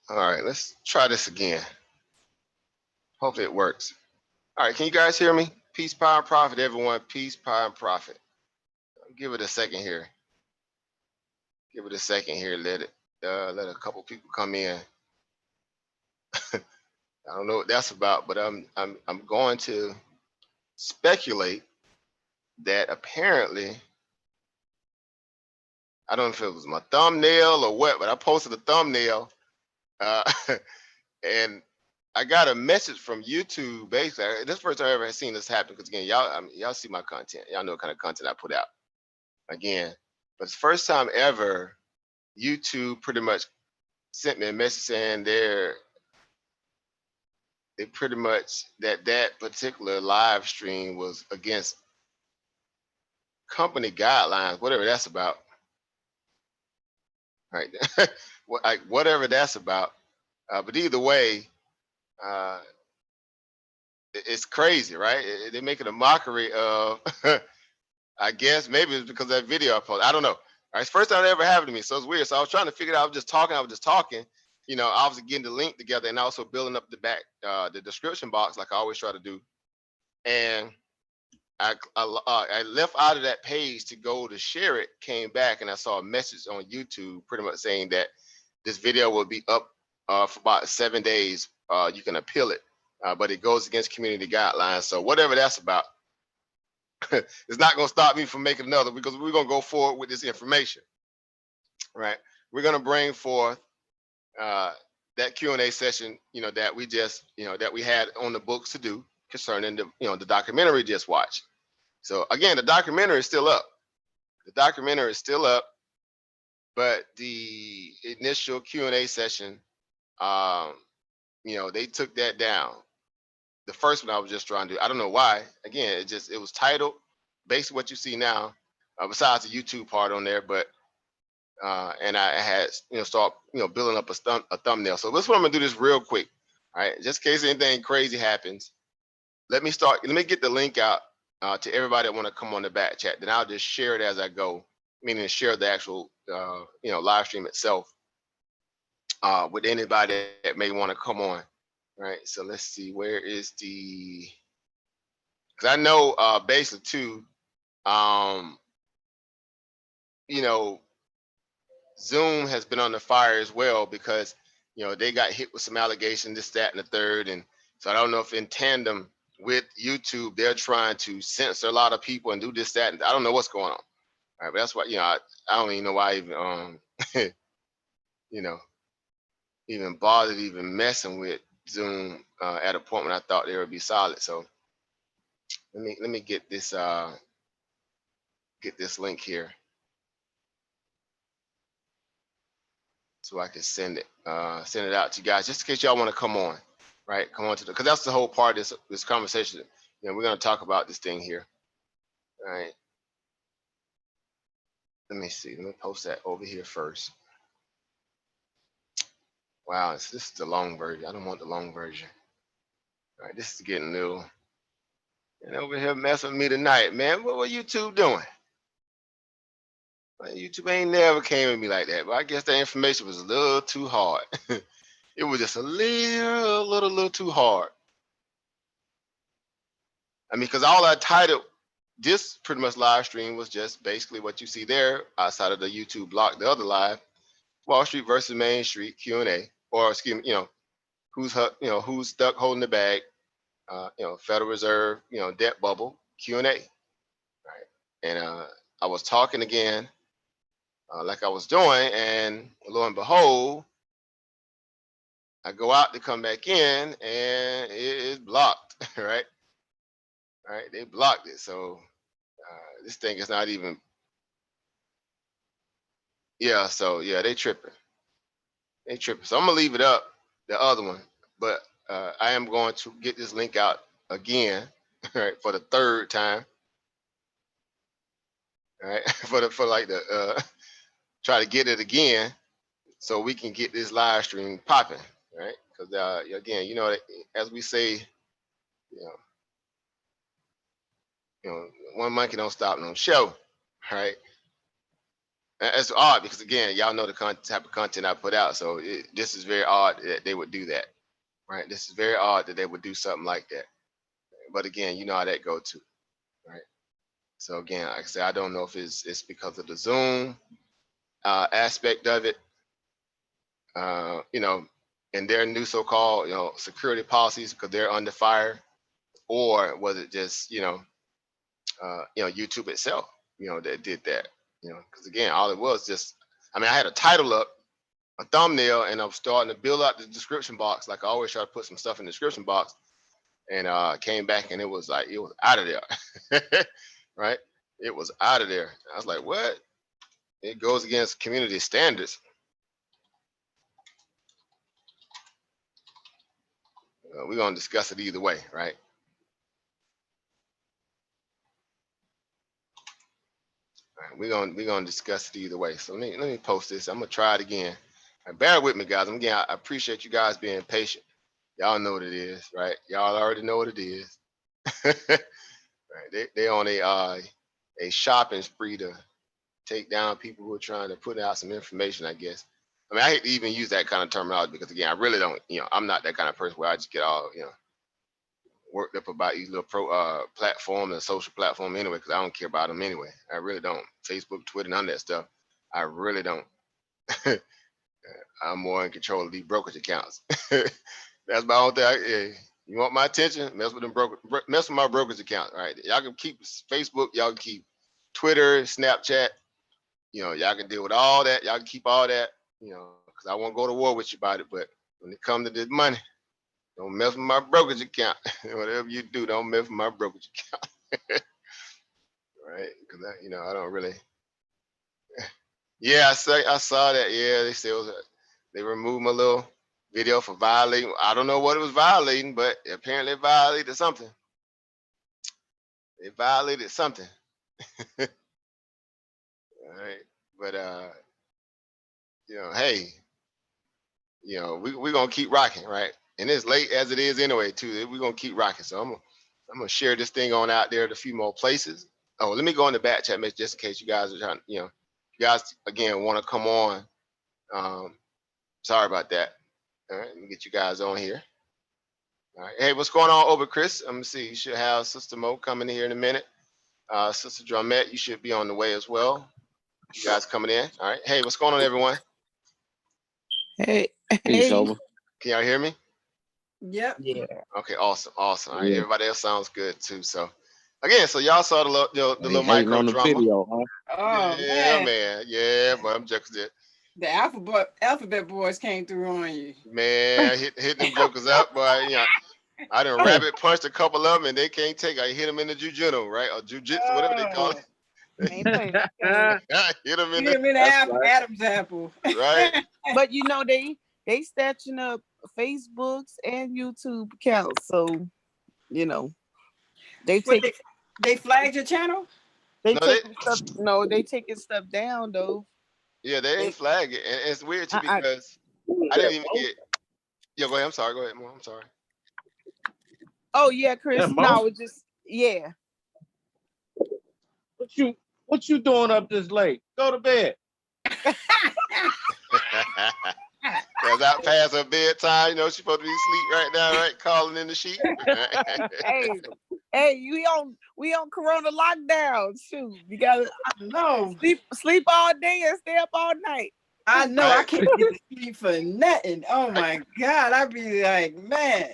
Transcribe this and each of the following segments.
All right, let's try this again. Hopefully it works. All right, can you guys hear me? Peace, power, and profit, everyone. Peace, power, and profit. Give it a second here. Give it a second here. Let a couple people come in. I don't know what that's about, but I'm going to speculate that apparently, I don't know if it was my thumbnail or what, but I posted a thumbnail, uh, and I got a message from YouTube. Basically, this first time I ever seen this happen. Because again, y'all see my content. Y'all know what kind of content I put out. Again, but it's the first time ever YouTube pretty much sent me a message saying they pretty much that particular live stream was against company guidelines, whatever that's about. Right. Like whatever that's about. But either way, uh, it's crazy, right? They're making a mockery of. I guess maybe it's because of that video I posted. I don't know. All right, it's the first time that ever happened to me, so it's weird. So I was trying to figure it out. I was just talking. You know, I was getting the link together and also building up the back, the description box, like I always try to do. And I left out of that page to go to share it. Came back and I saw a message on YouTube, pretty much saying that this video will be up for about 7 days. You can appeal it, but it goes against community guidelines. So whatever that's about, it's not going to stop me from making another, because we're going to go forward with this information, right? We're going to bring forth uh, that Q&A session, that we just, that we had on the books to do concerning the documentary we just watched. So again, the documentary is still up. The documentary is still up, but the initial Q&A session, um, they took that down. The first one I was just trying to do, I don't know why. Again, it was titled basically what you see now, besides the YouTube part on there, but and I had start building up a thumbnail. So this is what I'm gonna do this real quick. All right, just in case anything crazy happens, let me get the link out to everybody that want to come on the back chat. Then I'll just share it as I go, meaning share the actual live stream itself with anybody that may want to come on. All right, so let's see, where is the, because I know basically too, um, you know, Zoom has been on the fire as well, because they got hit with some allegations, this, that, and the third, and so I don't know if in tandem with YouTube they're trying to censor a lot of people and do this, that, and I don't know what's going on. All right, but that's why I don't even know why I even you know even bothered even messing with Zoom at a point when I thought they would be solid. So let me get this link here so I can send it out to you guys, just in case y'all want to come on, right? Come on to because that's the whole part of this conversation. We're going to talk about this thing here. All right. Let me see. Let me post that over here first. Wow, this is the long version. I don't want the long version. All right, this is getting a little. And over here messing with me tonight, man. What YouTube doing? YouTube ain't never came at me like that. But I guess that information was a little too hard. It was just a little too hard. I mean, because all I titled this pretty much live stream was just basically what you see there outside of the YouTube block, the other live, Wall Street versus Main Street Q&A, or excuse me, who's stuck holding the bag, Federal Reserve, debt bubble Q&A, right? And I was talking again, like I was doing, and lo and behold, I go out to come back in, and it is blocked, right? All right, they blocked it, so this thing is not even. Yeah, so yeah, they tripping. They tripping. So I'm gonna leave it up, the other one, but I am going to get this link out again, right, for the third time, right, for like the try to get it again, so we can get this live stream popping, right? Because again, as we say, you know, one monkey don't stop no show, right? It's odd because again, y'all know the type of content I put out, so this is very odd that they would do that, right? This is very odd that they would do something like that. But again, you know how that go too, right? So again, like I said, I don't know if it's because of the Zoom aspect of it, you know, and their new so-called, you know, security policies because they're under fire, or was it just, you know, YouTube itself, you know, that did that, you know, because again, all it was just, I mean, I had a title up, a thumbnail, and I'm starting to build out the description box. Like I always try to put some stuff in the description box, and came back and it was like it was out of there, right? It was out of there. I was like, what? It goes against community standards. We're gonna discuss it either way, right? We're gonna discuss it either way. So let me post this. I'm gonna try it again. Bear with me, guys. Again, I appreciate you guys being patient. Y'all know what it is, right? Y'all already know what it is. Right? They on a shopping spree to take down people who are trying to put out some information, I guess. I mean, I hate to even use that kind of terminology because again, I really don't, I'm not that kind of person where I just get all, worked up about these little platforms and social platform anyway, because I don't care about them anyway. I really don't. Facebook, Twitter, none of that stuff. I really don't. I'm more in control of these brokerage accounts. That's my own thing. You want my attention? Mess with my brokerage account. All right. Y'all can keep Facebook. Y'all can keep Twitter, Snapchat. Y'all can deal with all that. Y'all can keep all that. Because I won't go to war with you about it. But when it comes to this money, don't mess with my brokerage account. Whatever you do, don't mess with my brokerage account. Right? Because I don't really. Yeah, I saw that. Yeah, they said they removed my little video for violating. I don't know what it was violating, but apparently it violated something. It violated something. All right. But hey, we're gonna keep rocking, right? And as late as it is anyway, too, we're gonna keep rocking. So I'm gonna share this thing on out there to a few more places. Oh, let me go in the back chat message just in case you guys are trying, you guys again want to come on. Sorry about that. All right, let me get you guys on here. All right. Hey, what's going on over, Chris? I'm gonna see. You should have Sister Mo coming in here in a minute. Sister Drumette, you should be on the way as well. You guys coming in. All right. Hey, what's going on, everyone? Hey. Peace, over. Can y'all hear me? Yep. Yeah. Okay, awesome. All right. Yeah. Everybody else sounds good too. So again, so y'all saw the little micro on the drama. Video, huh? Oh man. Yeah, but I'm just it. The alphabet boys came through on you. Man, hit them jokers up, boy. I done rabbit punched a couple of them and they can't take. I hit them in the jujitsu, right? Or jujitsu, whatever they call it. Hit them in the Adam's apple. Right. But they snatching up Facebooks and YouTube accounts, so they take. They flagged your channel. They taking stuff down though. Yeah, they ain't flag it, and it's weird too because I didn't even get. Yo, go ahead. I'm sorry. Go ahead. I'm sorry. Oh yeah, Chris. No, it's just What you doing up this late? Go to bed. Cause out past her bedtime, she's supposed to be asleep right now, right? Calling in the sheet. Hey, we on Corona lockdown. Shoot, you gotta sleep all day and stay up all night. I know. Right. I can't get to sleep for nothing. Oh my God, I'd be like, man,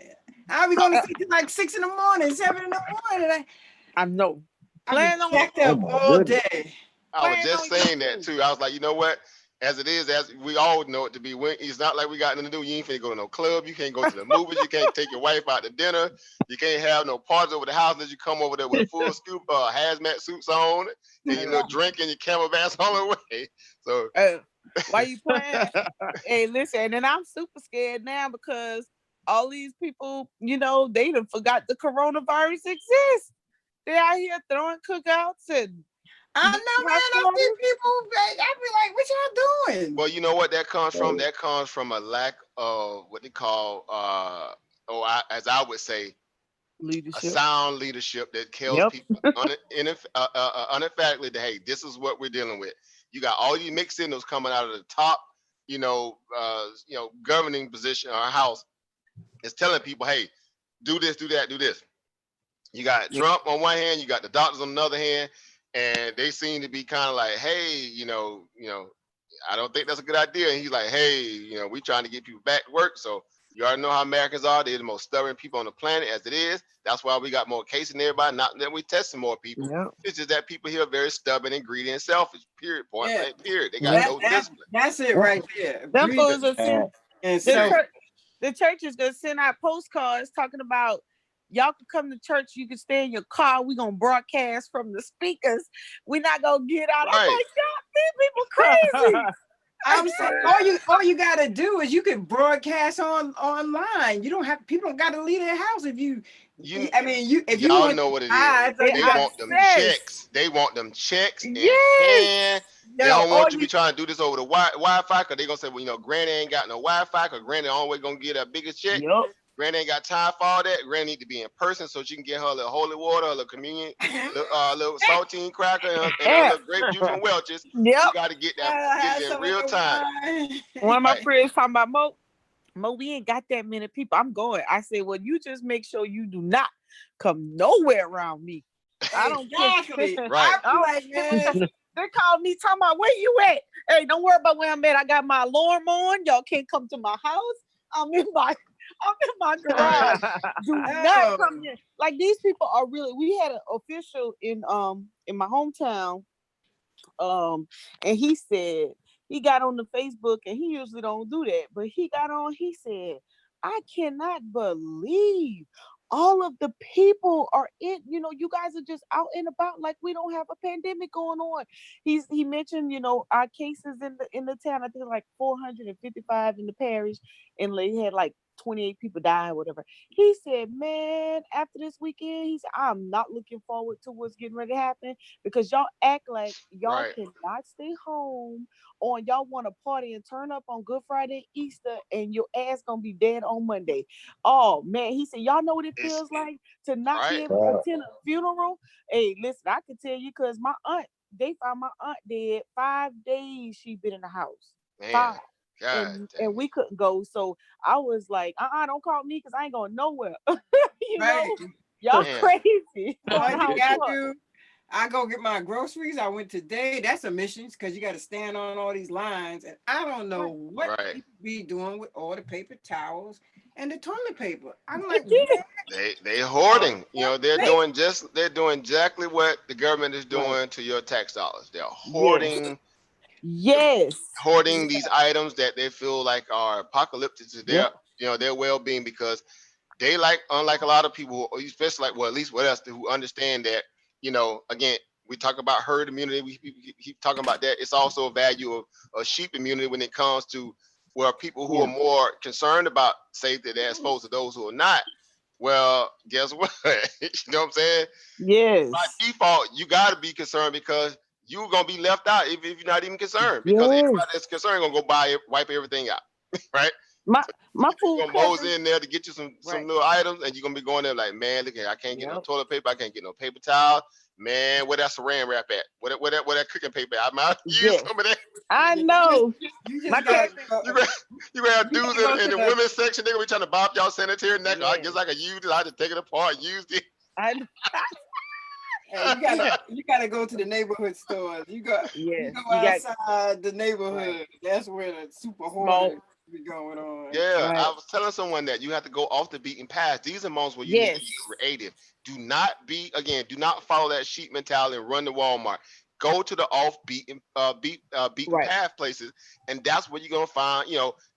how are we gonna sleep till like 6 a.m, 7 a.m? I know. Plan on jacked up all day. I was just saying that too. I was like, you know what? As it is, as we all know it to be, it's not like we got nothing to do. You ain't finna go to no club. You can't go to the movies. You can't take your wife out to dinner. You can't have no parties over the house unless you come over there with a full scoop hazmat suits on and drinking your Camelbass all the way. So why you playing? Hey, listen, and I'm super scared now because all these people, they done forgot the coronavirus exists. They're out here throwing cookouts and I know, man. I see people. I be like, "What y'all doing?" Well, you know what that comes from? That comes from a lack of what they call, as I would say, Leadership. sound leadership that tells Yep. people unemphatically that, hey, this is what we're dealing with. You got all these mixed signals coming out of the top, governing position or house. It's telling people, hey, do this, do that, do this. You got Yeah. Trump on one hand, you got the doctors on the other hand, and they seem to be kind of like, hey, I don't think that's a good idea. And he's like, hey, we trying to get people back to work. So you already know how Americans are. They're the most stubborn people on the planet as it is. That's why we got more cases than everybody. Not that we're testing more people. Yep. It's just that people here are very stubborn and greedy and selfish. Period. Point Yeah. blank. Period. They got no discipline. That's it right there. Them Greed fools are send, and the, self. the church is gonna send out postcards talking about y'all can come to church, you can stay in your car, we gonna broadcast from the speakers. We're not gonna get out. I'm Right. like, y'all, these people crazy. I'm saying all you gotta do is you can broadcast online. You don't have people don't gotta leave their house if you if you y'all want know what it is. eyes, They They want them obsessed. checks. They want them checks. Yes. They don't want you to be trying to do this over the Wi-Fi because they're going to say, well, Granny ain't got no Wi-Fi because Granny always going to get a biggest check. Yep. Granny ain't got time for all that. Granny need to be in person so she can get her a little holy water, a little communion, a little saltine cracker, and a little grape juice from Welch's. Yep. You got to get that get it in real time. One of my Right. friends talking about Mo, we ain't got that many people. I'm going. I said, well, you just make sure you do not come nowhere around me. I don't Exactly. care. Right. I'm like, man, They called me talking about where you at. Hey, don't worry about where I'm at. I got my alarm on. Y'all can't come to my house. I'm in my garage. Do not come here. Like these people are really. We had an official in my hometown, and he said he got on the Facebook, and he usually don't do that, but he got on. He said, I cannot believe all of the people are in, you guys are just out and about like we don't have a pandemic going on. He mentioned, our cases in the town, I think like 455 in the parish, and they had like 28 people die or whatever. He said, man, after this weekend, he said, I'm not looking forward to what's getting ready to happen because y'all act like y'all Right. cannot stay home, or y'all want to party and turn up on Good Friday, Easter, and your ass gonna be dead on Monday. Oh man, he said, y'all know what it feels like to not be Right. able to attend a funeral. Hey, listen, I can tell you because they found my aunt dead 5 days. She been in the house. Man. 5. God And we couldn't go, so I was like, don't call me because I ain't going nowhere. right. Y'all Man. crazy. All you gotta do, I go get my groceries. I went today. That's a mission because you got to stand on all these lines, and I don't know what Right. people be doing with all the paper towels and the toilet paper. I'm like, They hoarding. They're doing exactly what the government is doing to your tax dollars. They're hoarding. Yes. Hoarding these items that they feel like are apocalyptic to their well-being because they unlike a lot of people, especially at least with us who understand that, again, we talk about herd immunity. We keep talking about that. It's also a value of sheep immunity when it comes to where people who are more concerned about safety as opposed to those who are not. Well, guess what? You know what I'm saying? Yes. By default, you got to be concerned because you're gonna be left out if you're not even concerned because everybody that's concerned gonna go wipe everything out, right? My food gonna mosey in there to get you some little items, and you're gonna be going there like, man, look here, I can't get no toilet paper, I can't get no paper towel, man. Where that saran wrap at? Where that cooking paper at? I might use some of that. I know. You just My gotta, You gonna have dudes in the women's section. They gonna be trying to bop y'all sanitary napkin. I Yeah. guess I could use it. I just take it apart, use it. hey, you gotta go to the neighborhood stores. You go outside the neighborhood. Right. That's where the super hoarding be going on. Yeah, Right. I was telling someone that you have to go off the beaten path. These are moments where you need to be creative. Do not follow that sheep mentality and run to Walmart. Go to the beaten path places, and that's where you're gonna find,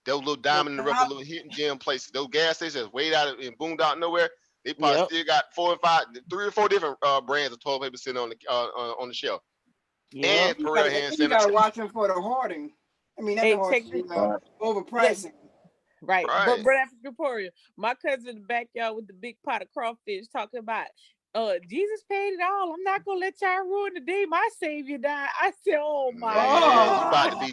those little diamond in the rough, little hidden gem places. Those gas stations way out in boondock nowhere. They probably still got 3 or 4 different brands of toilet paper sitting on the shelf. And Perel hand You gotta sanitizer. watch them for the hoarding. I mean, that's overpricing. Right. Right. But Brother African Emporia, my cousin in the backyard with the big pot of crawfish talking about Jesus paid it all. I'm not gonna let y'all ruin the day my savior died. I said, oh my Man, you about God. to be,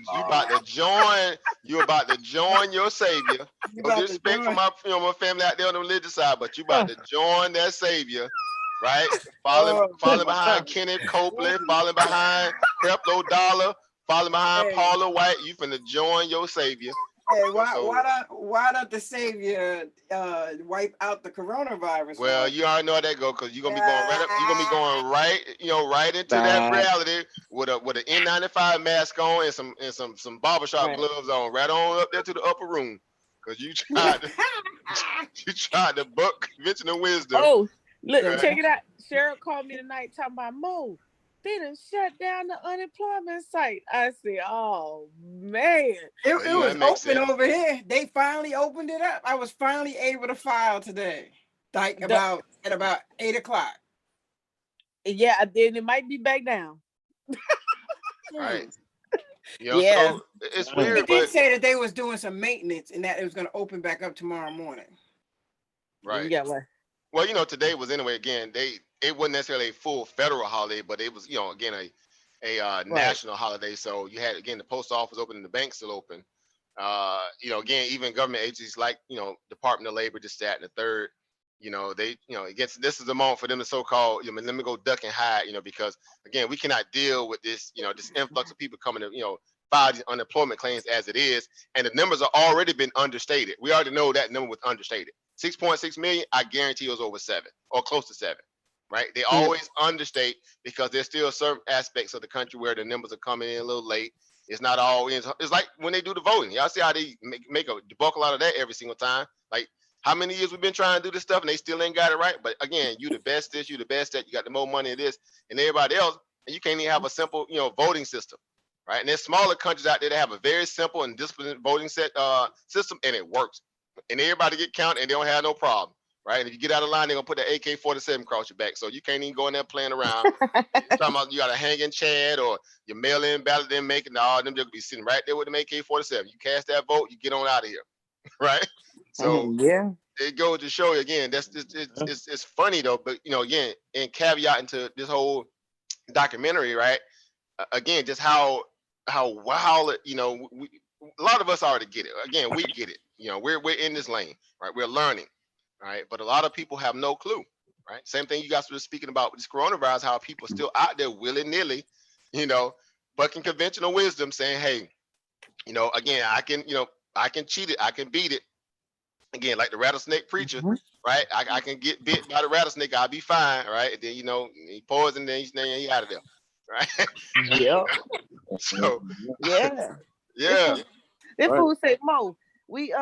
you about to join your savior. You No about to disrespect for join. my, my family out there on the religious side, but you about to join that savior, right? Falling, Oh, falling behind Kenneth Copeland, falling behind Creflo Dollar, falling behind hey, Paula White. You finna join your savior. hey, So, why don't the savior wipe out the coronavirus well, for you already know how that go because you're gonna be going right up. You're gonna be us? going right, right into that Bad. reality with an N95 mask on and some barbershop Right. gloves on, right on up there to the upper room. Cause you tried to you tried to buck conventional wisdom. Oh, look, Right. check it out. Cheryl called me tonight talking about Mo. They done shut down the unemployment site. I said, oh man. It Well, was that makes open sense. over here. They finally opened it up. I was finally able to file today. Like The- at about 8 o'clock. yeah, then it might be back down. Right. Yeah. So it's Dang. They weird, did but say that they was doing some maintenance and that it was going to open back up tomorrow morning. right. Yeah, well, Well, today was anyway. Again, it wasn't necessarily a full federal holiday, but it was, again a national holiday. So you had again the post office open and the banks still open. Again, even government agencies like Department of Labor, this, that, and the third. They, it gets this is the moment for them to so-called, let me go duck and hide, because again, we cannot deal with this, this influx of people coming to, file these unemployment claims as it is, and the numbers are already been understated. We already know that number was understated. 6.6 million, I guarantee it was over 7 or close to 7, right? They always understate because there's still certain aspects of the country where the numbers are coming in a little late. It's not all in. It's like when they do the voting. Y'all see how they make a debacle out of that every single time. Like how many years we've been trying to do this stuff and they still ain't got it right. But again, you the best this, you the best that, you got the more money in this and everybody else, and you can't even have a simple, voting system, right? And there's smaller countries out there that have a very simple and disciplined voting system, and it works. And everybody get counted and they don't have no problem, right? And if you get out of line, they're gonna put the AK-47 across your back, so you can't even go in there playing around. You're talking about you got a hanging Chad or your mail-in ballot, then making all them just be sitting right there with them AK-47. You cast that vote, you get on out of here, right? So yeah. it goes to show you again. That's it's funny though, but again, and caveat into this whole documentary, right? Again, just how wild a lot of us already get it. Again, we get it. We're in this lane, right? We're learning, right? But a lot of people have no clue, right? Same thing you guys were speaking about with this coronavirus, how people are still out there willy-nilly, bucking conventional wisdom, saying, hey, again, I can cheat it, I can beat it. Again, like the rattlesnake preacher, right? I can get bit by the rattlesnake, I'll be fine, right? And then he poison, then he out of there, right? Yep. So Yeah. yeah, That Right. fool said, Mo, we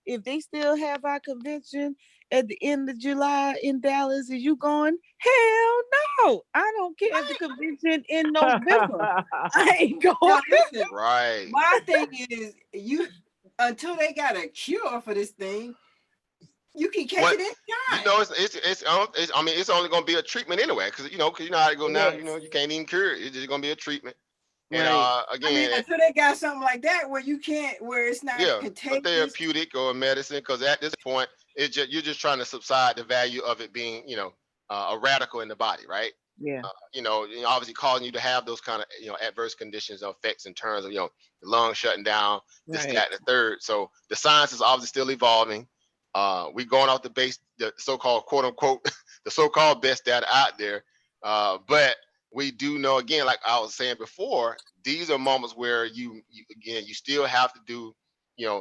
if they still have our convention at the end of July in Dallas, is you going? Hell no. I don't care if the convention in November. I ain't going. Now, listen, right. my thing is until they got a cure for this thing, you can catch What- it anytime. I mean, it's only gonna be a treatment anyway, because you know how it go now. Yes. You can't even cure it. It's just gonna be a treatment. And Right. I mean, again, until they got something like that where it's not yeah, a contagious. therapeutic or medicine, because at this point, you're just trying to subside the value of it being, a radical in the body, right? Yeah. Obviously causing you to have those kind of, adverse conditions or effects in terms of, the lung shutting down, this, Right. that, and the third. So the science is obviously still evolving. We going off the so-called quote unquote, the so-called best data out there. But we do know, again, like I was saying before, these are moments where you still have to do,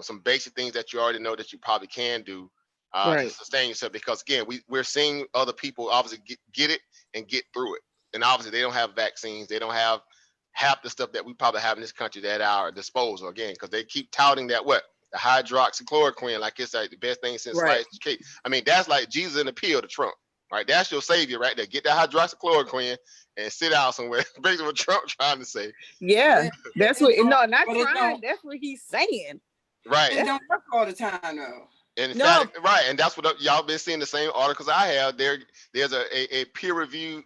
some basic things that you already know that you probably can do to Right. sustain yourself. Because again, we're seeing other people obviously get it and get through it. And obviously they don't have vaccines. They don't have half the stuff that we probably have in this country at our disposal, again, because they keep touting that the hydroxychloroquine, like it's like the best thing since Right. sliced cake. I mean, that's like Jesus in the pill to Trump, right? That's your savior right there. Get that hydroxychloroquine and sit out somewhere. Basically what Trump trying to say. Yeah. That's what not but it trying. don't- That's what he's saying. Right. It don't work all the time though. And in No. fact, right, and that's what y'all been seeing the same articles I have. There's a peer review,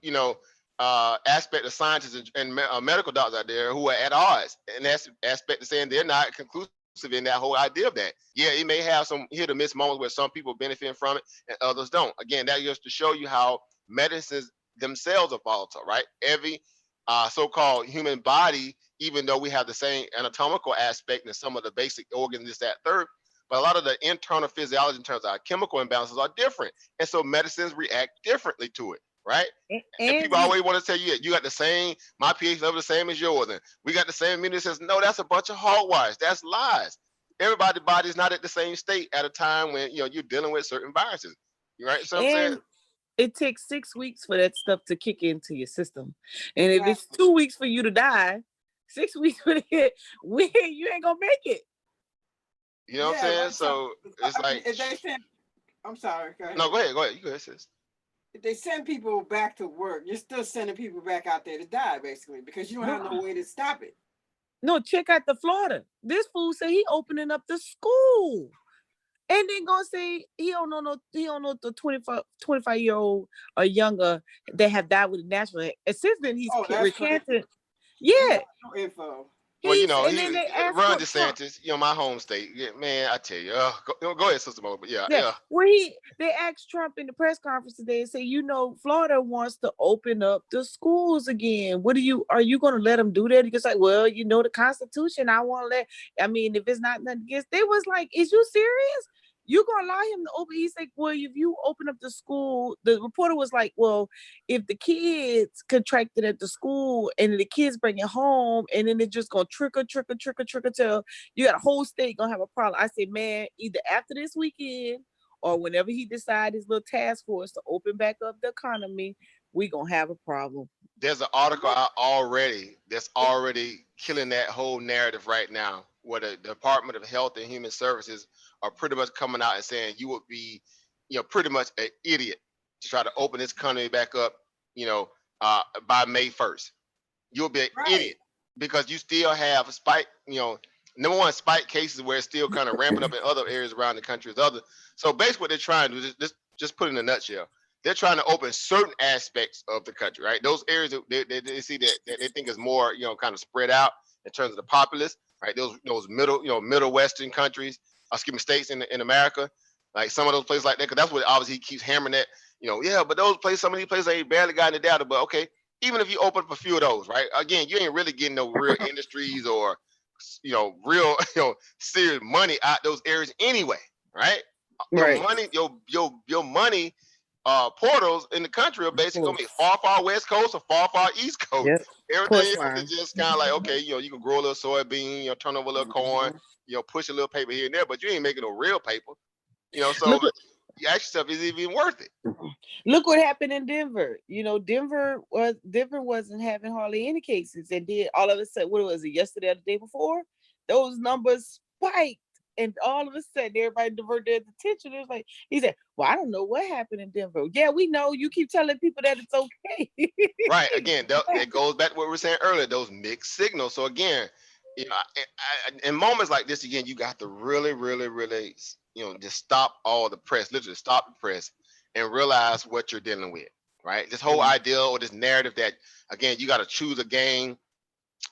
aspect of scientists and medical doctors out there who are at odds, and that's aspect of saying they're not conclusive in that whole idea of that. Yeah, it may have some hit or miss moments where some people benefiting from it and others don't. Again, that just to show you how medicines themselves are volatile, right? Every so-called human body, even though we have the same anatomical aspect and some of the basic organs, this, that, third, but a lot of the internal physiology in terms of our chemical imbalances are different. And so medicines react differently to it, right? And people Angie, always want to tell you, you got the same, my pH level the same as yours, and we got the same immunity system. No, that's a bunch of hogwash. That's lies. Everybody's body is not at the same state at a time when you're dealing with certain viruses. You right? So I'm saying, and it takes 6 weeks for that stuff to kick into your system. And if it's Exactly. 2 weeks for you to die, 6 weeks for it, you ain't gonna make it. you know what I'm saying? So it's like, if they send, I'm sorry. Go ahead. no, go ahead. You go ahead, sis. If they send people back to work, you're still sending people back out there to die, basically, because you don't have no way to stop it. No, check out the Florida. This fool said he opening up the school. And then gonna say he don't know the 25-year-old or younger that have died with a natural. And since then he's Oh, that's crazy. recanted. Yeah. No info. Well, And then they asked Ron for Trump. DeSantis, my home state. Yeah, man, I tell you, go ahead, Sister Mo. But yeah. Where they asked Trump in the press conference today and say, Florida wants to open up the schools again. Are you going to let them do that? Because like, well, the Constitution, if it's not nothing against, they was like, is you serious? You gonna allow him to open? He's like, well, if you open up the school, the reporter was like, well, if the kids contracted at the school and the kids bring it home, and then they're just gonna trickle till you got a whole state gonna have a problem. I say, man, either after this weekend or whenever he decides his little task force to open back up the economy, we gonna have a problem. There's an article out already that's already killing that whole narrative right now, where the Department of Health and Human Services are pretty much coming out and saying you would be, pretty much an idiot to try to open this economy back up, by May 1st. You'll be an idiot because you still have spike, number one, spike cases where it's still kind of ramping up in other areas around the country. So basically what they're trying to do is just put it in a nutshell. They're trying to open certain aspects of the country, right? Those areas that they see that they think is more, kind of spread out in terms of the populace, right? Those middle Western countries, states in America, like some of those places like that, because that's what obviously he keeps hammering at, but those places, some of these places ain't barely gotten the data, but okay, even if you open up a few of those, right? Again, you ain't really getting no real industries or, real, serious money out those areas anyway, right? Your money, your money portals in the country are basically gonna be far west coast or far east coast. Yep. Everything else is just kind of like, okay, you can grow a little soybean, turn over a little corn, push a little paper here and there, but you ain't making no real paper. So you ask yourself, is it even worth it? Look what happened in Denver. Denver wasn't having hardly any cases, and then all of a sudden, what was it, yesterday or the day before? Those numbers spiked, and all of a sudden, everybody diverted their attention. It was like, he said, well, I don't know what happened in Denver. Yeah, we know. You keep telling people that it's okay. Right. Again, it goes back to what we were saying earlier, those mixed signals. So again, in moments like this, again, you got to really, really, really, just stop all the press, literally stop the press and realize what you're dealing with, right? This whole idea or this narrative that, again, you got to choose a game,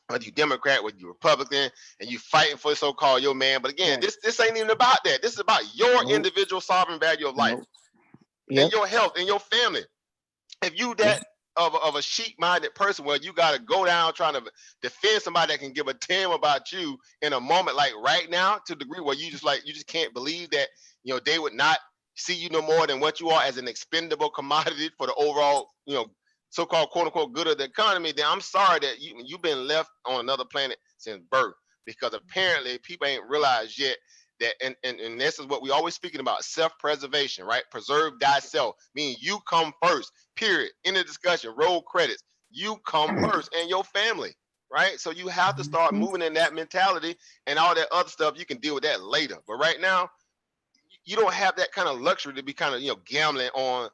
whether you Democrat, whether you Republican, and you fighting for so-called your man. But again, this ain't even about that. This is about your individual sovereign value of life and your health and your family. If you that of a sheep-minded person where you got to go down trying to defend somebody that can give a damn about you in a moment like right now, to the degree where you just can't believe that they would not see you no more than what you are as an expendable commodity for the overall so-called quote-unquote good of the economy, then I'm sorry that you've been left on another planet since birth, because apparently people ain't realized yet that, and this is what we always speaking about, self-preservation, right? Preserve thyself, meaning you come first, period. In the discussion, roll credits, you come first and your family, right? So you have to start moving in that mentality, and all that other stuff, you can deal with that later. But right now, you don't have that kind of luxury to be kind of, gambling on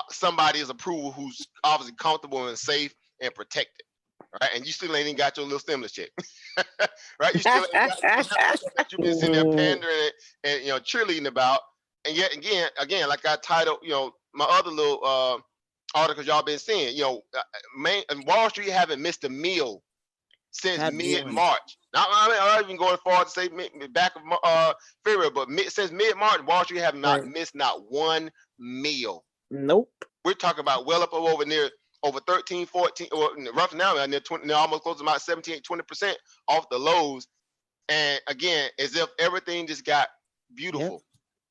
somebody's approval who's obviously comfortable and safe and protected, right? And you still ain't even got your little stimulus check, right? You still ain't got that you've been sitting there pandering and cheerleading about. And yet again, like I titled, my other little articles y'all been seeing, Wall Street haven't missed a meal since mid-March. I'm not even going far to say back of February, but since mid-March, Wall Street have not missed not one meal. Nope. we're talking about well up over near over 13, 14, or roughly now near 20, near almost close to about 17, 20% off the lows. And again, as if everything just got beautiful,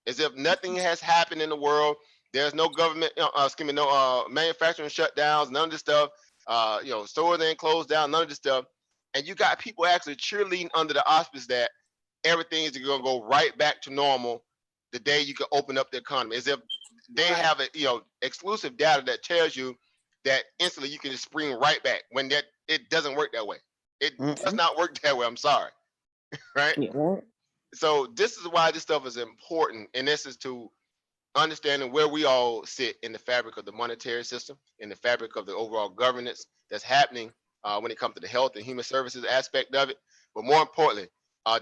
as if nothing has happened in the world. There's no government, no manufacturing shutdowns, none of this stuff. Stores ain't closed down, none of this stuff. And you got people actually cheerleading under the auspice that everything is going to go right back to normal the day you can open up the economy, as if they have exclusive data that tells you that instantly you can just spring right back, when that it doesn't work that way. It does not work that way. I'm sorry. Right? Yeah. So this is why this stuff is important, and this is to understanding where we all sit in the fabric of the monetary system, in the fabric of the overall governance that's happening when it comes to the health and human services aspect of it. But more importantly,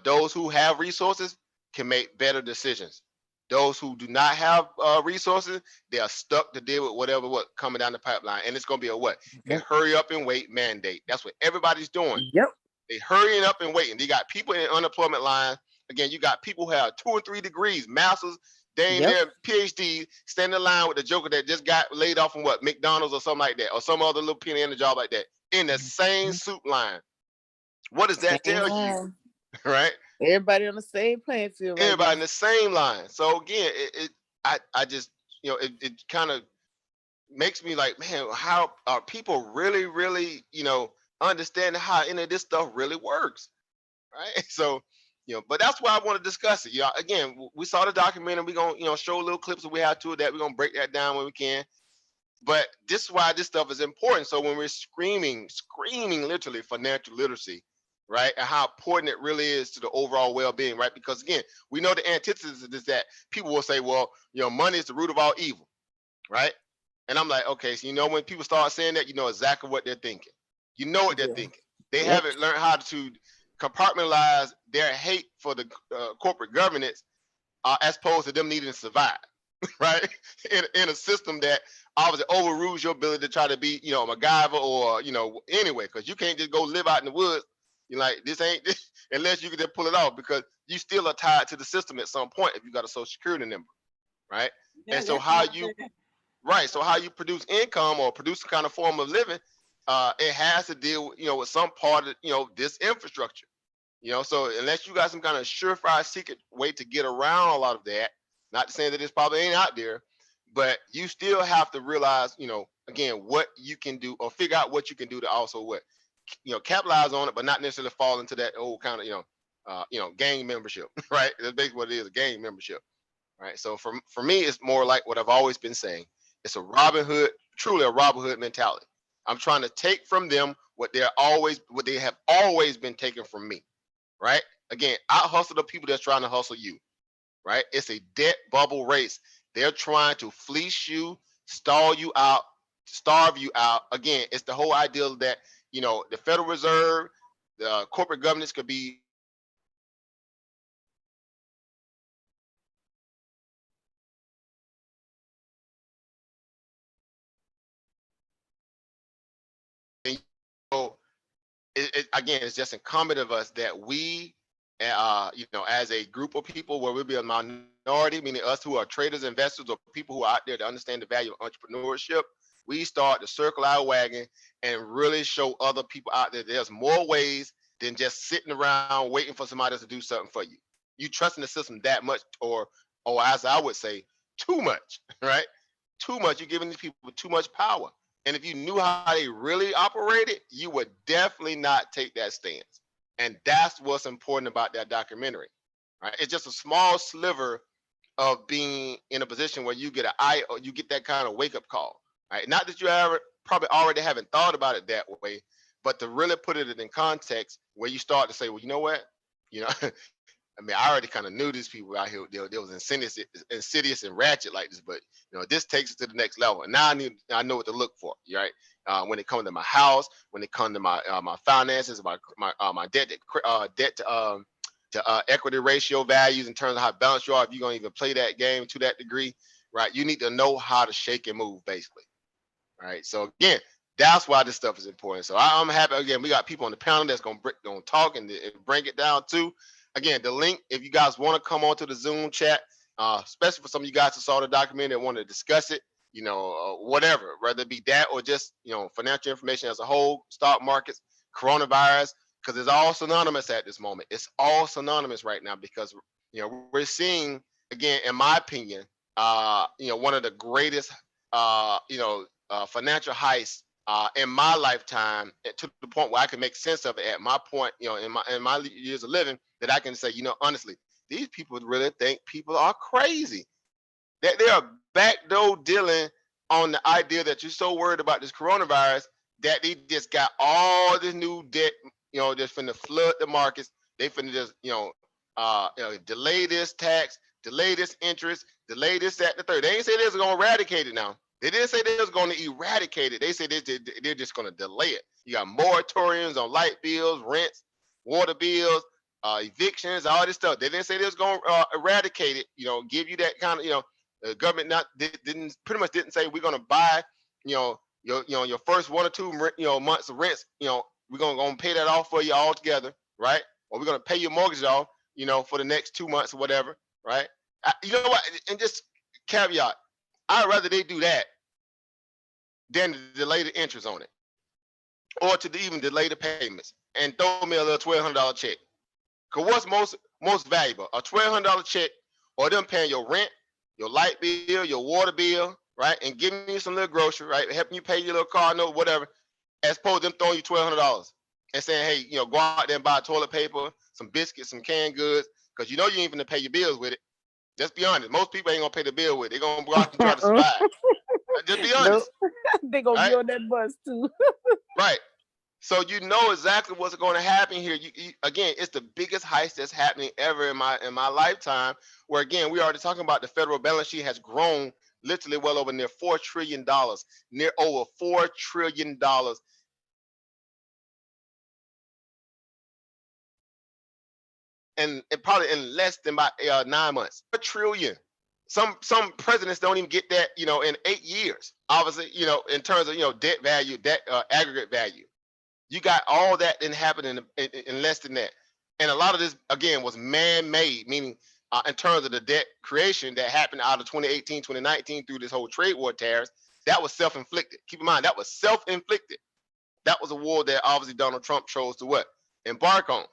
those who have resources can make better decisions. Those who do not have resources, they are stuck to deal with whatever coming down the pipeline, and it's going to be a hurry up and wait mandate. That's what everybody's doing. Yep. They hurrying up and waiting. You got people in unemployment line. Again, you got people who have 2 or 3 degrees, masters, they ain't there, PhD, standing in line with the joker that just got laid off from McDonald's or something like that, or some other little penny in the job like that, in the same soup line. What does that tell you? Right? Everybody on the same playing field. Right Everybody now. in the same line. So again, I just, it kind of makes me like, man, how are people really, really, understanding how any of this stuff really works, right? So, but that's why I want to discuss it. Again, we saw the documentary. We're gonna, show little clips that we have to that. We're gonna break that down when we can. But this is why this stuff is important. So when we're screaming literally financial literacy, right, and how important it really is to the overall well-being, right? Because again, we know the antithesis is that people will say, well, money is the root of all evil, right? And I'm like, okay, so when people start saying that, you know exactly what they're thinking. You know what they're thinking. They haven't learned how to compartmentalize their hate for the corporate governance as opposed to them needing to survive, right? In a system that obviously overrules your ability to try to be, MacGyver or, anyway, because you can't just go live out in the woods. You're like, this ain't this, unless you can just pull it off, because you still are tied to the system at some point if you got a social security number, right? Yeah, and so that's how what you, I'm right, so how you produce income or produce some kind of form of living, it has to deal with, with some part of, this infrastructure. So unless you got some kind of surefire secret way to get around a lot of that, not to say that it's probably ain't out there, but you still have to realize, again, what you can do or figure out what you can do to also capitalize on it, but not necessarily fall into that old kind of, gang membership, right? That's basically what it is, a gang membership, right? So for me, it's more like what I've always been saying. It's a Robin Hood, truly a Robin Hood mentality. I'm trying to take from them what they have always been taken from me. Right? Again, out hustle the people that's trying to hustle you, right? It's a debt bubble race. They're trying to fleece you, stall you out, starve you out. Again, it's the whole idea that, the Federal Reserve, the corporate governance could be again, it's just incumbent of us that we, as a group of people where we'll be a minority, meaning us who are traders, investors, or people who are out there to understand the value of entrepreneurship, we start to circle our wagon and really show other people out there there's more ways than just sitting around waiting for somebody else to do something for you. You trust in the system that much, or as I would say, too much, right? Too much. You're giving these people too much power. And if you knew how they really operated, you would definitely not take that stance. And that's what's important about that documentary, right? It's just a small sliver of being in a position where you get you get that kind of wake up call, right? Not that you probably already haven't thought about it that way, but to really put it in context where you start to say, well, you know what, I mean, I already kind of knew these people out here. They was insidious and ratchet like this, but this takes it to the next level. And now I know what to look for, right? When it comes to my house, when it comes to my finances, my debt to equity ratio values in terms of how balanced you are, if you're gonna even play that game to that degree, right? You need to know how to shake and move, basically, right? So again, that's why this stuff is important. So I'm happy. Again, we got people on the panel that's gonna talk and bring it down too. Again, the link, if you guys want to come onto the Zoom chat, especially for some of you guys who saw the documentary and want to discuss it, whatever, whether it be that or just, financial information as a whole, stock markets, coronavirus, because it's all synonymous at this moment. It's all synonymous right now because, we're seeing, again, in my opinion, one of the greatest, financial heists in my lifetime, to the point where I can make sense of it at my point, in my years of living, that I can say, honestly, these people really think people are crazy. That they are backdoor dealing on the idea that you're so worried about this coronavirus that they just got all this new debt, just finna flood the markets. They finna just, delay this tax, delay this interest, delay this, that, the third. They ain't say they was gonna eradicate it now. They didn't say they was gonna eradicate it. They said they're just gonna delay it. You got moratoriums on light bills, rents, water bills, evictions, all this stuff. They didn't say they was gonna eradicate it. Give you that kind of, the government didn't pretty much didn't say we're gonna buy, your first 1 or 2 months of rents. We're gonna pay that off for you all together, right? Or we're gonna pay your mortgage off, for the next 2 months or whatever, right? You know what? And just caveat, I'd rather they do that than to delay the interest on it, or to even delay the payments and throw me a little $1,200 check. Cause what's most valuable, a $1,200 check, or them paying your rent, your light bill, your water bill, right, and giving you some little grocery, right, helping you pay your little car note, whatever, as opposed to them throwing you $1,200 and saying, hey, go out there and buy toilet paper, some biscuits, some canned goods, because you ain't gonna pay your bills with it. Just be honest. Most people ain't gonna pay the bill with it. They're gonna go out and try to survive. Just be honest. Nope. They gonna Right? be on that bus too. Right. So you know exactly what's going to happen here. Again, it's the biggest heist that's happening ever in my lifetime. Where again, we already talking about the federal balance sheet has grown literally well over near $4 trillion, near over $4 trillion. And probably in less than about 9 months. $1 trillion. Some presidents don't even get that, in 8 years. Obviously, in terms of debt value, debt aggregate value. You got all that didn't happen in less than that. And a lot of this, again, was man-made, meaning in terms of the debt creation that happened out of 2018, 2019 through this whole trade war tariffs, that was self-inflicted. Keep in mind, that was self-inflicted. That was a war that obviously Donald Trump chose to what? Embark on,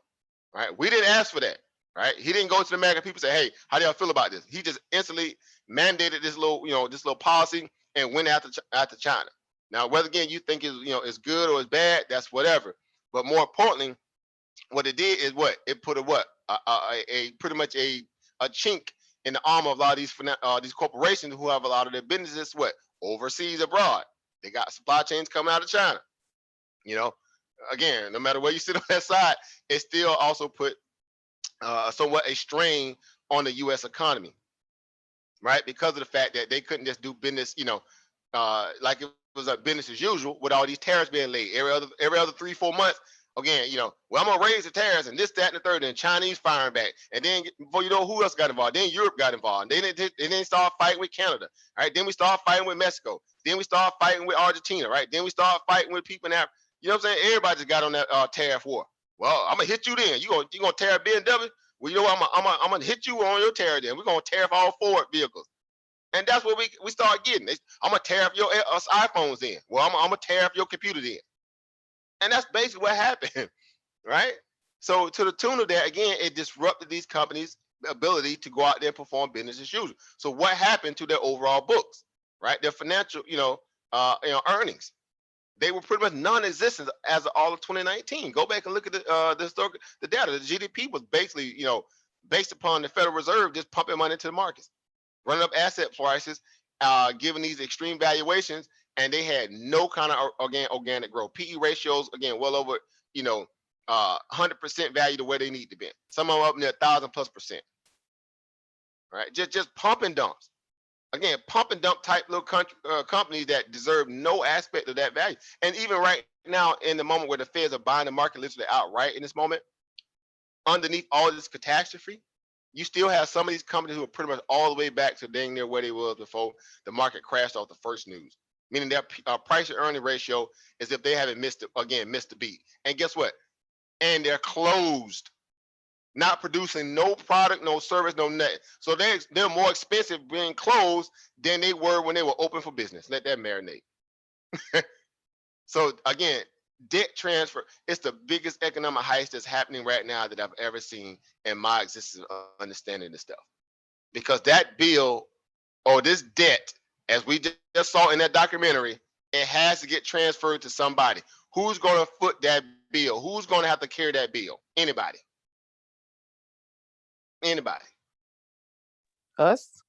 right? We didn't ask for that, right? He didn't go to the American people and say, hey, how do y'all feel about this? He just instantly mandated this little policy and went after China. Now, whether again you think is good or is bad, that's whatever. But more importantly, what it did is what it put a pretty much a chink in the armor of a lot of these corporations who have a lot of their businesses overseas, abroad. They got supply chains coming out of China. Again, no matter where you sit on that side, it still also put somewhat a strain on the U.S. economy, right? Because of the fact that they couldn't just do business, like it was a business as usual with all these tariffs being laid every other 3-4 months. Again, I'm gonna raise the tariffs and this, that, and the third, and Chinese firing back, and then before you know, who else got involved? Then Europe got involved. Then they start fighting with Canada, right? Then we start fighting with Mexico. Then we start fighting with Argentina, right? Then we start fighting with people in Africa. You know what I'm saying? Everybody just got on that tariff war. Well, I'm gonna hit you then. You gonna tariff BMW? Well, I'm gonna hit you on your tariff then. We're gonna tariff all Ford vehicles. And that's what we start getting. I'm gonna tariff your iPhones in. Well, I'm gonna tariff your computer in. And that's basically what happened, right? So to the tune of that, again, it disrupted these companies' ability to go out there and perform business as usual. So what happened to their overall books, right? Their financial, earnings. They were pretty much non-existent as of all of 2019. Go back and look at the data. The GDP was basically, based upon the Federal Reserve just pumping money into the markets, running up asset prices, giving these extreme valuations, and they had no kind of organic growth. PE ratios, again, well over 100% value to where they need to be. Some of them up near 1,000+%. Right, just pump and dumps. Again, pump and dump type little companies that deserve no aspect of that value. And even right now, in the moment where the Feds are buying the market literally outright in this moment, underneath all this catastrophe, you still have some of these companies who are pretty much all the way back to dang near where they were before the market crashed off the first news. Meaning their price to earning ratio is if they haven't missed the beat. And guess what? And they're closed. not producing no product, no service, no nothing. So they're more expensive being closed than they were when they were open for business. Let that marinate. So again, debt transfer, it's the biggest economic heist that's happening right now that I've ever seen in my existence of understanding this stuff. Because that bill or this debt, as we just saw in that documentary, it has to get transferred to somebody. Who's going to foot that bill? Who's going to have to carry that bill? Anybody. Anybody. Us,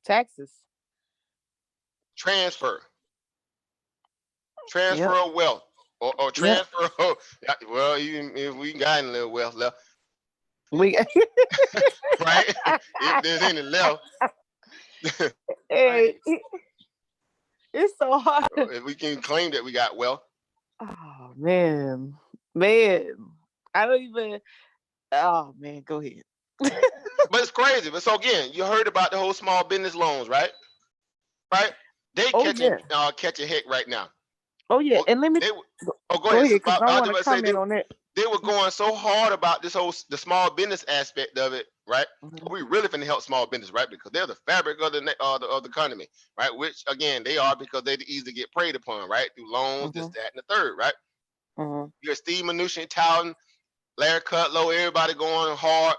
taxes. Transfer. Transfer Yep. of wealth. Or Yep. transfer of, well, even if we got any little wealth left, We right? If there's any left, hey, it's so hard. if we can claim that we got wealth. Oh man, man, I don't even. Oh man, go ahead. But it's crazy. But so again, you heard about the whole small business loans, right? Right? They Oh, catching heck right now. Oh yeah, Well, and let me They, go go ahead. ahead because I was want to about to say comment on that. they were going so hard about this whole the small business aspect of it, right? Mhm. We really finna help small business, right? Because they're the fabric of the economy, right? Which again they are because they easy to get preyed upon, right? Through loans, this, that, and the third, right? Mhm. You got Steve Mnuchin, Talon, Larry Kudlow, everybody going hard,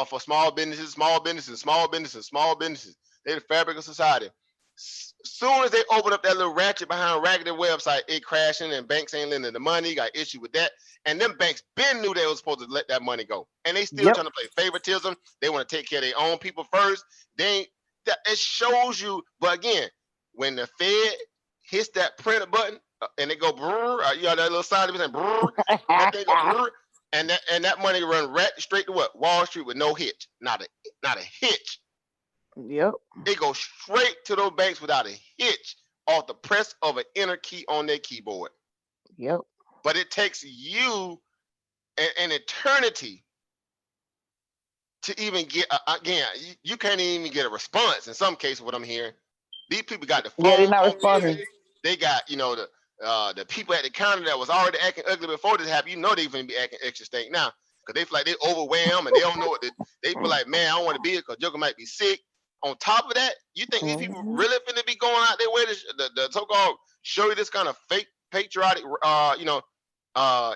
for small businesses, small businesses, small businesses, small businesses. They're the fabric of society. Soon as they open up that little ratchet behind raggedy website, it crashing and banks ain't lending the money, got issue with that. And them banks been knew they was supposed to let that money go. And they still Yep. trying to play favoritism. They want to take care of their own people first. They ain't that it shows you, but again, when the Fed hits that printer button and they go brrr, that little sign of it saying brrr, that thing go brrr, and that money run right straight to what? Wall Street with no hitch. Not a hitch. Yep. It goes straight to those banks without a hitch off the press of an enter key on their keyboard. Yep. But it takes you an eternity to even get again. You can't even get a response in some cases. What I'm hearing, these people got the phone. Yeah, they're not calls, responding. They got the people at the counter that was already acting ugly before this happened. You know they gonna be acting extra stink now because they feel like they overwhelmed and they don't know what they feel like. Man, I don't want to be here because Joker might be sick. On top of that, you think these people Mhm. really finna be going out their way to the so-called show you this kind of fake patriotic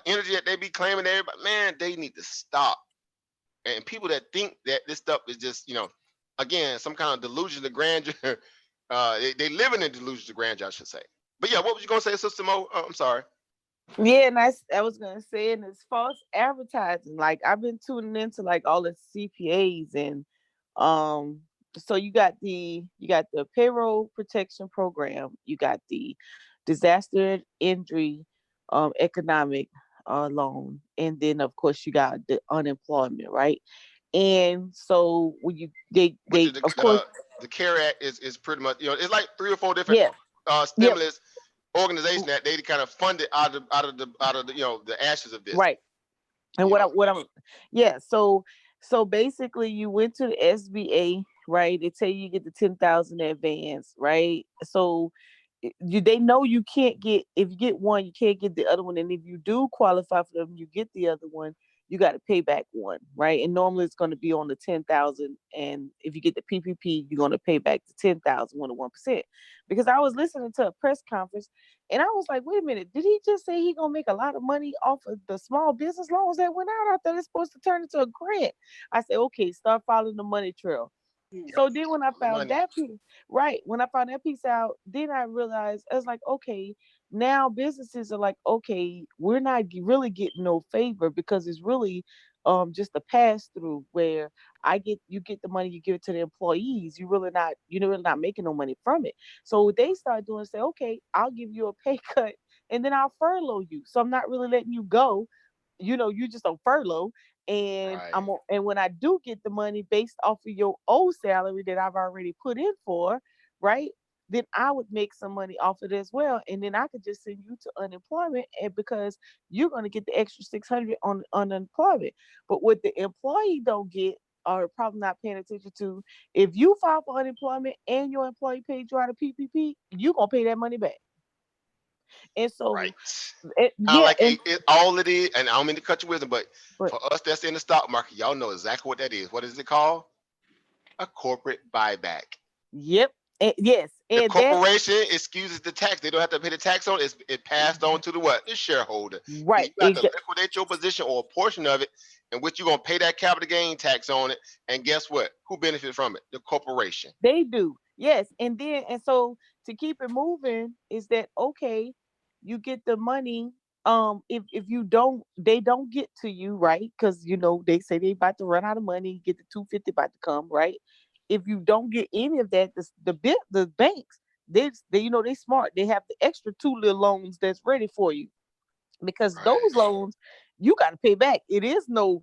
energy that they be claiming to everybody? Man, they need to stop. And people that think that this stuff is just again some kind of delusion of grandeur, they live in a delusion of grandeur, I should say. But yeah, what was you gonna say, Sister Mo? I'm sorry. Yeah, and I was gonna say, and it's false advertising. Like I've been tuning into like all the CPAs, and um, so you got the payroll protection program, you got the disaster injury economic loan, and then of course you got the unemployment, right? And so when you Which is they of course, the CARE Act is pretty much it's like 3 or 4 different yeah, yep, stimulus organization that they kind of funded out of the the ashes of this. right. And You know, what I'm yeah, so basically you went to the SBA, right? They tell you get the 10,000 advance, right? So they know you can't get, if you get one, you can't get the other one. And if you do qualify for them, you get the other one, you got to pay back one, right? And normally it's going to be on the 10,000. And if you get the PPP, you're going to pay back the 10,000, 1%. Because I was listening to a press conference and I was like, wait a minute, did he just say he gonna make a lot of money off of the small business loans that went out? I thought it's supposed to turn into a grant. I said, okay, start following the money trail. So then when I found money. that piece, right, when I found that piece out, then I realized I was like, okay, now businesses are like, okay, we're not really getting no favor because it's really just a pass through where you get the money, you give it to the employees. You're really not making no money from it. So what they start doing is say, okay, I'll give you a pay cut and then I'll furlough you. So I'm not really letting you go. You just on furlough. And Right. and when I do get the money based off of your old salary that I've already put in for, right? Then I would make some money off of it as well. And then I could just send you to unemployment, and because you're going to get the extra 600 on unemployment. But what the employee don't get, or probably not paying attention to, if you file for unemployment and your employee paid you out of PPP, you're going to pay that money back. And so, Right. Kind of yeah, like all it is, and I don't mean to cut your wisdom, but but for us that's in the stock market, y'all know exactly what that is. What is it called? A corporate buyback. yep, yes, The and that corporation excuses the tax. They don't have to pay the tax on it. It passed on to the what? The shareholder. Then right, you have to liquidate your position or a portion of it, in which you're gonna pay that capital gain tax on it. And guess what? Who benefits from it? The corporation. they do, yes, and then and so to keep it moving is that okay? You get the money. If you don't, they don't get to you, right? Because they say they about to run out of money, get the 250 about to come, right? If you don't get any of that, the banks, they smart. They have the extra two little loans that's ready for you because Right. those loans you got to pay back. It is no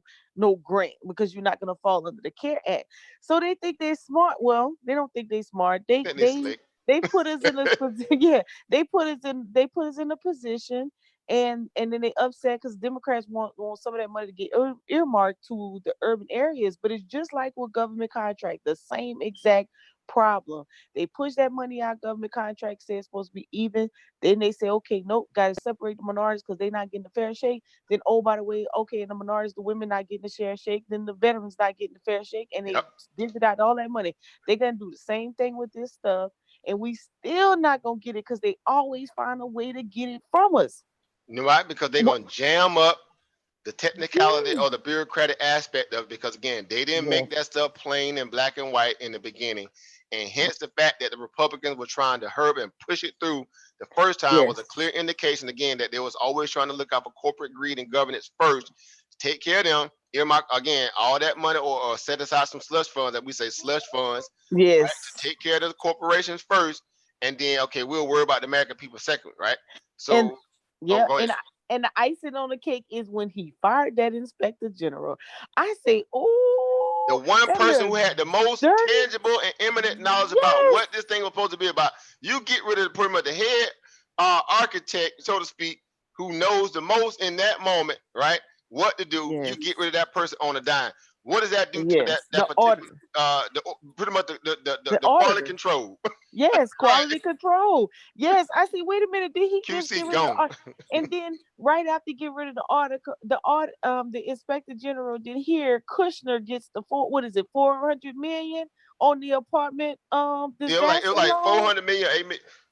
grant because you're not going to fall under the CARE Act. So they think they're smart. Well, they don't think they're smart. They Then it's they slick. they put us in this position. Yeah, they put us in a position, and then they upset because Democrats want some of that money to get earmarked to the urban areas. But it's just like with government contract, the same exact problem. They push that money out. Government contract says it's supposed to be even. Then they say, okay, nope, got to separate the minorities because they're not getting the fair shake. Then, oh, by the way, okay, and the minorities, the women not getting the fair shake. Then the veterans not getting the fair shake, and they Yep. divvied out all that money. They're gonna do the same thing with this stuff, and we still not gonna get it because they always find a way to get it from us. You know why? Because they're What? gonna jam up the technicality Yeah. or the bureaucratic aspect of it, because again, they didn't Yes. make that stuff plain and black and white in the beginning. And hence the fact that the Republicans were trying to hurry and push it through the first time was a Yes. clear indication again that they was always trying to look out for corporate greed and governance first, take care of them, earmark again all that money or set aside some slush funds, that we say slush funds, right? Yes. To take care of the corporations first, and then okay, we'll worry about the American people second, right? And So yeah, go ahead. and the icing on the cake is when he fired that inspector general. I say, The oh, one that person little who had the most dirty. tangible and imminent knowledge about Yes. what this thing was supposed to be about. You get rid of pretty much the head architect, so to speak, who knows the most in that moment, right? What to do. You Yes. get rid of that person on a dime. What does that do to Yes. that The particular auditor. pretty much The the quality auditor. control? Yes, Right. quality control. Yes, I see. Wait a minute. Did he just get QC rid of the gone. audit? And then right after he get rid of the the inspector general, then here Kushner gets the what is it, 400 million on the apartment It was disaster like loan. 400 million,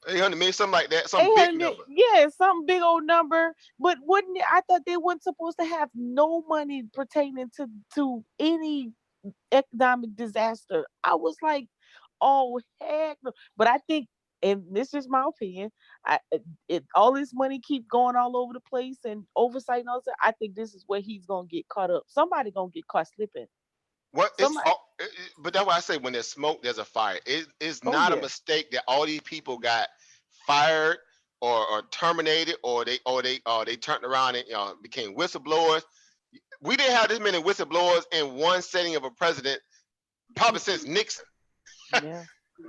800 million, something like that, some big 800 number. yeah, some big old number. But wouldn't it, I thought they weren't supposed to have no money pertaining to any economic disaster. I was like, oh heck no. But I think, and this is my opinion, all this money keep going all over the place and oversight and all that. I think this is where he's gonna get caught up. Somebody gonna get caught slipping. What it's Somebody. all, but that's why I say when there's smoke, there's a fire. It's Oh not a yeah. mistake that all these people got fired or terminated or they turned around and became whistleblowers. We didn't have this many whistleblowers in one setting of a president probably since Nixon. Yeah.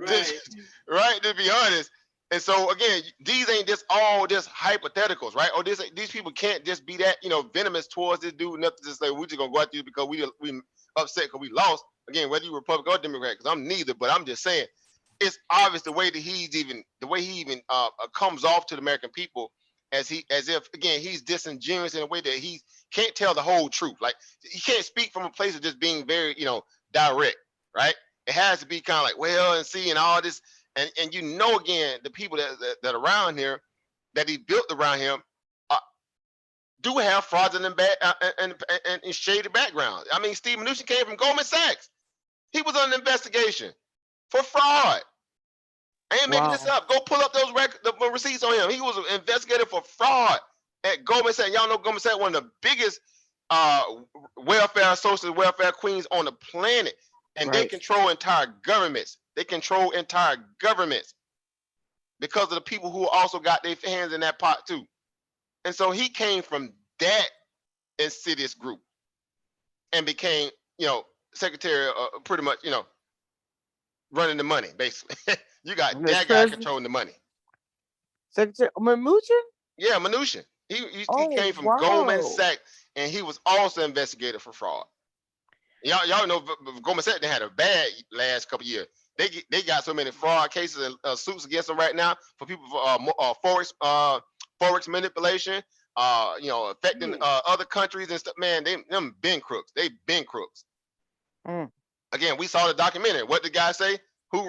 Just- right, to be honest. And so again, these ain't just all just hypotheticals, right? Or these people can't just be that venomous towards this dude. Nothing to say we're just gonna go at you because we upset because we lost. Again, whether you're Republican or Democrat, because I'm neither. But I'm just saying, it's obvious the way he even comes off to the American people as if again he's disingenuous in a way that he can't tell the whole truth. Like he can't speak from a place of just being very direct, right? It has to be kind of like well and see and all this, and again the people that around here that he built around him do have fraudulent and shady backgrounds. I mean, Steve Mnuchin came from Goldman Sachs. He was under investigation for fraud. I ain't making this Wow. up. Go pull up the receipts on him. He was investigated for fraud at Goldman Sachs. Y'all know Goldman Sachs, one of the biggest social welfare queens on the planet. And they Right. control entire governments. They control entire governments because of the people who also got their hands in that pot too. And so he came from that insidious group and became, secretary, pretty much, running the money, basically. You got This that guy president, controlling the money. Secretary Mnuchin? Yeah, Mnuchin. He Oh came from Goldman wow. Sachs, and he was also investigated for fraud. Y'all know Goldman Sachs, they had a bad last couple of years. They got so many fraud cases and suits against them right now for people for forex forex manipulation, affecting other countries and stuff. Man, them been crooks. They been crooks. Mm. Again, we saw the documentary. What the guy say? Who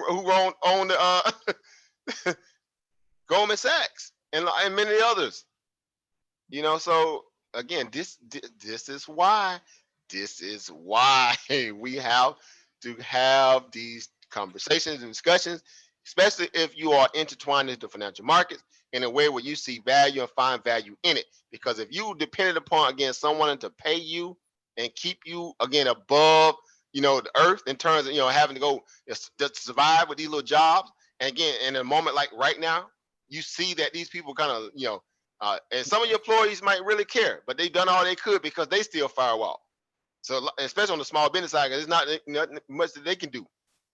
owned the Goldman Sachs and many others. So again, this is why we have to have these conversations and discussions, especially if you are intertwined into financial markets in a way where you see value and find value in it. Because if you depended upon, again, someone to pay you and keep you, again, above, the earth in terms of, having to go to survive with these little jobs. And again, in a moment like right now, you see that these people kind of, and some of your employees might really care, but they've done all they could because they still firewall. So especially on the small business side, there's not much that they can do,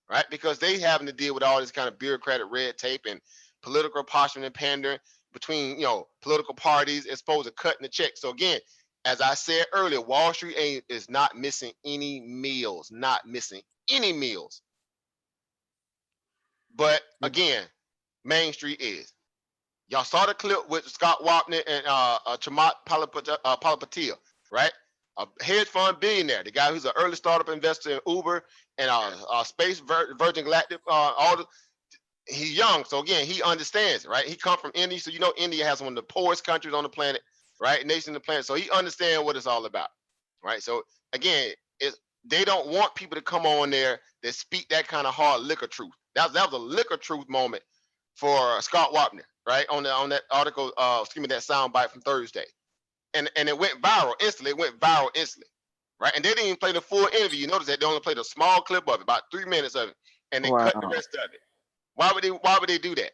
right? Because they having to deal with all this kind of bureaucratic red tape and political posturing and pandering between, political parties as opposed to cutting the check. So again, as I said earlier, Wall Street is not missing any meals, But again, Main Street is. Y'all saw the clip with Scott Wapner and Chamath Palihapitiya, right? A hedge fund billionaire, the guy who's an early startup investor in Uber and Space Virgin Galactic. He's young, so again, he understands, right? He come from India, so India has one of the poorest countries on the planet, right? Nation on the planet, so he understands what it's all about, right? So again, they don't want people to come on there that speak that kind of hard liquor truth. That was a liquor truth moment for Scott Wapner, right? On that article, that soundbite from Thursday. And it went viral instantly. Right? And they didn't even play the full interview. You notice that they only played a small clip of it, about 3 minutes of it, and they cut the rest of it. Why would they do that?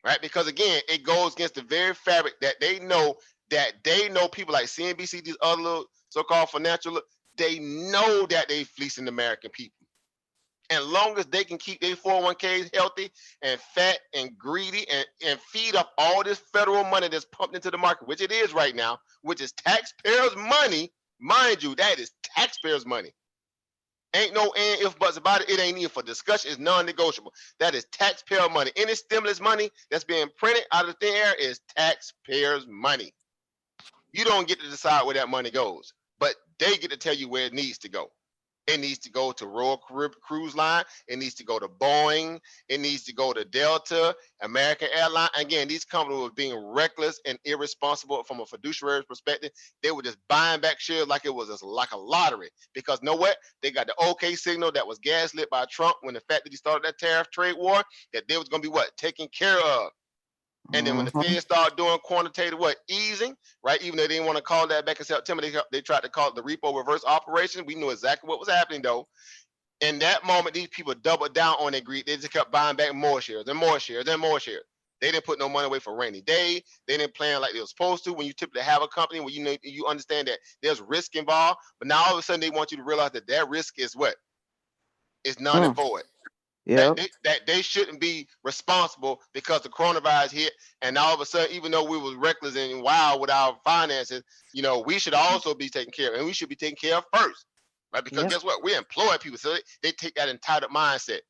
Right? Because again, it goes against the very fabric that they know people like CNBC, these other little so-called financial, they know that they fleecing the American people. And long as they can keep their 401ks healthy and fat and greedy and feed up all this federal money that's pumped into the market, which it is right now, which is taxpayers' money, mind you, that is taxpayers' money. Ain't no and if buts about it. It ain't even for discussion. It's non-negotiable. That is taxpayer money. Any stimulus money that's being printed out of thin air is taxpayers' money. You don't get to decide where that money goes, but they get to tell you where it needs to go. It needs to go to Royal Caribbean Cruise Line. It needs to go to Boeing. It needs to go to Delta, American Airlines. Again, these companies were being reckless and irresponsible from a fiduciary perspective. They were just buying back shares like it was just like a lottery. Because know what? They got the OK signal that was gaslit by Trump when the fact that he started that tariff trade war, that they was going to be taken care of. And then when the Fed started doing quantitative easing, right? Even though they didn't want to call that back in September, they tried to call it the repo reverse operation. We knew exactly what was happening though. In that moment, these people doubled down on their greed. They just kept buying back more shares and more shares and more shares. They didn't put no money away for rainy day. They didn't plan like they were supposed to. When you typically have a company where you understand that there's risk involved, but now all of a sudden they want you to realize that that risk is what? It's none and void. Yeah. That they shouldn't be responsible because the coronavirus hit, and all of a sudden, even though we was reckless and wild with our finances, we should also be taken care of, and we should be taken care of first, right? Because guess what? We employ people, so they take that entitled mindset.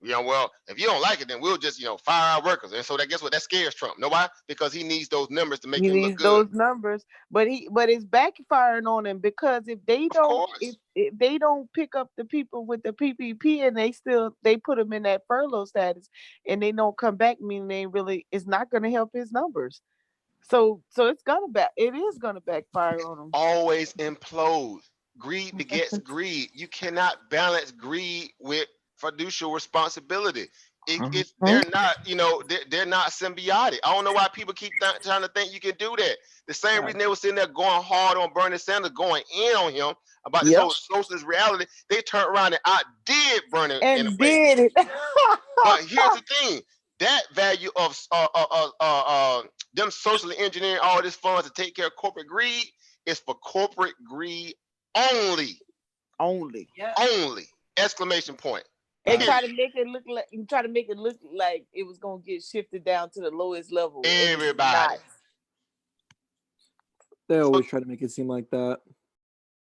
Well, if you don't like it, then we'll just, fire our workers. And so guess what? That scares Trump. Know why? Because he needs those numbers to make him look good. Those numbers, but it's backfiring on him because if they don't, if they don't pick up the people with the PPP and they put them in that furlough status and they don't come back, meaning it's not going to help his numbers. So it is gonna backfire on them. Always implode. Greed begets greed. You cannot balance greed with fiducial responsibility. They're not, they're not symbiotic. I don't know why people keep trying to think you can do that. The same reason they were sitting there going hard on Bernie Sanders, going in on him about this whole socialist reality. They turned around and outdid Bernie and did it. But here's the thing: that value of them socially engineering all these funds to take care of corporate greed is for corporate greed only. Only. Exclamation point. And try to make it look like it was gonna get shifted down to the lowest level. Everybody. They always try to make it seem like that.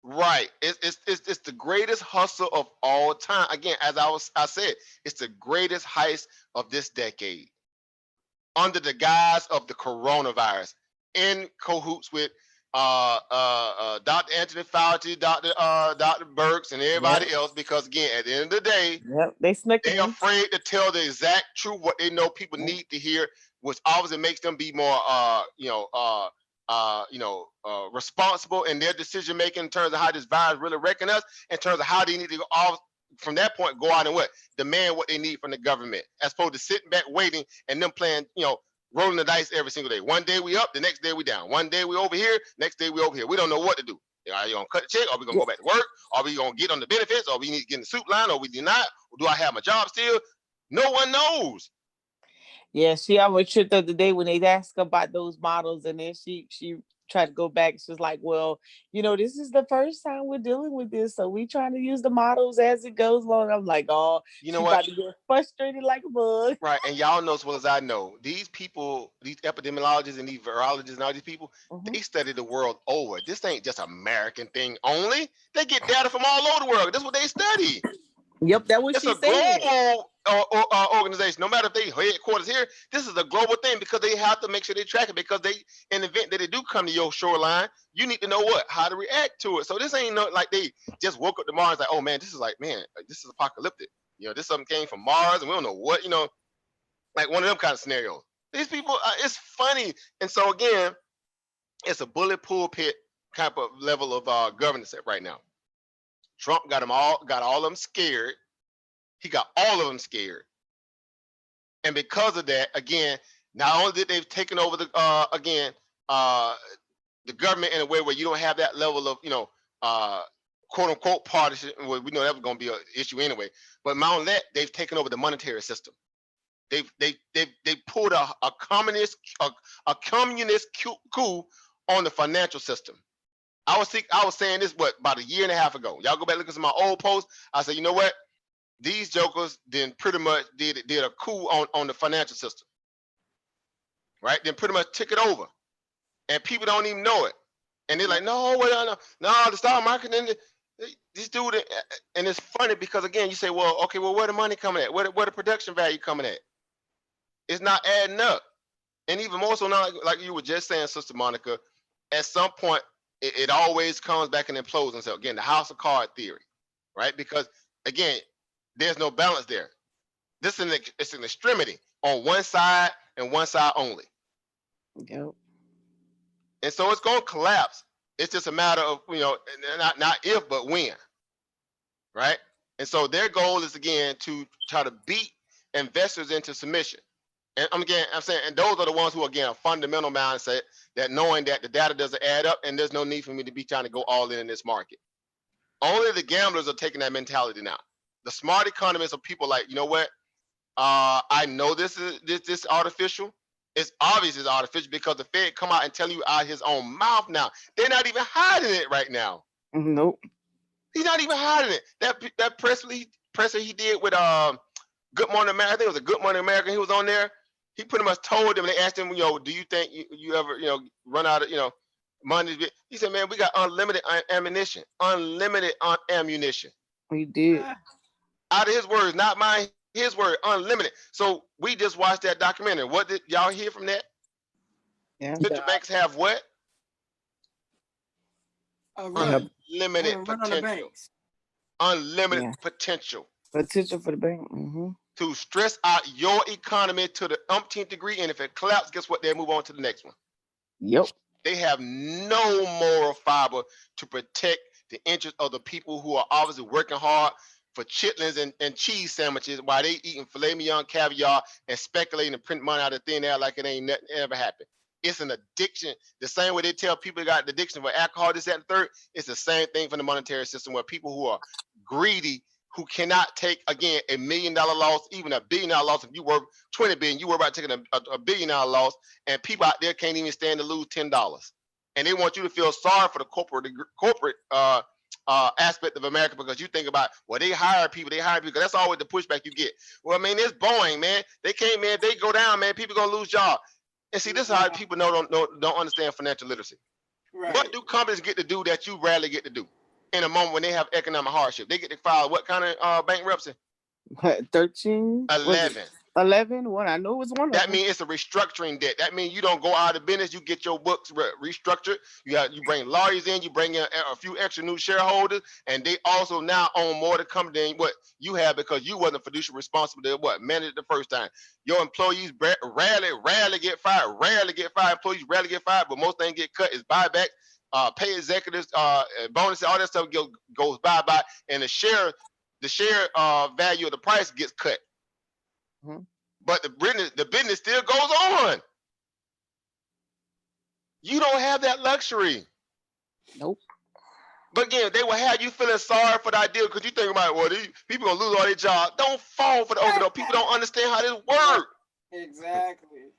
Right. It's the greatest hustle of all time. Again, as I said, it's the greatest heist of this decade. under the guise of the coronavirus, in cahoots with Dr. Anthony Fauci, Dr. Burks, and everybody else. Because again, at the end of the day, Yep, they snuck it they're in. afraid to tell the exact truth, what they know people need to hear, which obviously makes them be more, responsible in their decision making in terms of how this virus really wrecking us, in terms of how they need to go off from that point, go out and what demand what they need from the government, as opposed to sitting back waiting and them playing, rolling the dice every single day. One day we up, the next day we down. One day we over here, next day we over here. We don't know what to do. Are you gonna cut the check? Are we gonna go back to work? Are we gonna get on the benefits? Or we need to get in the soup line? Or we do not? Or do I have my job still? No one knows. Yeah, she almost tripped the other day when they asked her about those models, and then she tried to go back. She's like, well, this is the first time we're dealing with this, so we trying to use the models as it goes along. I'm like, oh, you know she's what? about to get frustrated like a bug. Right, and y'all know as well as I know, these people, these epidemiologists and these virologists and all these people, they study the world over. This ain't just American thing only. They get data from all over the world. That's what they study. Yep, that's what It's she a said. global organization. No matter if they headquarters here, this is a global thing because they have to make sure they track it. Because they, in the event that they do come to your shoreline, you need to know how to react to it. So this ain't like they just woke up tomorrow and like, oh man, this is apocalyptic. This something came from Mars and we don't know what. Like one of them kind of scenarios. These people, it's funny, and so again, it's a bullet pulpit type of level of governance right now. Trump got all of them scared. He got all of them scared. And because of that, again, not only did they've taken over the government in a way where you don't have that level of, quote unquote partisan. Well, we know that was going to be an issue anyway. But not only that, they've taken over the monetary system. They pulled a communist coup on the financial system. I was saying this about a year and a half ago. Y'all go back and look at some of my old posts. I said, you know what? These jokers then pretty much did a coup on the financial system, right? Then pretty much took it over, and people don't even know it. And they're like, no, the stock market and this dude. And it's funny because again, you say, well, okay, well, where the money coming at? Where the production value coming at? It's not adding up. And even more so now, like you were just saying, Sister Monica, at some point, it always comes back and implodes. And so again, the house of card theory, right? Because again, there's no balance there. It's an extremity on one side and one side only. Yep. And so it's going to collapse. It's just a matter of, not if, but when, right? And so their goal is, again, to try to beat investors into submission. And I'm saying, and those are the ones who, again, a fundamental mindset that knowing that the data doesn't add up and there's no need for me to be trying to go all in this market. Only the gamblers are taking that mentality now. The smart economists are people like, you know what? I know this is artificial. It's obvious it's artificial because the Fed come out and tell you out his own mouth now. They're not even hiding it right now. Nope. He's not even hiding it. That press he did with Good Morning America. I think it was a Good Morning America. He was on there. He pretty much told them. They asked him, do you think you ever run out of money? He said, man, we got unlimited ammunition. Unlimited ammunition. We did. Out of his words, not mine. His word, unlimited. So we just watched that documentary. What did y'all hear from that? Yeah. Central banks have what? Unlimited potential. Unlimited potential. Potential for the bank. To stress out your economy to the umpteenth degree. And if it collapses, guess what? They'll move on to the next one. Yep. They have no moral fiber to protect the interest of the people who are obviously working hard for chitlins and cheese sandwiches while they eating filet mignon, caviar, and speculating and print money out of thin air like it ain't nothing ever happened. It's an addiction. The same way they tell people got an addiction for alcohol, this, that, and third, it's the same thing for the monetary system where people who are greedy, who cannot take, again, $1 million loss, even $1 billion loss. If you work 20 billion, you worry about taking a $1 billion loss, and people out there can't even stand to lose $10. And they want you to feel sorry for the corporate aspect of America because you think about, well, they hire people. That's always the pushback you get. Well, I mean, it's Boeing, man. They can't, man. They go down, man. People gonna lose jobs. And see, this is how people don't understand financial literacy. Right. What do companies get to do that you rarely get to do in a moment when they have economic hardship? They get to file what kind of bankruptcy? 13? 11. 11. One, I know it was one of That them. means it's a restructuring debt. That means you don't go out of business. You get your books restructured. You bring lawyers in. You bring in a few extra new shareholders, and they also now own more to come than what you have because you wasn't fiduciary responsible to manage it the first time. Your employees rarely get fired. Rarely get fired. Employees rarely get fired, but most things get cut is buyback, pay executives, bonuses, all that stuff goes bye, and the share value of the price gets cut. Mhm. But the business still goes on. You don't have that luxury. Nope. But again, they will have you feeling sorry for the idea because you think about, well, these people gonna lose all their jobs. Don't fall for the overdose. People don't understand how this works. Exactly.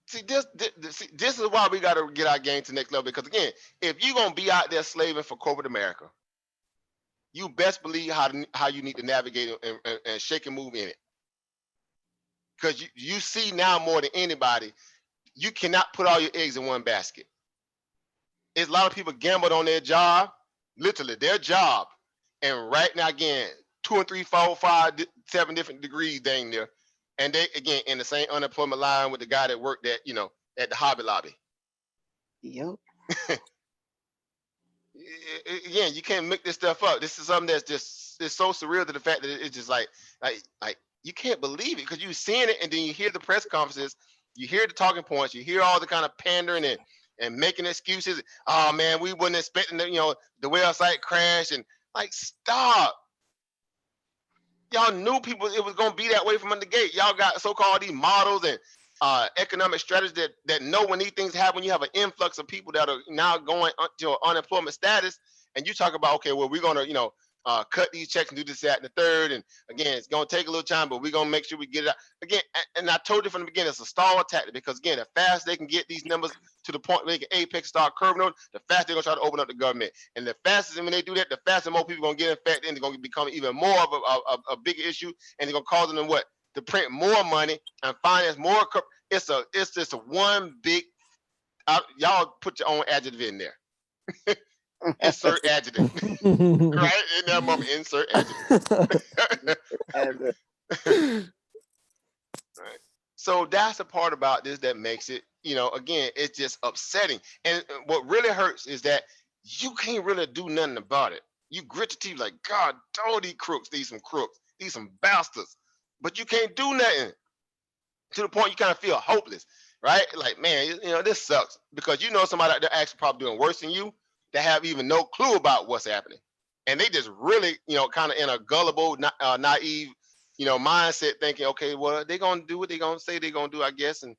See, this is why we got to get our game to the next level. Because again, if you're gonna be out there slaving for corporate America, you best believe how you need to navigate and shake and move in it. Because you see now more than anybody, you cannot put all your eggs in one basket. There's a lot of people gambled on their job, literally their job, and right now again, 2 and 3, 4, 5, 7 different degrees dang near, and they again in the same unemployment line with the guy that worked at at the Hobby Lobby. Yep. Again, you can't make this stuff up. This is something that's just it's so surreal to the fact that it's just like you can't believe it because you're seeing it and then you hear the press conferences, you hear the talking points, you hear all the kind of pandering and making excuses. Oh man, we wasn't expecting the website crash and like stop. Y'all knew people it was gonna be that way from the gate. Y'all got so-called these models and economic strategies that know when these things happen, you have an influx of people that are now going to unemployment status, and you talk about, okay, well, we're gonna, cut these checks and do this, that, and the third, and again, it's gonna take a little time, but we're gonna make sure we get it out. Again, and I told you from the beginning, it's a stall tactic because again, the faster they can get these numbers to the point where they can apex start curving on, the faster they're gonna try to open up the government, and the fastest when they do that, the faster more people are gonna get infected, and they're gonna become even more of a bigger issue, and they're gonna cause them to print more money and finance more. It's just a one big. Y'all put your own adjective in there. Insert adjective. Right in that moment, insert adjective. Right. So that's the part about this that makes it, again, it's just upsetting. And what really hurts is that you can't really do nothing about it. You grit your teeth like, God, all these crooks, these some bastards. But you can't do nothing. To the point you kind of feel hopeless, right? Like, man, this sucks because somebody out there actually probably doing worse than you that have even no clue about what's happening. And they just really, kind of in a gullible, naive, mindset thinking, okay, well, they're going to do what they're going to say they're going to do, I guess. And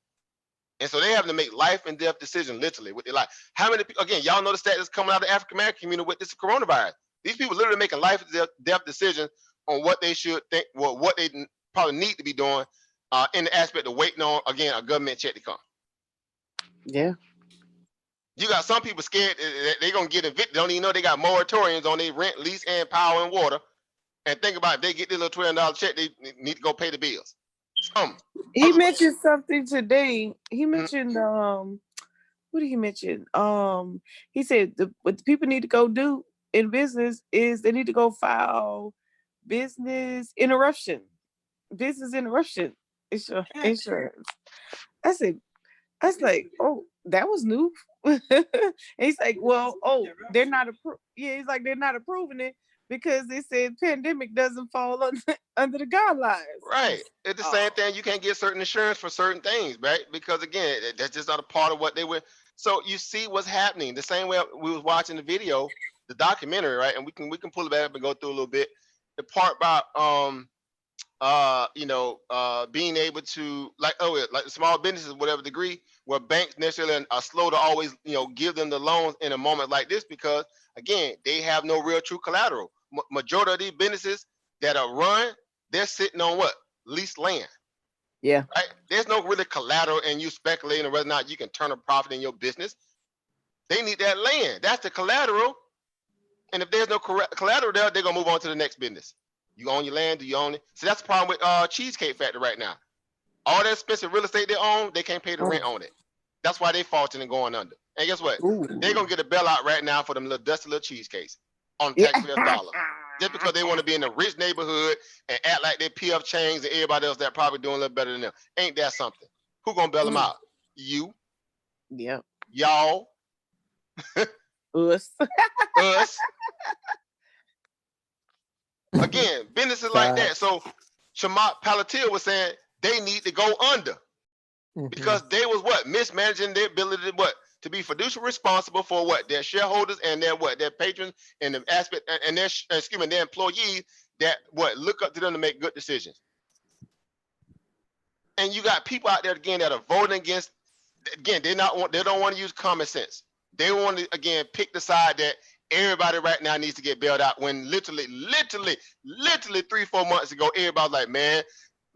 so they have to make life and death decisions literally with their life. How many people, again, y'all know the stat that's coming out of the African American community with this coronavirus. These people literally making life and death decisions on what they should think, what they probably need to be doing in the aspect of waiting on, again, a government check to come. Yeah. You got some people scared that they're going to get evicted. They don't even know they got moratoriums on their rent, lease, and power and water. And think about it, if they get this little $12 check, they need to go pay the bills. He mentioned something today. He mentioned, what did he mention? He said what the people need to go do in business is they need to go file business interruption insurance. I said, like, oh, that was new. And he's like, well, they're not approved. Yeah, he's like, they're not approving it because they said pandemic doesn't fall under the guidelines. Right. It's the same thing. You can't get certain insurance for certain things, right? Because again, that's just not a part of what they were. So you see what's happening. The same way we was watching the video, the documentary, right? And we can pull it back up and go through a little bit. The part about being able to like small businesses, whatever degree, where banks necessarily are slow to always, give them the loans in a moment like this because again, they have no real true collateral. Majority of these businesses that are run, they're sitting on what? Leased land. Yeah. Right? There's no really collateral and you speculating on whether or not you can turn a profit in your business. They need that land. That's the collateral. And if there's no collateral there, they're gonna move on to the next business. You own your land, do you own it? So that's the problem with Cheesecake Factory right now. All that expensive real estate they own, they can't pay the rent on it. That's why they faltering and going under. And guess what? They're gonna get a bailout right now for them little dusty little cheesecakes on taxpayer dollar. just because they want to be in a rich neighborhood and act like they PF Chang's and everybody else that probably doing a little better than them. Ain't that something? Who gonna bail them out? You, Yep. y'all, Us. us. Again, businesses like that. So Shamat Palantir was saying they need to go under because they was what? Mismanaging their ability to what? To be fiduciary responsible for what? Their shareholders and their what? Their patrons and the aspect and their excuse me, their employees that what look up to them to make good decisions. And you got people out there again that are voting against. Again, they don't want to use common sense. They want to again pick the side that everybody right now needs to get bailed out. When literally 3-4 months ago, everybody was like, man,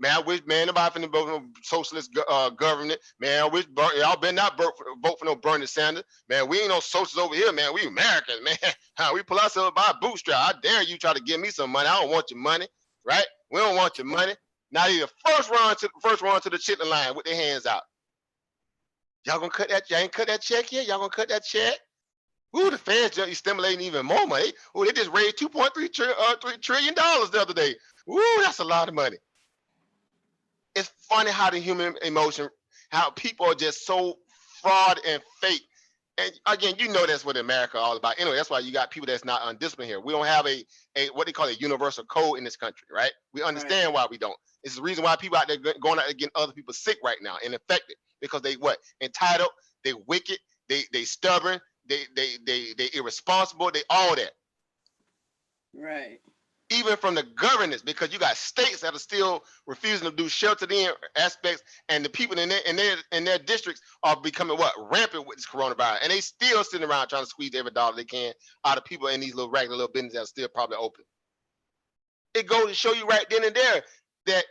I wish nobody finna vote for no socialist government. Man, I wish y'all better not vote for no Bernie Sanders. Man, we ain't no socialists over here, man. We Americans, man. We pull ourselves by a bootstrap. I dare you try to give me some money. I don't want your money, right? We don't want your money. Now you first run to the chitlin line with their hands out. Y'all gonna cut that? Y'all ain't cut that check yet? Y'all gonna cut that check? Ooh, the feds just stimulating even more money. Ooh, they just raised $2.3 trillion the other day. Ooh, that's a lot of money. It's funny how the human emotion, how people are just so fraud and fake. And again, you know that's what America all about. Anyway, that's why you got people that's not undisciplined here. We don't have a what they call a universal code in this country, right? We understand why we don't. It's the reason why people out there going out and getting other people sick right now and infected because they what? Entitled, they wicked, they stubborn, they irresponsible, they all that. Right. Even from the governance, because you got states that are still refusing to do sheltered-in aspects, and the people in their districts are becoming what? Rampant with this coronavirus, and they still sitting around trying to squeeze every dollar they can out of people in these little regular little businesses that are still probably open. It goes to show you right then and there that,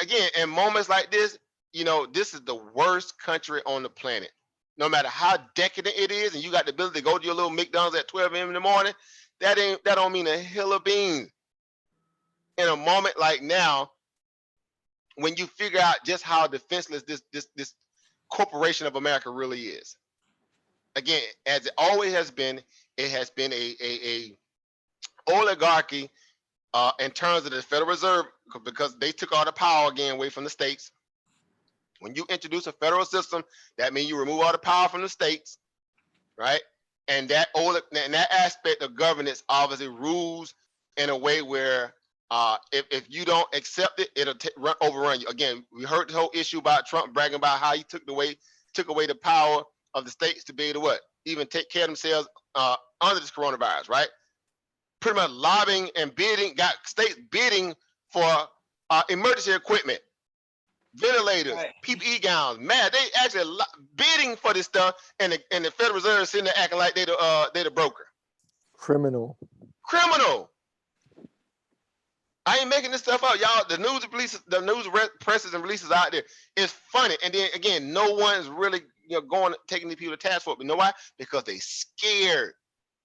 again, in moments like this, you know, this is the worst country on the planet. No matter how decadent it is, and you got the ability to go to your little McDonald's at 12 a.m. in the morning, that don't mean a hill of beans. In a moment like now, when you figure out just how defenseless this corporation of America really is. Again, as it always has been, it has been a oligarchy in terms of the Federal Reserve, because they took all the power again away from the states. When you introduce a federal system, that means you remove all the power from the states, right? And that aspect of governance obviously rules in a way where if you don't accept it, it'll overrun you. Again, we heard the whole issue about Trump bragging about how he took away the power of the states to be able to what? Even take care of themselves under this coronavirus, right? Pretty much lobbying and bidding, got states bidding for emergency equipment, ventilators, right. PPE gowns. Man, they actually bidding for this stuff, and the Federal Reserve is sitting there acting like they the broker. Criminal. I ain't making this stuff up, y'all. The news presses and releases out there is funny, and then again, no one's really taking these people to task for it. But you know why? Because they scared.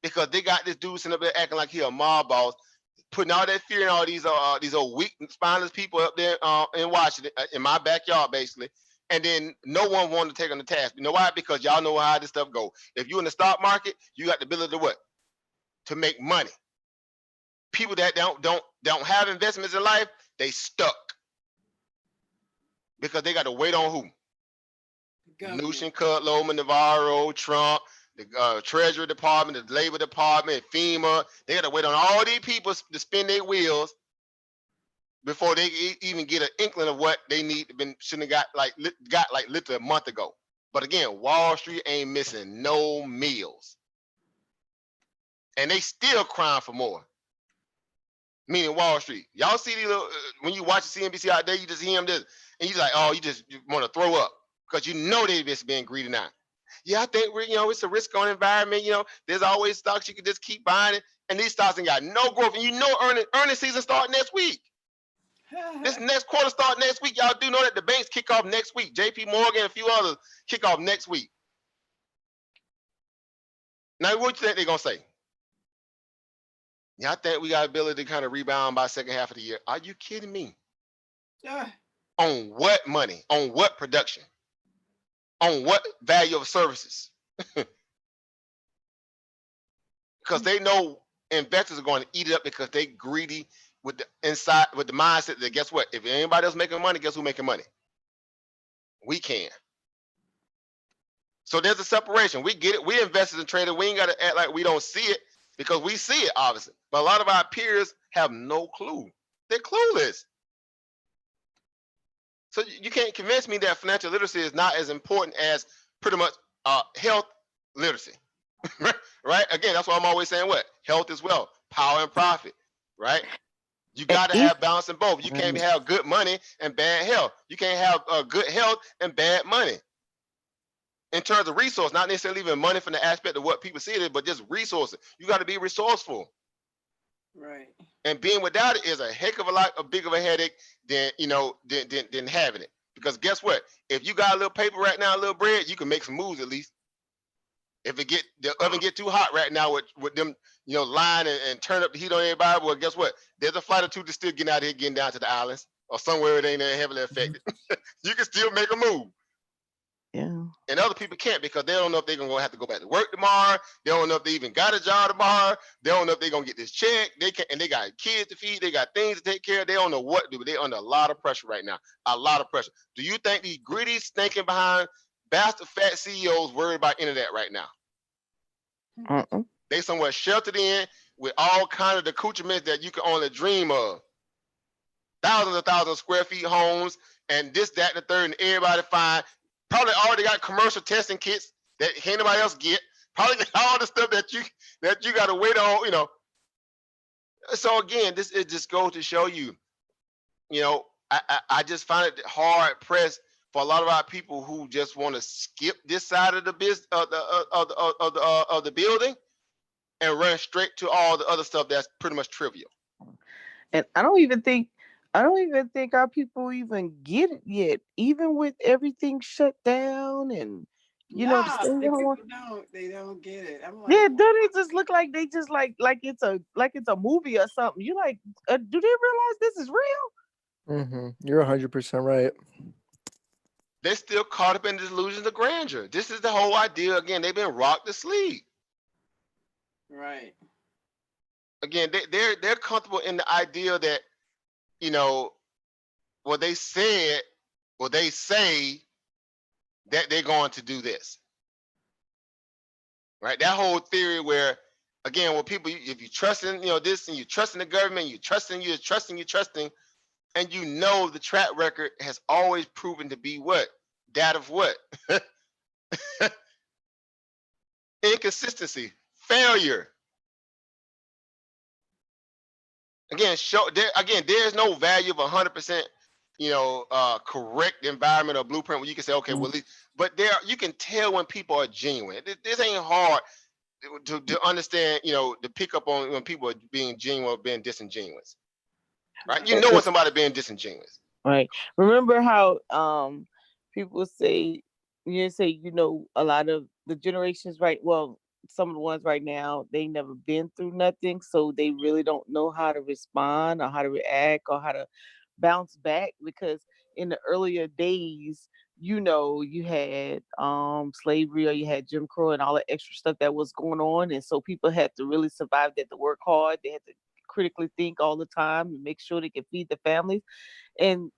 Because they got this dude sitting up there acting like he a mob boss, putting all that fear in all these old weak, spineless people up there in Washington, in my backyard, basically. And then no one wanted to take on the task. You know why? Because y'all know how this stuff go. If you're in the stock market, you got the ability to what? To make money. People that don't have investments in life, they stuck. Because they got to wait on who? Mnuchin, Kudlow, Navarro, Trump, the Treasury Department, the Labor Department, FEMA. They got to wait on all these people to spin their wheels before they even get an inkling of what they need. Shouldn't have got like literally a month ago. But again, Wall Street ain't missing no meals, and they still crying for more. Meaning Wall Street. Y'all see these little, when you watch CNBC out there, you just hear them this, and you're like, oh, you want to throw up because you know they just being greedy now. Yeah, I think it's a risk-on environment. There's always stocks you can just keep buying it, and these stocks ain't got no growth. And earnings season start next week. This next quarter start next week. Y'all do know that the banks kick off next week. JP Morgan and a few others kick off next week. Now, what do you think they're gonna say? Yeah, I think we got ability to kind of rebound by second half of the year. Are you kidding me? Yeah. On what money? On what production? On what value of services? Because they know investors are going to eat it up because they greedy with the inside with the mindset that guess what? If anybody else making money, guess who making money? We can. So there's a separation. We get it. We invested in trading. We ain't got to act like we don't see it because we see it, obviously. But a lot of our peers have no clue. They're clueless. So you can't convince me that financial literacy is not as important as pretty much health literacy, right? Again, that's why I'm always saying what? Health is wealth, power and profit, right? You got to have balance in both. You can't have good money and bad health. You can't have good health and bad money. In terms of resource, not necessarily even money from the aspect of what people see it is, but just resources. You got to be resourceful. Right. And being without it is a heck of a lot big of a headache than than having it. Because guess what? If you got a little paper right now, a little bread, you can make some moves at least. If the oven get too hot right now with them, lying and turn up the heat on everybody, well, guess what? There's a flight or two to still getting out here, getting down to the islands or somewhere it ain't heavily affected. You can still make a move. Yeah. And other people can't because they don't know if they're gonna have to go back to work tomorrow. They don't know if they even got a job tomorrow. They don't know if they're gonna get this check. They can't, and they got kids to feed. They got things to take care of. They don't know what to do. They're under a lot of pressure right now. A lot of pressure. Do you think these greedy, stinking behind bastard fat CEOs worried about any of that right now? They somewhere sheltered in with all kind of accoutrements that you can only dream of. Thousands of square feet homes and this, that, and the third, and everybody fine. Probably already got commercial testing kits that can't nobody else get. Probably got all the stuff that you got to wait on, So again, it just goes to show you, I just find it hard pressed for a lot of our people who just want to skip this side of the business of the building and run straight to all the other stuff that's pretty much trivial. And I don't even think our people even get it yet, even with everything shut down and the people don't get it. I'm like, yeah, don't it just look like they just like it's a movie or something? You like, do they realize this is real? You're 100% right. They're still caught up in the delusions of grandeur. This is the whole idea. Again, they've been rocked to sleep. Right. Again, they're comfortable in the idea that, what they said, or they say that they're going to do this. Right? That whole theory where, again, when people, if you trust in, this, and you trust in the government, you're trusting, and the track record has always proven to be what? That of what? Inconsistency, failure. Again, there's no value of 100%, correct environment or blueprint where you can say, okay, well, but you can tell when people are genuine. This ain't hard to understand, to pick up on when people are being genuine or being disingenuous. Right? You know when somebody being disingenuous. Right. Remember how people say, a lot of the generations, right? Well, some of the ones right now, they never been through nothing, so they really don't know how to respond or how to react or how to bounce back, because in the earlier days, you had slavery, or you had Jim Crow and all the extra stuff that was going on, and so people had to really survive. They had to work hard. They had to critically think all the time and make sure they could feed the families. And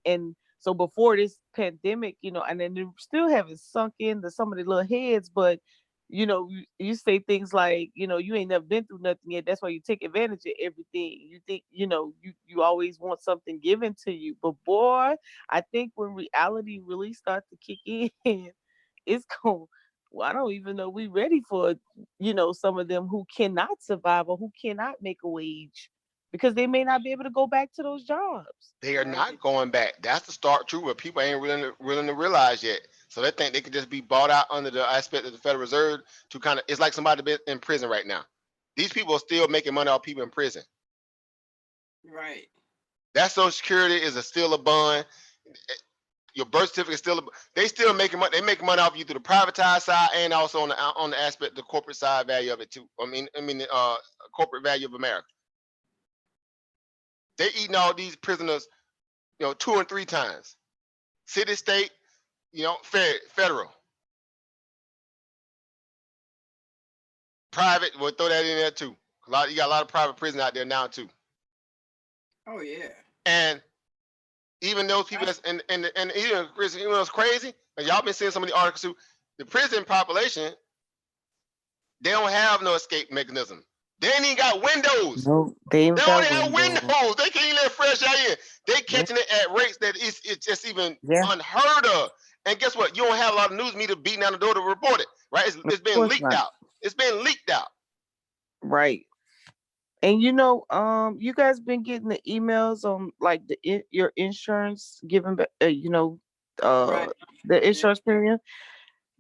so before this pandemic, and then they still haven't sunk into some of the little heads, but you say things like, you ain't never been through nothing yet. That's why you take advantage of everything. You think, you always want something given to you. But boy, I think when reality really starts to kick in, it's going, well, I don't even know we ready for, some of them who cannot survive or who cannot make a wage, because they may not be able to go back to those jobs. They are not going back. That's the stark truth, but people ain't willing to realize yet. So they think they could just be bought out under the aspect of the Federal Reserve to kind of, it's like somebody been in prison right now. These people are still making money off people in prison. Right. That Social Security is still a bond. Your birth certificate is still they still making money. They make money off you through the privatized side and also on the aspect, the corporate side value of it too. Corporate value of America. They eating all these prisoners, 2 and 3 times. City, state, federal. Private, we'll throw that in there too. You got a lot of private prison out there now too. Oh yeah. And even those people that's and even prison, you know what's crazy? And y'all been seeing some of the articles too. The prison population, they don't have no escape mechanism. They ain't even got windows. No, they ain't They got only have windows. windows. They can't even let fresh air in. They catching it at rates that it's just even Yeah. unheard of. And guess what? You don't have a lot of news media beating down the door to report it, right? It's been course leaked not. out. It's been leaked out. Right. And you know, you guys been getting the emails on like your insurance giving back, Right. the insurance premium,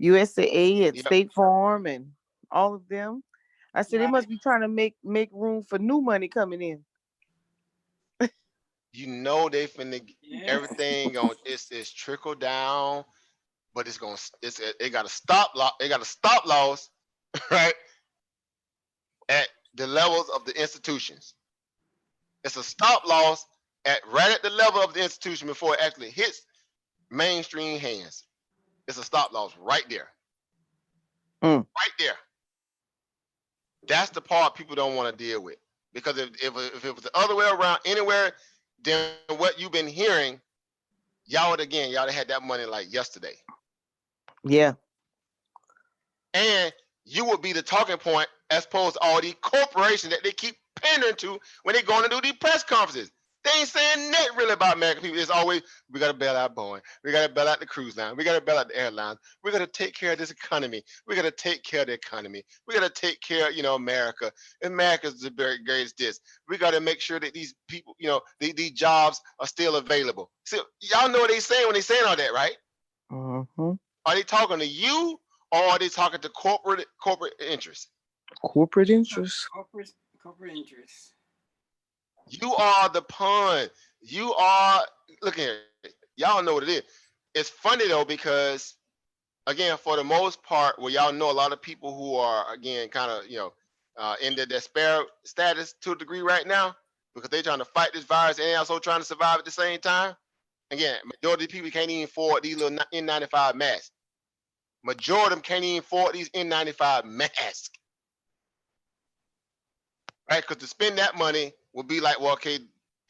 USAA and Yep. State Farm and all of them. I said they Right. must be trying to make room for new money coming in. You know they finna Yeah. everything on it's trickle down, but it got a stop loss. It got a stop loss, right? At the levels of the institutions. It's a stop loss right at the level of the institution before it actually hits mainstream hands. It's a stop loss right there. Mm. Right there. That's the part people don't want to deal with. Because if it was the other way around anywhere, then what you've been hearing, y'all would have had that money like yesterday. Yeah. And you would be the talking point as opposed to all these corporations that they keep pandering to when they going to do these press conferences. They ain't saying nothing really about American people. It's always, we got to bail out Boeing. We got to bail out the cruise line. We got to bail out the airlines. We got to take care of this economy. We got to take care of the economy. We got to take care of, America. America's the very greatest this. We got to make sure that these people, these jobs are still available. See, y'all know what they saying when they saying all that, right? Mm-hmm. Are they talking to you or are they talking to corporate interests? Corporate interests. Corporate interests. You are the pawn. You are, look here, y'all know what it is. It's funny though, because again, for the most part, well, y'all know a lot of people who are, again, kind of, in the despair status to a degree right now, because they're trying to fight this virus and also trying to survive at the same time. Again, majority of people can't even afford these little N95 masks. Majority of them can't even afford these N95 masks. Right? Because to spend that money would be like, well, okay,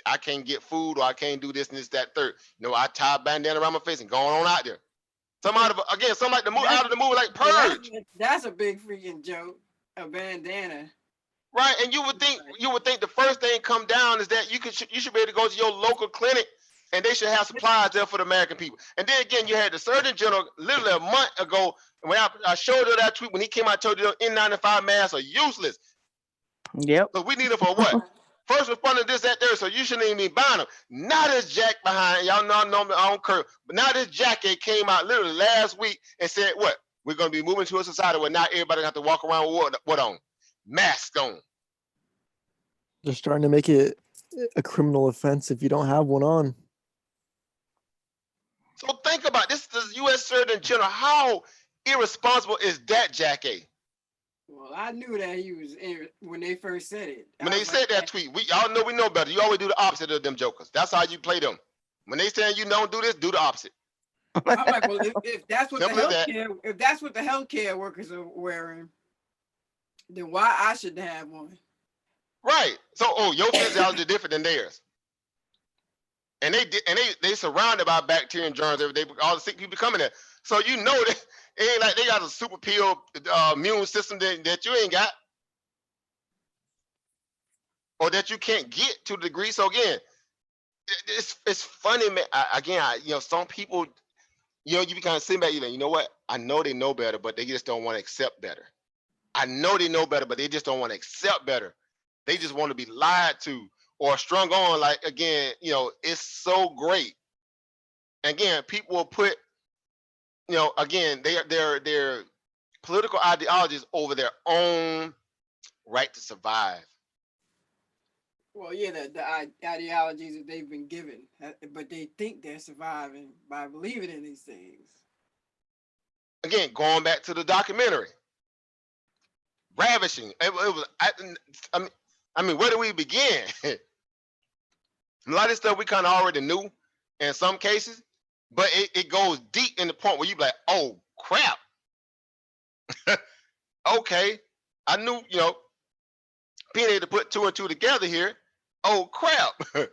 I can't get food or I can't do this and this, that, third. I tie a bandana around my face and going on out there. Some like the movie out of the movie like Purge. That's a big freaking joke. A bandana. Right. And you would think the first thing come down is that you should be able to go to your local clinic and they should have supplies there for the American people. And then again, you had the Surgeon General literally a month ago when I showed her that tweet when he came out and told you N95 masks are useless. Yep. So we need them for what? First responder, this, that, there. So you shouldn't even be buying them. Now this Jack behind, y'all know I don't care. But now this jacket came out literally last week and said, what? We're going to be moving to a society where not everybody have to walk around with what on? Mask on. They're starting to make it a criminal offense if you don't have one on. So think about this. The U.S. Surgeon General. How irresponsible is that, Jack A? Well, I knew that he was when they first said it. When they said that tweet, y'all know we know better. You always do the opposite of them jokers. That's how you play them. When they saying you don't do this, do the opposite. I'm like, well, if that's what if that's what the healthcare workers are wearing, then why I shouldn't have one? Right. So, your physiology is different than theirs. And they surrounded by bacteria and germs every day. All the sick people coming there. So you know that it ain't like they got a super pill immune system that you ain't got, or that you can't get to the degree. So again, it's funny, man. Some people, you be kind of sitting back, you like, you know what? I know they know better, but they just don't want to accept better. I know they know better, but they just don't want to accept better. They just want to be lied to or strung on. Like, again, it's so great. Again, people will put, again, their political ideologies over their own right to survive. Well, yeah, the ideologies that they've been given, but they think they're surviving by believing in these things. Again, going back to the documentary, ravishing. It was. I mean, where do we begin? A lot of stuff we kind of already knew in some cases, but it goes deep in the point where you be like, oh crap. Okay, I knew. being able to put two and two together here, oh crap.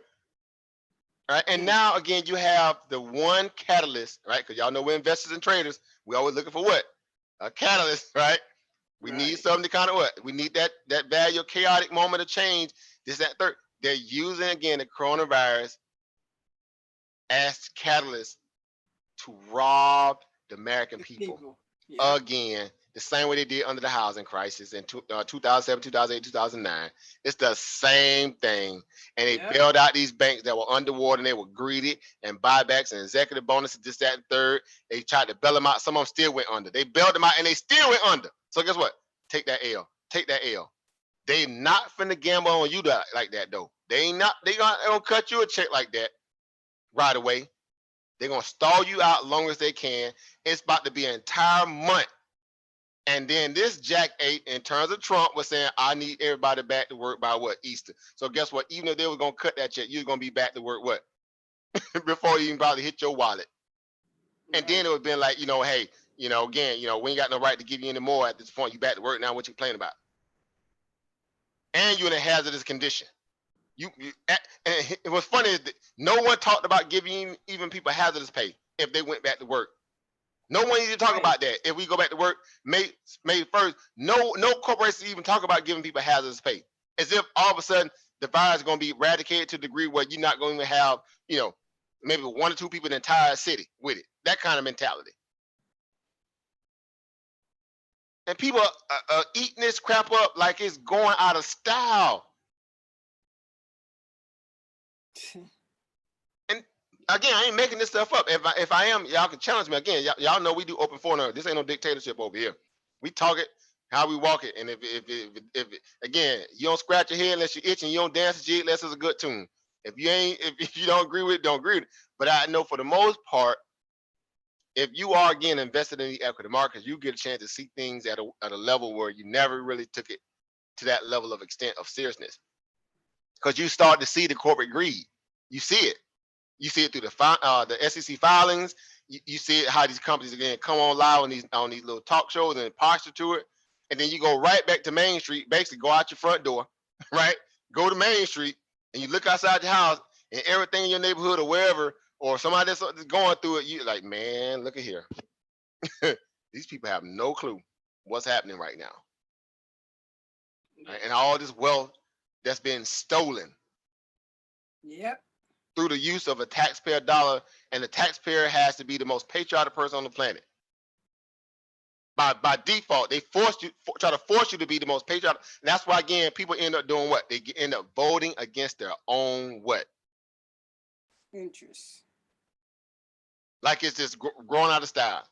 Right. And now again, you have the one catalyst, right? Because y'all know we're investors and traders. We always looking for what? A catalyst, right? We need something to kind of what? We need that value chaotic moment of change. This, that, third. They're using again the coronavirus as catalyst to rob the American people. Yeah. Again, the same way they did under the housing crisis in 2007, 2008, 2009. It's the same thing. And they bailed out these banks that were underwater and they were greedy, and buybacks and executive bonuses, this, that, and third. They tried to bail them out. Some of them still went under. They bailed them out and they still went under. So guess what? Take that L. Take that L. They not finna gamble on you like that though. They gonna cut you a check like that right away. They're gonna stall you out long as they can. It's about to be an entire month. And then this Jack 8, in terms of Trump, was saying, I need everybody back to work by what? Easter. So guess what? Even if they were gonna cut that check, you're gonna be back to work what? Before you even probably hit your wallet. And then it would have been like, hey, again, we ain't got no right to give you any more at this point. You back to work now, what you complaining about? And you're in a hazardous condition. And what's funny is that no one talked about giving even people hazardous pay if they went back to work. No one even talk about that. If we go back to work May 1st, no corporations even talk about giving people hazardous pay. As if all of a sudden the virus is going to be eradicated to the degree where you're not going to have, maybe one or two people in the entire city with it. That kind of mentality. And people are eating this crap up like it's going out of style. And again, I ain't making this stuff up. If I am, y'all can challenge me. Again, y'all know we do open forum. This ain't no dictatorship over here. We talk it how we walk it. And if again, you don't scratch your head unless you're itching, you don't dance the jig unless it's a good tune. If you don't agree with it, don't agree with it. But I know for the most part, if you are again invested in the equity markets, you get a chance to see things at a level where you never really took it to that level of extent of seriousness. Because you start to see the corporate greed. You see it. You see it through the SEC filings. You see it how these companies again come on live on these little talk shows and posture to it. And then you go right back to Main Street, basically go out your front door, right? Go to Main Street and you look outside your house and everything in your neighborhood or wherever, or somebody that's going through it, you're like, man, look at here. These people have no clue what's happening right now. Right? And all this wealth that's been stolen. Yep. Through the use of a taxpayer dollar, and the taxpayer has to be the most patriotic person on the planet. By default, they try to force you to be the most patriotic. And that's why again, people end up doing what? They end up voting against their own what? Interest. Like it's just growing out of style.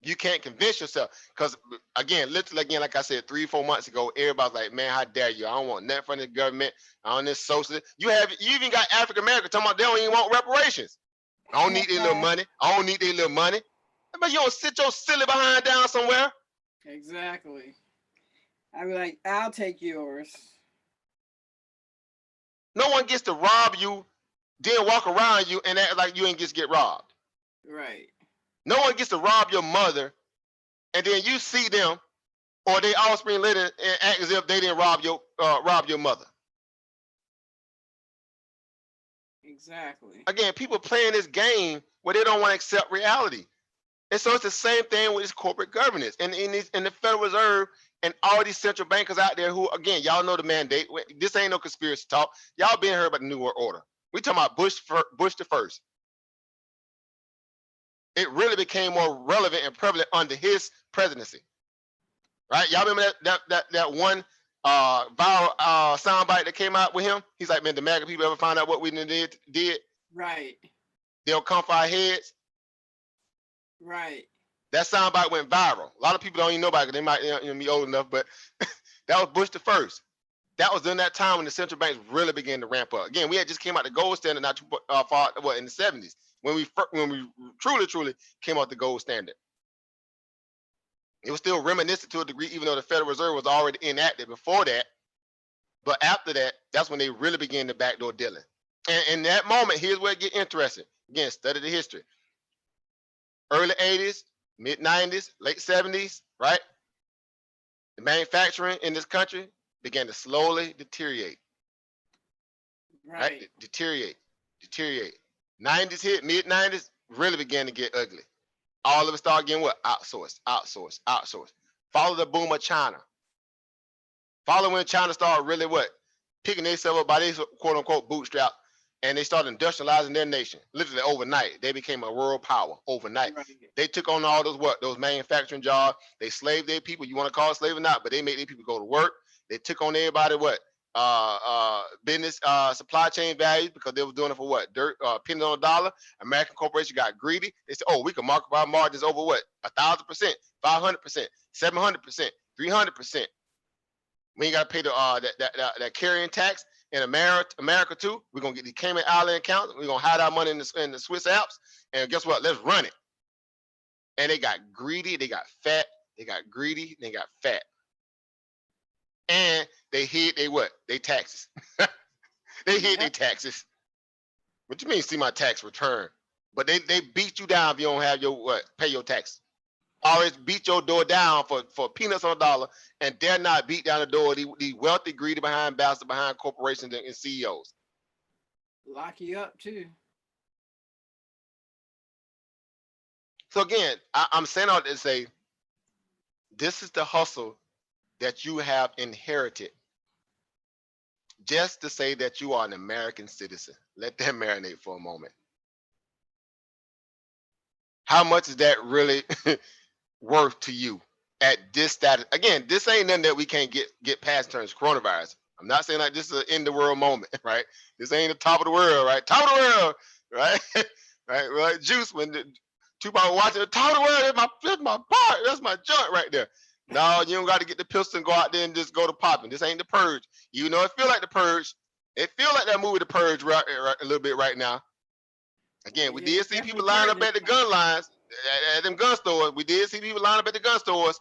You can't convince yourself, because again, literally again, like I said, 3-4 months ago, everybody's like, man, how dare you? I don't want nothing from the government. I don't this socialist. You even got African Americans talking about they don't even want reparations. I don't need their little money. I don't need their little money. But you don't sit your silly behind down somewhere. Exactly. I'd be like, I'll take yours. No one gets to rob you, then walk around you and act like you ain't just get robbed. Right. No one gets to rob your mother, and then you see them or they offspring later and act as if they didn't rob your mother. Exactly. Again, people playing this game where they don't want to accept reality. And so it's the same thing with this corporate governance and in the Federal Reserve and all these central bankers out there who, again, y'all know the mandate. This ain't no conspiracy talk. Y'all been heard about the New World Order. We talking about Bush the first. It really became more relevant and prevalent under his presidency. Right? Y'all remember that one viral soundbite that came out with him? He's like, man, the MAGA people ever find out what we did? Right. They'll come for our heads. Right. That soundbite went viral. A lot of people don't even know about it. They might be old enough, but that was Bush the first. That was during that time when the central banks really began to ramp up. Again, we had just came out the gold standard not too far, in the 70s when we truly came out the gold standard. It was still reminiscent to a degree, even though the Federal Reserve was already enacted before that. But after that, that's when they really began the backdoor dealing. And in that moment, here's where it gets interesting. Again, study the history. Early 80s, mid 90s, late 70s, right? The manufacturing in this country began to slowly deteriorate, right? Right. Deteriorate. 90s hit, mid 90s really began to get ugly. All of it started getting what? Outsourced. Follow the boom of China. Follow when China started really what? Picking themselves up by these quote unquote bootstrap, and they started industrializing their nation. Literally overnight, they became a world power overnight. Right. They took on all those manufacturing jobs. They slaved their people. You want to call it slave or not, but they made their people go to work. They took on everybody what? Business supply chain values, because they were doing it for what? Dirt, pennies on a dollar. American corporation got greedy. They said, oh, we can market our margins over what? 1,000%, 500%, 700%, 300%. We ain't got to pay the that carrying tax in America too. We're gonna get the Cayman Island accounts. We're gonna hide our money in the Swiss Alps, and guess what? Let's run it. And they got greedy. They got fat. They got greedy. They got fat. And they hid they what? They taxes. They hid their taxes. What you mean? See my tax return? But they beat you down if you don't have your what? Pay your tax. Always beat your door down for peanuts on a dollar, and dare not beat down the door of these wealthy, greedy behind bastards behind corporations and CEOs. Lock you up too. So again, I'm saying all that to say, this is the hustle that you have inherited. Just to say that you are an American citizen. Let that marinate for a moment. How much is that really worth to you at this status? Again, this ain't nothing that we can't get past in terms of coronavirus. I'm not saying like this is an end the world moment, right? This ain't the top of the world, right? Top of the world, right? right? Juice, when Tupac was watching the top of the world, that's my part, that's my joint right there. No, you don't got to get the pistol and go out there and just go to popping. This ain't the Purge. You know, it feel like the Purge. It feel like that movie, The Purge, right, a little bit right now. Again, we did see people line up at the gun lines, at them gun stores. We did see people line up at the gun stores.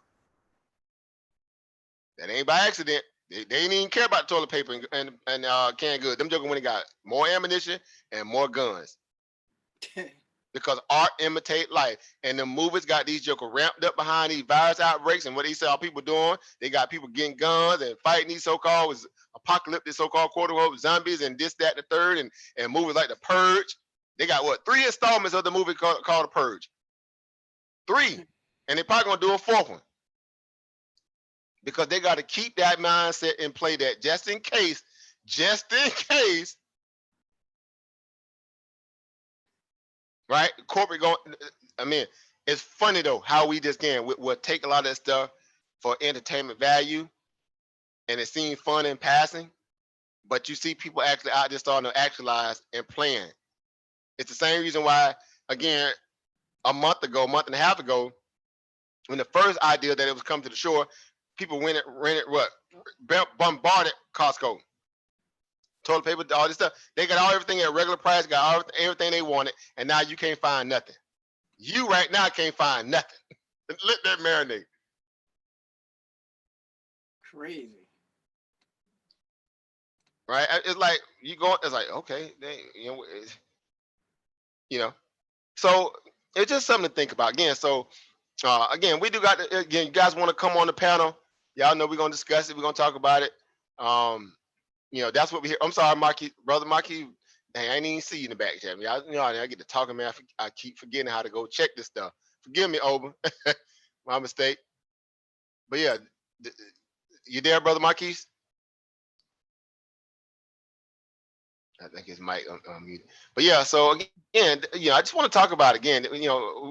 That ain't by accident. They didn't even care about toilet paper and canned goods. Them joking when they got more ammunition and more guns. Because art imitate life. And the movies got these jokers ramped up behind these virus outbreaks, and what they saw people doing, they got people getting guns and fighting these so-called apocalyptic so-called quote-unquote zombies and this, that, the third, and movies like The Purge. They got what? 3 installments of the movie called The Purge. 3. And they probably gonna do a 4th one. Because they got to keep that mindset in play that just in case, right? Corporate going, I mean, it's funny though, how we just we'll take a lot of that stuff for entertainment value, and it seems fun in passing, but you see people actually out there starting to actualize and plan. It's the same reason why, again, a month and a half ago, when the first idea that it was coming to the shore, people rented what? Bombarded Costco. Toilet paper, all this stuff. They got everything at regular price, got everything they wanted, and now you can't find nothing. You right now can't find nothing. Let that marinate. Crazy. Right? It's like you go, it's like, okay, So it's just something to think about. Again, so again, we do got to, again, you guys want to come on the panel, y'all know we're gonna discuss it, we're gonna talk about it. That's what we hear. I'm sorry, Marquis, brother Marquis. Dang, I ain't even see you in the back chat. I get to talking, man. I keep forgetting how to go check this stuff. Forgive me, Oba. My mistake. But yeah, you there, brother Marquis? I think his mic muted. But yeah, so again, I just want to talk about it again.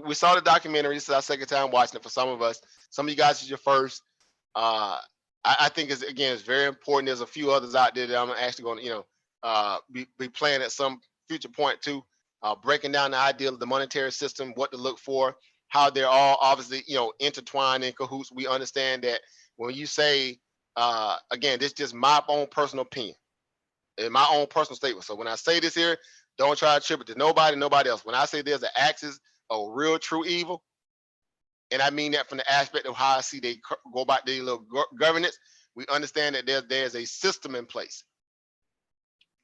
We saw the documentary. This is our second time watching it for some of us. Some of you guys is your first. I think it's very important. There's a few others out there that I'm actually going to, be playing at some future point too, breaking down the idea of the monetary system, what to look for, how they're all obviously, intertwined in cahoots. We understand that when you say, again, this is just my own personal opinion and my own personal statement. So when I say this here, don't try to attribute it to nobody else. When I say there's an axis of real true evil, and I mean that from the aspect of how I see they go about their little governance, we understand that there's a system in place,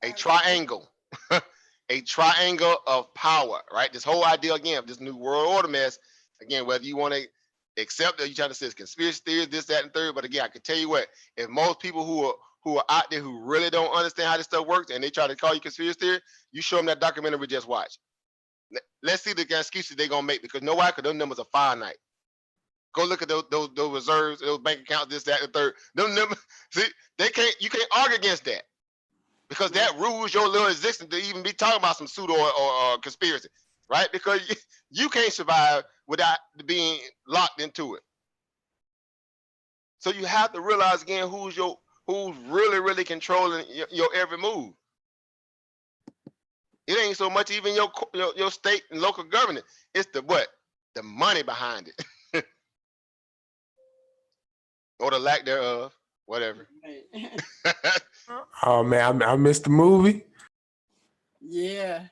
a triangle, a triangle of power, right? This whole idea, again, of this new world order mess, again, whether you want to Except that you try to say it's conspiracy theory, this, that, and third. But again, I can tell you what, if most people who are out there who really don't understand how this stuff works and they try to call you conspiracy theory, you show them that documentary we just watched. Let's see the excuses they're gonna make, because nobody, because those numbers are finite. Go look at those reserves, those bank accounts, this, that, and third. Those numbers, see, you can't argue against that, because that rules your little existence to even be talking about some pseudo or conspiracy, right? Because you can't survive without being locked into it. So you have to realize again who's really controlling your every move. It ain't so much even your state and local government. It's the money behind it. Or the lack thereof, whatever. Oh man, I missed the movie. Yeah.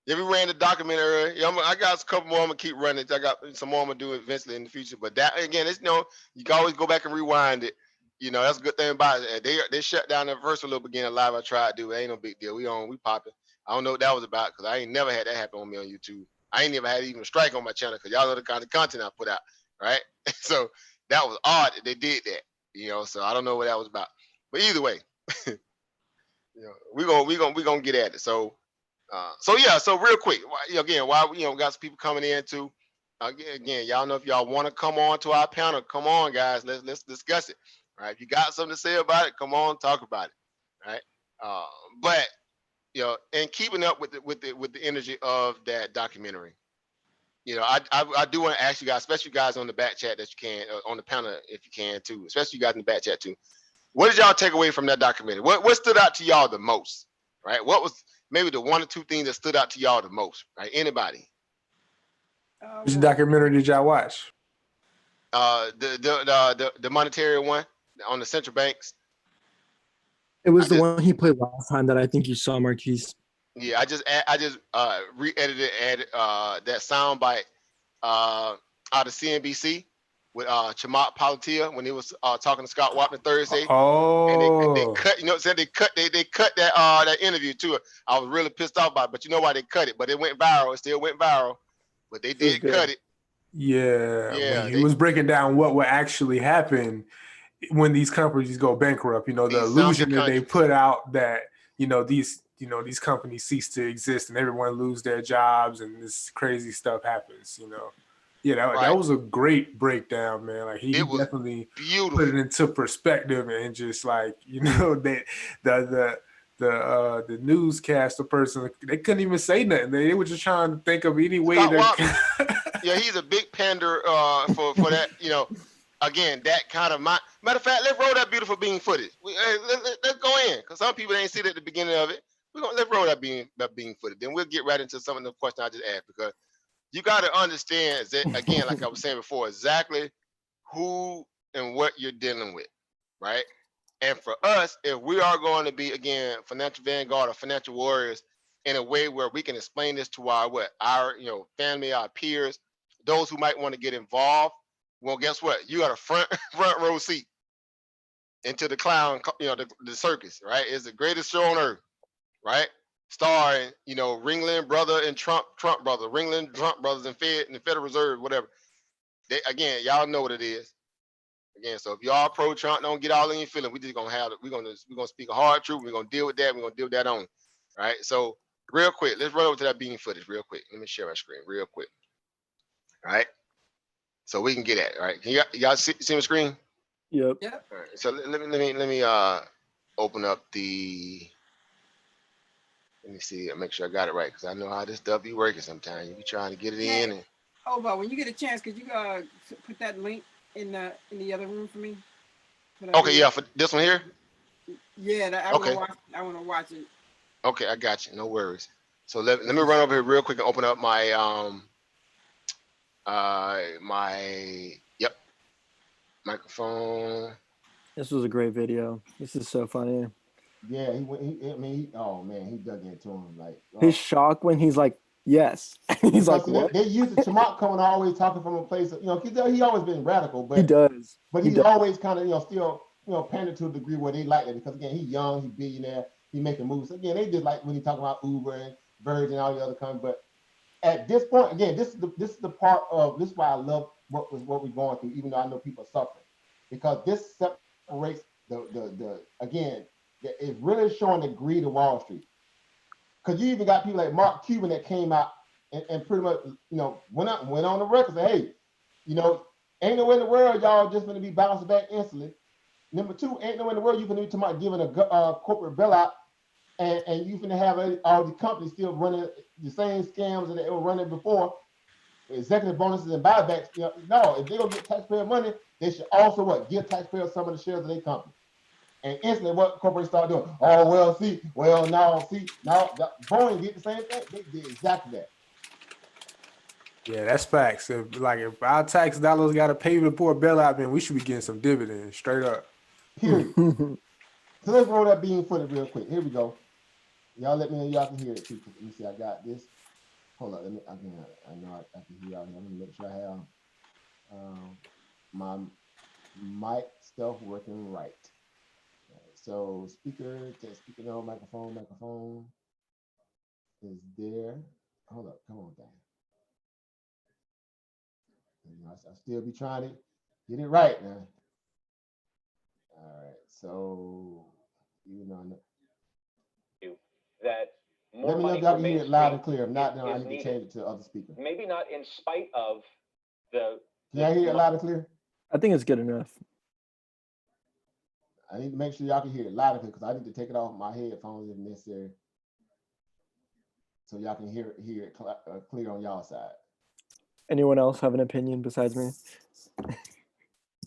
Yeah, we ran the documentary. Yeah, I got a couple more. I'm gonna keep running. I got some more I'm gonna do eventually in the future. But that again, it's you can always go back and rewind it. That's a good thing about it. They shut down the first little beginning live I tried to do. It ain't no big deal. We popping. I don't know what that was about, because I ain't never had that happen on me on YouTube. I ain't never had even a strike on my channel, because y'all know the kind of content I put out, right? So that was odd that they did that. So I don't know what that was about. But either way, we gonna get at it. So yeah, so real quick, again, why we got some people coming in too. Again, y'all know if y'all want to come on to our panel, come on, guys. Let's discuss it. All right, if you got something to say about it, come on, talk about it. All right, but and keeping up with the energy of that documentary. I do want to ask you guys, especially you guys on the back chat that you can, on the panel if you can too, especially you guys in the back chat too. What did y'all take away from that documentary? What stood out to y'all the most? Right? What was maybe the one or two things that stood out to y'all the most? Right? Anybody? Which documentary did y'all watch? The monetary one on the central banks. It was the one he played last time that I think you saw, Marquise. Yeah, I just re-edited that sound bite out of CNBC with Chamath Palihapitiya when he was talking to Scott Wapner Thursday. Oh, and they cut, they cut that interview too. I was really pissed off about it, but you know why they cut it? But it went viral. It still went viral, but they did cut it. Yeah, Yeah, when he was breaking down what would actually happen when these companies go bankrupt. The illusion that they put out that these companies cease to exist and everyone lose their jobs and this crazy stuff happens. That was a great breakdown, man. Like he definitely put it into perspective and just like that the newscaster person, they couldn't even say nothing. They were just trying to think of any way yeah, he's a big pander for that. Again, that kind of matter of fact, let's roll that beautiful bean footage. Let's go in, because some people ain't see it at the beginning of it. Let's roll that bean footage. Then we'll get right into some of the questions I just asked, because you got to understand that, again, like I was saying before, exactly who and what you're dealing with, right? And for us, if we are going to be, again, financial vanguard or financial warriors in a way where we can explain this to our family, our peers, those who might want to get involved, well, guess what? You got a front row seat into the clown, the circus, right? It's the greatest show on earth, right? Starring, Ringling brother and Trump brother, Ringling, Trump brothers, and the Federal Reserve, whatever. Again, y'all know what it is. Again, so if y'all pro Trump, don't get all in your feelings. We just gonna have it. We're gonna speak a hard truth. We're gonna deal with that. We're gonna deal with that only. Right. So real quick, let's run over to that bean footage real quick. Let me share my screen real quick. All right. So we can get at it. All right. Can y'all see my screen? Yep. Yeah. All right. So let me open up the. Let me see. I'll make sure I got it right, because I know how this stuff be working sometimes. You be trying to get it in. And Hold on, when you get a chance, could you put that link in the other room for me? Okay, yeah, for this one here. Yeah, I want to watch it. Okay, I got you. No worries. So let me run over here real quick and open up my microphone. This was a great video. This is so funny. Yeah, oh man, he dug into him like his shock when he's like, yes. He's like, what? They used to Chamath coming always talking from a place of, he always been radical, but he does. But he's always kind of, still, pandered to a degree where they like it, because again, he's young, he's billionaire, he's making moves. Again, they just like when he talking about Uber and Virgin and all the other companies. But at this point, again, this is the part of this is why I love what we're going through, even though I know people are suffering, because this separates the again, it's really showing the greed of Wall Street. Because you even got people like Mark Cuban that came out and pretty much, went on the record and said, hey, ain't no way in the world y'all just going to be bouncing back instantly. Number two, ain't no way in the world you can be talking about giving a corporate bailout and you finna have all the companies still running the same scams that they were running before, executive bonuses and buybacks. No, if they're gonna get taxpayer money, they should also give taxpayers some of the shares of their company. And instantly, what corporations start doing? Oh well, now Boeing did the same thing. They did exactly that. Yeah, that's facts. If our tax dollars got to pay the poor bailout, man, we should be getting some dividends straight up. Period. So let's roll that bean footage real quick. Here we go. Y'all let me know y'all can hear it too. Let me see. I got this. Hold up. I know I can hear y'all here. I'm gonna make sure I have my mic stuff working right. So speaker no, microphone is there. Hold up, come on, Dan. I still be trying to get it right now. All right, so that more let me know money if y'all for can hear Main it loud and Street clear. If not, then I is need to needed. change it to the other speaker. Maybe not in spite of the. Can y'all hear it loud and clear? I think it's good enough. I need to make sure y'all can hear it loud and clear because I need to take it off my headphones if necessary, so y'all can hear it clear on y'all side. Anyone else have an opinion besides me?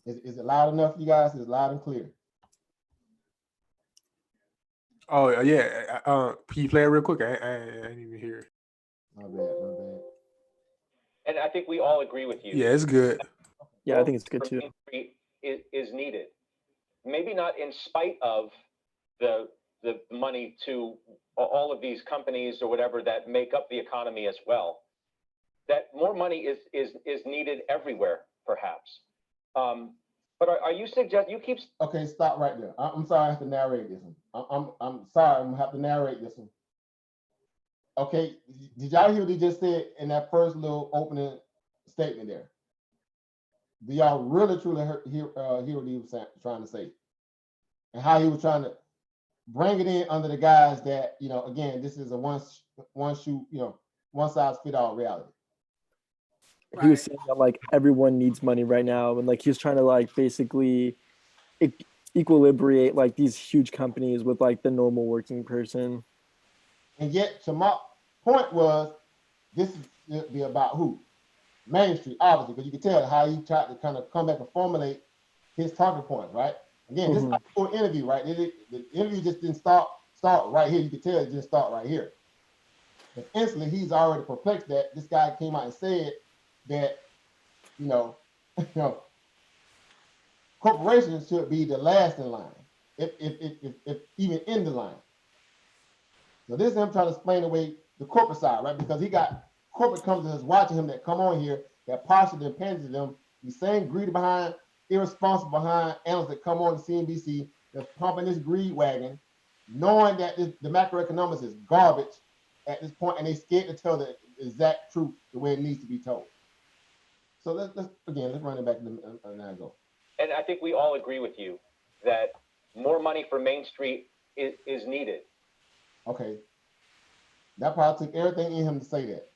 Is it loud enough, you guys? Is it loud and clear? Oh yeah. Can you play it real quick? I didn't even hear it. My bad. And I think we all agree with you. Yeah, it's good. Yeah, I think it's good too. Main Street is needed. Maybe not in spite of the money to all of these companies or whatever that make up the economy as well. That more money is needed everywhere, perhaps. But are you suggesting you keep? Okay, stop right there. I'm sorry I have to narrate this one. I'm sorry I'm gonna have to narrate this one. Okay, did y'all hear what he just said in that first little opening statement there? Do y'all really truly hear what he was trying to say? And how he was trying to bring it in under the guise that, again, this is a one size fit all reality. He was saying that everyone needs money right now, and he was trying to basically equilibrate these huge companies with the normal working person. And yet, to my point was, this is be about who? Main Street, obviously, because you can tell how he tried to kind of come back and formulate his talking points, right? Again, this is not a full interview, right? The interview just didn't start right here. You can tell it didn't start right here. But instantly, he's already perplexed that this guy came out and said that, corporations should be the last in line, if even in the line. So this is him trying to explain away the corporate side, right? Because he got corporate companies watching him that come on here that partially depends on them. He's saying greedy behind, irresponsible behind analysts that come on to CNBC that's pumping this greed wagon, knowing that the macroeconomics is garbage at this point, and they scared to tell the exact truth the way it needs to be told. So let's run it back and now go. And I think we all agree with you that more money for Main Street is needed. Okay. That probably took everything in him to say that.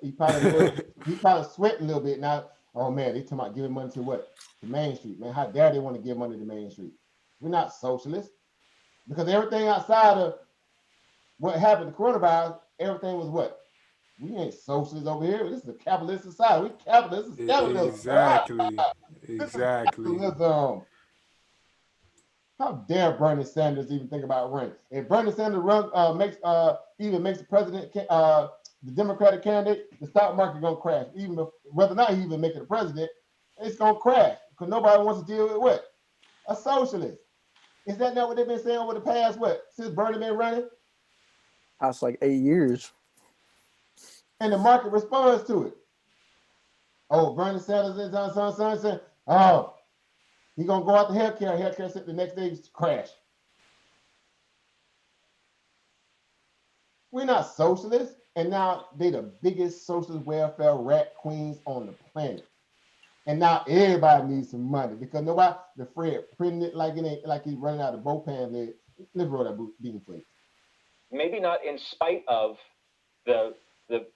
He probably sweating a little bit now. Oh man, they talking about giving money to what? To Main Street, man. How dare they want to give money to Main Street? We're not socialists. Because everything outside of what happened to coronavirus, everything was what? We ain't socialists over here. This is a capitalist society. We capitalists. It's capitalism. Exactly. Capitalism. How dare Bernie Sanders even think about running? If Bernie Sanders makes the president, the Democratic candidate, the stock market gonna crash. Even whether or not he even make it a president, it's gonna crash because nobody wants to deal with what? A socialist. Is that not what they've been saying over the past since Bernie been running? Past 8 years. And the market responds to it. Oh, Bernie Sanders is on oh, he gonna go out to healthcare. Healthcare said the next day crash. We're not socialists. And now they the biggest social welfare rat queens on the planet. And now everybody needs some money because nobody, the Fred printing it like it ain't like he's running out of both pans. Let's roll that beating for you. Maybe not in spite of the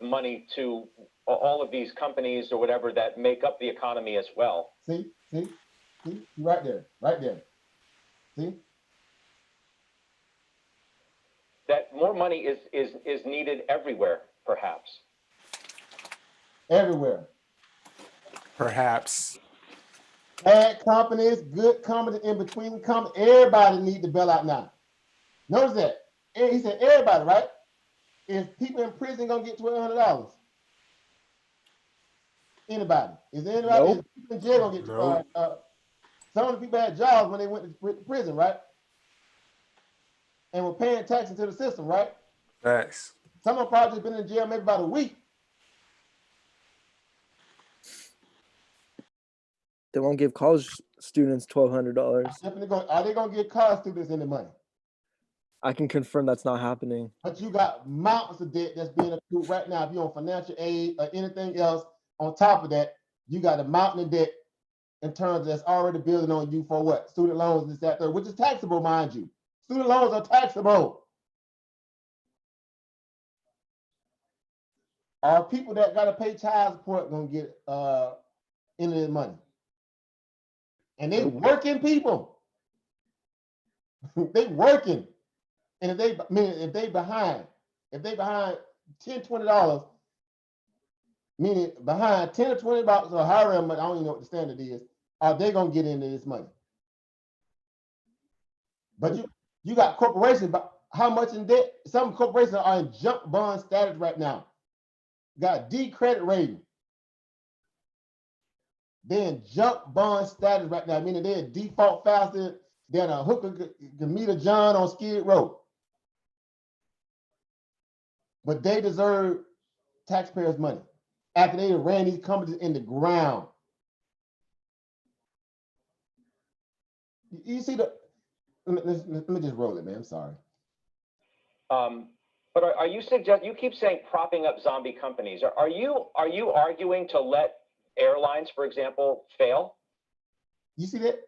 money to all of these companies or whatever that make up the economy as well. See, right there. See? That more money is needed everywhere, perhaps. Everywhere. Perhaps. Bad companies, good companies, in between companies, everybody need to bail out now. Notice that. He said everybody, right? Is people in prison gonna get $1,200? Anybody? Is there anybody? Nope. Is people in jail gonna get? Nope. Some of the people had jobs when they went to prison, right? And were paying tax into the system, right? Facts. Some of them probably just been in jail maybe about a week. They won't give college students $1,200. Are they gonna give college students any money? I can confirm that's not happening. But you got mountains of debt that's being accrued right now. If you're on financial aid or anything else, on top of that, you got a mountain of debt in terms of that's already building on you for what? Student loans, this, that, third, which is taxable, mind you. Student loans are taxable. Are people that got to pay child support gonna get any of the money? And they working people. They working. And if they behind $10, $20, meaning behind $10 or $20 or however much, I don't even know what the standard is, are they gonna get into this money? But you got corporations, but how much in debt? Some corporations are in junk bond status right now. Got D credit rating. They're in junk bond status right now, meaning they're default faster than a hooker can meet a John on Skid Row. But they deserve taxpayers' money after they ran these companies in the ground. You see let me just roll it, man. I'm sorry. But are you suggesting, you keep saying propping up zombie companies. Are you arguing to let airlines, for example, fail? You see that?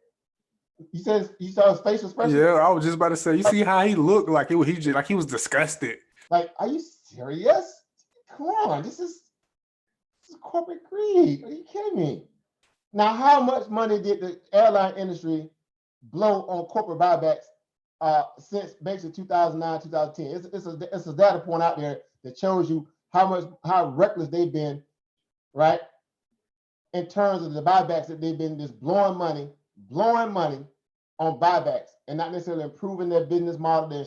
You said you saw his facial expression? Yeah, I was just about to say, you see how he looked like he was disgusted. Like, are you serious? Come on, this is corporate greed. Are you kidding me? Now, how much money did the airline industry blow on corporate buybacks since basically 2009, 2010? It's a data point out there that shows you how reckless they've been, right? In terms of the buybacks that they've been just blowing money on buybacks and not necessarily improving their business model, their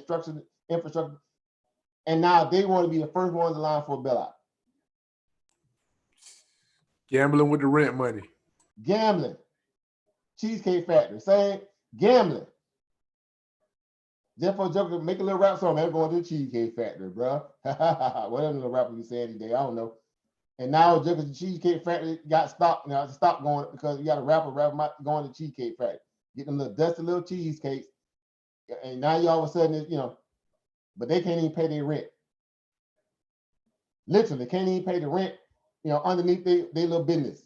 infrastructure. And now they want to be the first ones in line for a bailout. Gambling with the rent money. Gambling. Cheesecake Factory. Saying gambling. Just for a joke, make a little rap song, man. Going to the Cheesecake Factory, bro. Whatever little rapper you saying today, I don't know. And now just the Cheesecake Factory got stopped. Now stop going because you got a rapper going to Cheesecake Factory. Get them little dusty little cheesecakes. And now you all of a sudden, but they can't even pay their rent. Literally, can't even pay the rent, underneath their little business.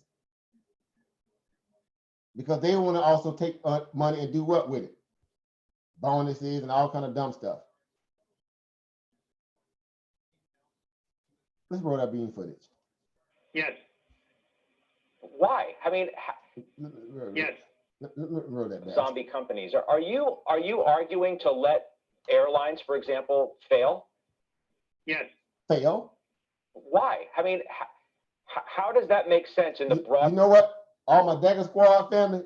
Because they want to also take money and do what with it? Bonuses and all kind of dumb stuff. Let's roll that bean footage. Yes. Why? I mean, yes. Roll that back. Zombie companies. Are you arguing to let airlines, for example, fail? Yes. Fail? Why? I mean, how does that make sense in the broad? You know what? All my Dagger Squad family,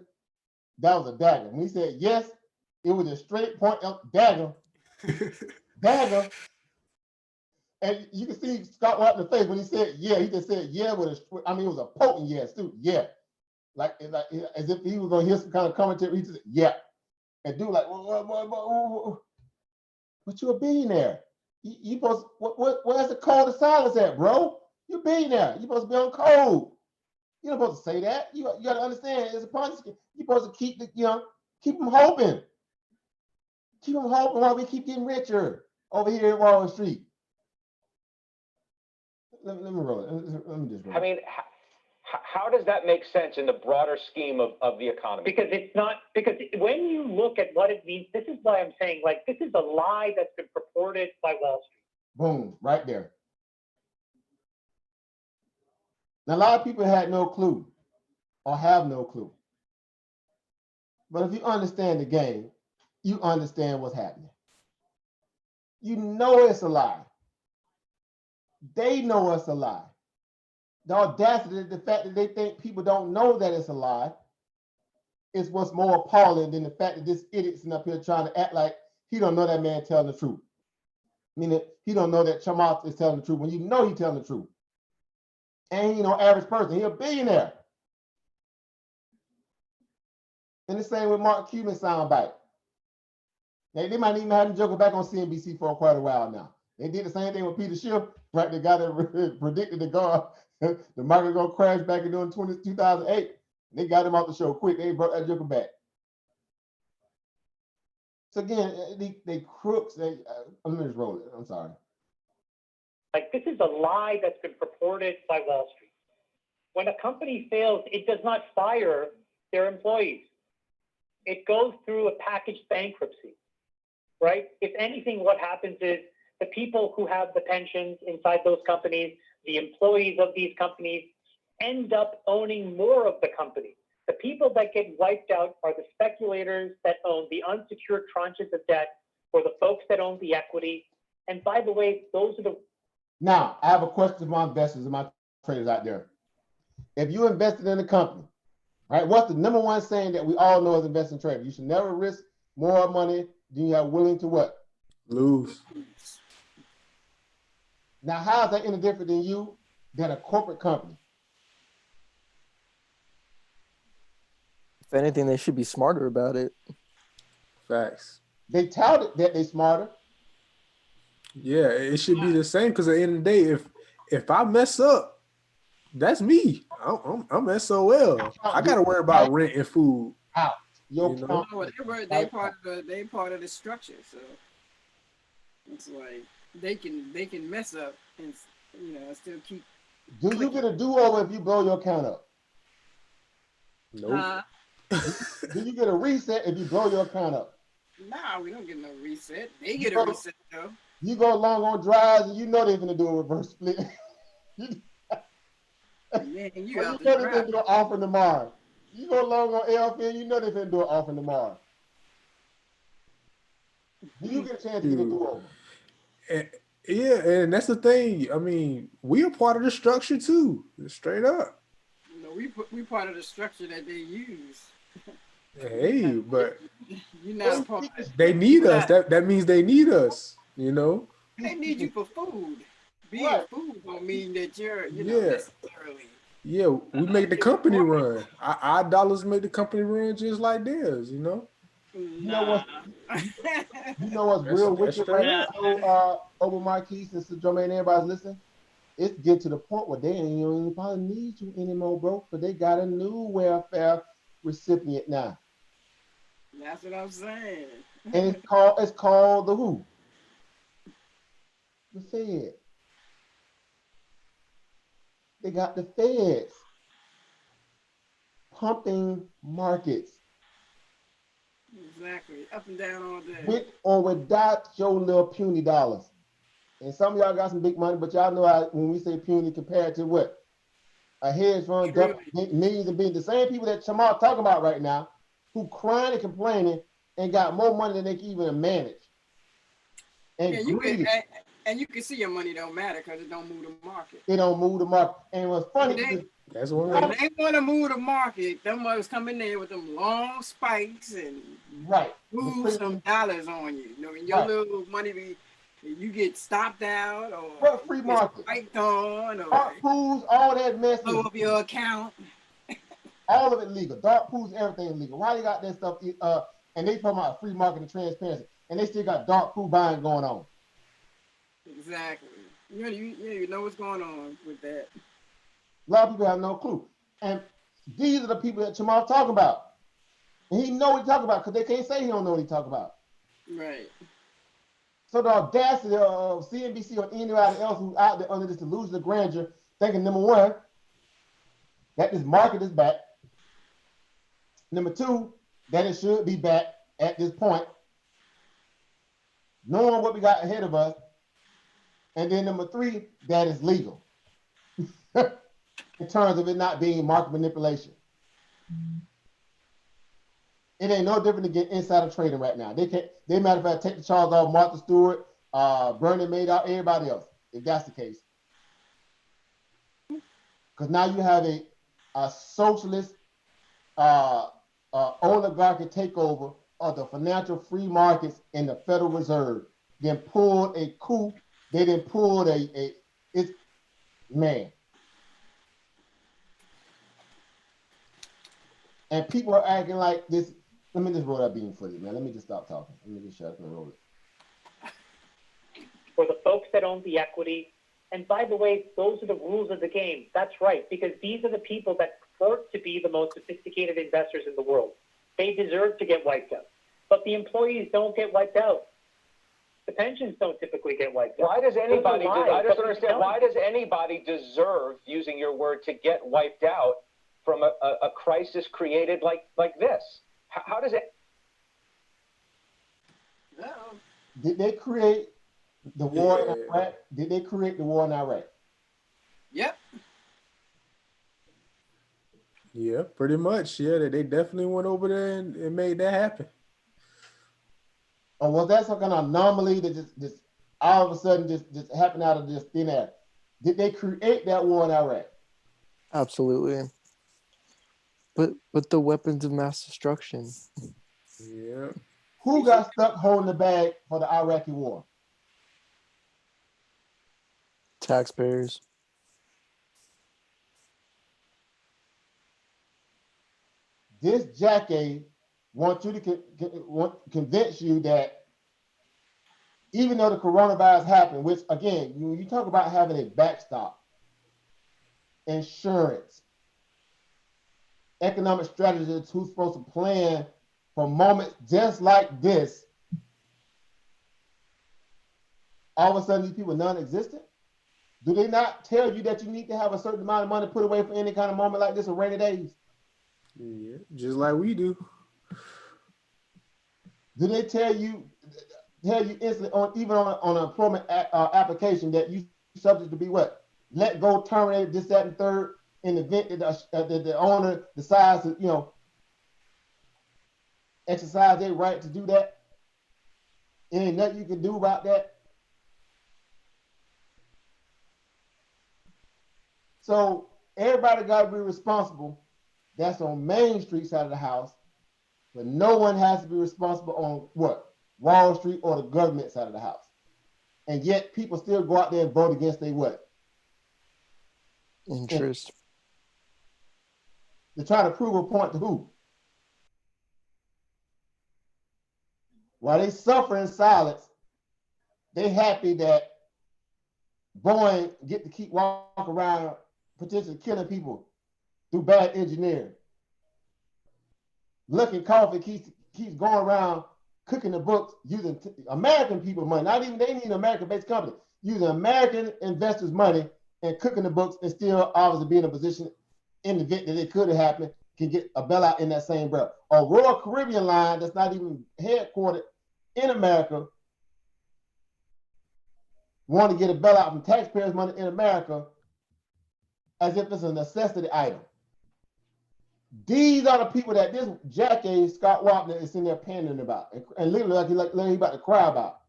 that was a dagger. When he said yes, it was a straight point up dagger. Dagger. And you can see Scott right in the face when he said yeah. He just said yeah with it was a potent yes too. Yeah. Like as if he was gonna hear some kind of commentary. He just yeah. And dude like, but you're a billionaire. You supposed where's the code of silence at, bro? You're a billionaire. You're supposed to be on code. You're not supposed to say that. You got to understand it's a punishment. You're supposed to keep keep them hoping. Keep them hoping while we keep getting richer over here at Wall Street. let me roll it. Let me just roll I it. mean, how does that make sense in the broader scheme of the economy? Because it's not, because when you look at what it means, this is why I'm saying, like, this is a lie that's been purported by Wall Street. Boom, right there. Now, a lot of people had no clue or have no clue. But if you understand the game, you understand what's happening. You know it's a lie. They know it's a lie. The audacity, the fact that they think people don't know that it's a lie is what's more appalling than the fact that this idiot's up here trying to act like he don't know that man telling the truth. Meaning he don't know that Chamath is telling the truth when you know he's telling the truth. And he no average person, he's a billionaire. And the same with Mark Cuban soundbite. They might even have him joking back on CNBC for quite a while now. They did the same thing with Peter Schiff, right? The guy that predicted the market gonna crash back in 2008. They got him off the show quick. They brought that joker back. So again, they crooks. Let me just roll it. I'm sorry. Like, this is a lie that's been purported by Wall Street. When a company fails, it does not fire their employees. It goes through a packaged bankruptcy, right? If anything, what happens is the people who have the pensions inside those companies, the employees of these companies, end up owning more of the company. The people that get wiped out are the speculators that own the unsecured tranches of debt, or the folks that own the equity. And by the way, those are the... Now, I have a question to my investors and my traders out there. If you invested in a company, right, what's the number one saying that we all know as investing traders? You should never risk more money than you are willing to what? Lose. Now, how is that any different than you than a corporate company? If anything, they should be smarter about it. Facts. They touted that they're smarter. Yeah, it should be the same because at the end of the day, if I mess up, that's me. I'm SOL. I gotta worry about rent and food. Out. You know? They part of the structure, so it's like they can mess up and still keep. Do you get a do-over if you blow your account up? Nope. Do you get a reset if you blow your account up? Nah, we don't get no reset. They get a reset though. You go long on drives and you know they're gonna do a reverse split. Man, you know they're gonna do an offer tomorrow. You go long on LFN, you know they're gonna do an offer tomorrow. Do you get a chance to get a do-over? Yeah, and that's the thing. I mean, we are part of the structure too. Straight up. We part of the structure that they use. Hey, but you're not part. They need us. That means they need us. You know. They need you for food. Being food don't mean that you're necessarily. Yeah, we make the company run. Our dollars make the company run just like theirs. You know. You know what's real wicked right now, over Marquise and Jermaine, everybody's listening? It's get to the point where they ain't even probably need you anymore, bro, because they got a new welfare recipient now. That's what I'm saying. And it's called the who? The Fed. They got the feds pumping markets. Exactly. Up and down all day. With or without your little puny dollars. And some of y'all got some big money, but y'all know how, when we say puny compared to what? A hedge fund dumping millions and billions. The same people that Chamath talking about right now, who crying and complaining and got more money than they can even manage. And you can see your money don't matter because it don't move the market. It don't move the market. And what's funny that's what when they want to move the market, them motherfuckers come in there with them long spikes and move some dollars on you. You know, when your little money you get stopped out or free market spiked on or dark pools, all that mess. Blow up your account. All of it legal. Dark pools, everything legal. Why they got that stuff? And they talking about free market and transparency, and they still got dark pool buying going on. Exactly. You know what's going on with that. A lot of people have no clue. And these are the people that Chamath talking about. And he know what he talking about because they can't say he don't know what he talking about. Right. So the audacity of CNBC or anybody else who's out there under this delusion of grandeur, thinking, number one, that this market is back. Number two, that it should be back at this point, knowing what we got ahead of us. And then number three, that is legal in terms of it not being market manipulation. It ain't no different than getting insider trading right now. They matter of fact, take the charge off Martha Stewart, Bernie Madoff, everybody else, if that's the case. Because now you have a socialist oligarchic takeover of the financial free markets and the Federal Reserve. Then pulled a coup. They then pulled it's man. And people are acting like this. Let me just roll that bean footage, man. Let me just stop talking. Let me just shut up and roll it. For the folks that own the equity, and by the way, those are the rules of the game. That's right, because these are the people that purport to be the most sophisticated investors in the world. They deserve to get wiped out. But the employees don't get wiped out. The pensions don't typically get wiped out. Why does anybody, I just but understand, why does anybody deserve, using your word, to get wiped out from a crisis created like this? How does it? Did they create the war in Iraq? Did they create the war in Iraq? Yep. Yeah, pretty much. Yeah, they definitely went over there and made that happen. Or was that some kind of anomaly that just all of a sudden just happened out of this thin air? Did they create that war in Iraq? Absolutely. But the weapons of mass destruction. Yeah. Who got stuck holding the bag for the Iraqi war? Taxpayers. This jackass wants you to convince you that even though the coronavirus happened, which again, you talk about having a backstop, insurance, economic strategists who's supposed to plan for moments just like this, all of a sudden these people are non-existent? Do they not tell you that you need to have a certain amount of money put away for any kind of moment like this or rainy days? Yeah, just like we do. Do they tell you instantly even on an employment application that you subject to be what? Let go, terminated, this, that, and third, in the event that the owner decides to, exercise their right to do that? There ain't nothing you can do about that. So everybody got to be responsible. That's on Main Street side of the house, but no one has to be responsible on what? Wall Street or the government side of the house. And yet people still go out there and vote against their what? Interest. To try to prove a point to who? While they suffer in silence, they happy that Boeing get to keep walking around potentially killing people through bad engineering. Lucky Coffee keeps going around cooking the books using American people's money. Not even, they need an American-based company. Using American investors' money and cooking the books and still obviously be in a position in the event that it could have happened, can get a bailout in that same breath. A Royal Caribbean line that's not even headquartered in America want to get a bailout from taxpayers' money in America as if it's a necessity item. These are the people that this jackass Scott Wapner is in there pandering about, and literally like he's about to cry about.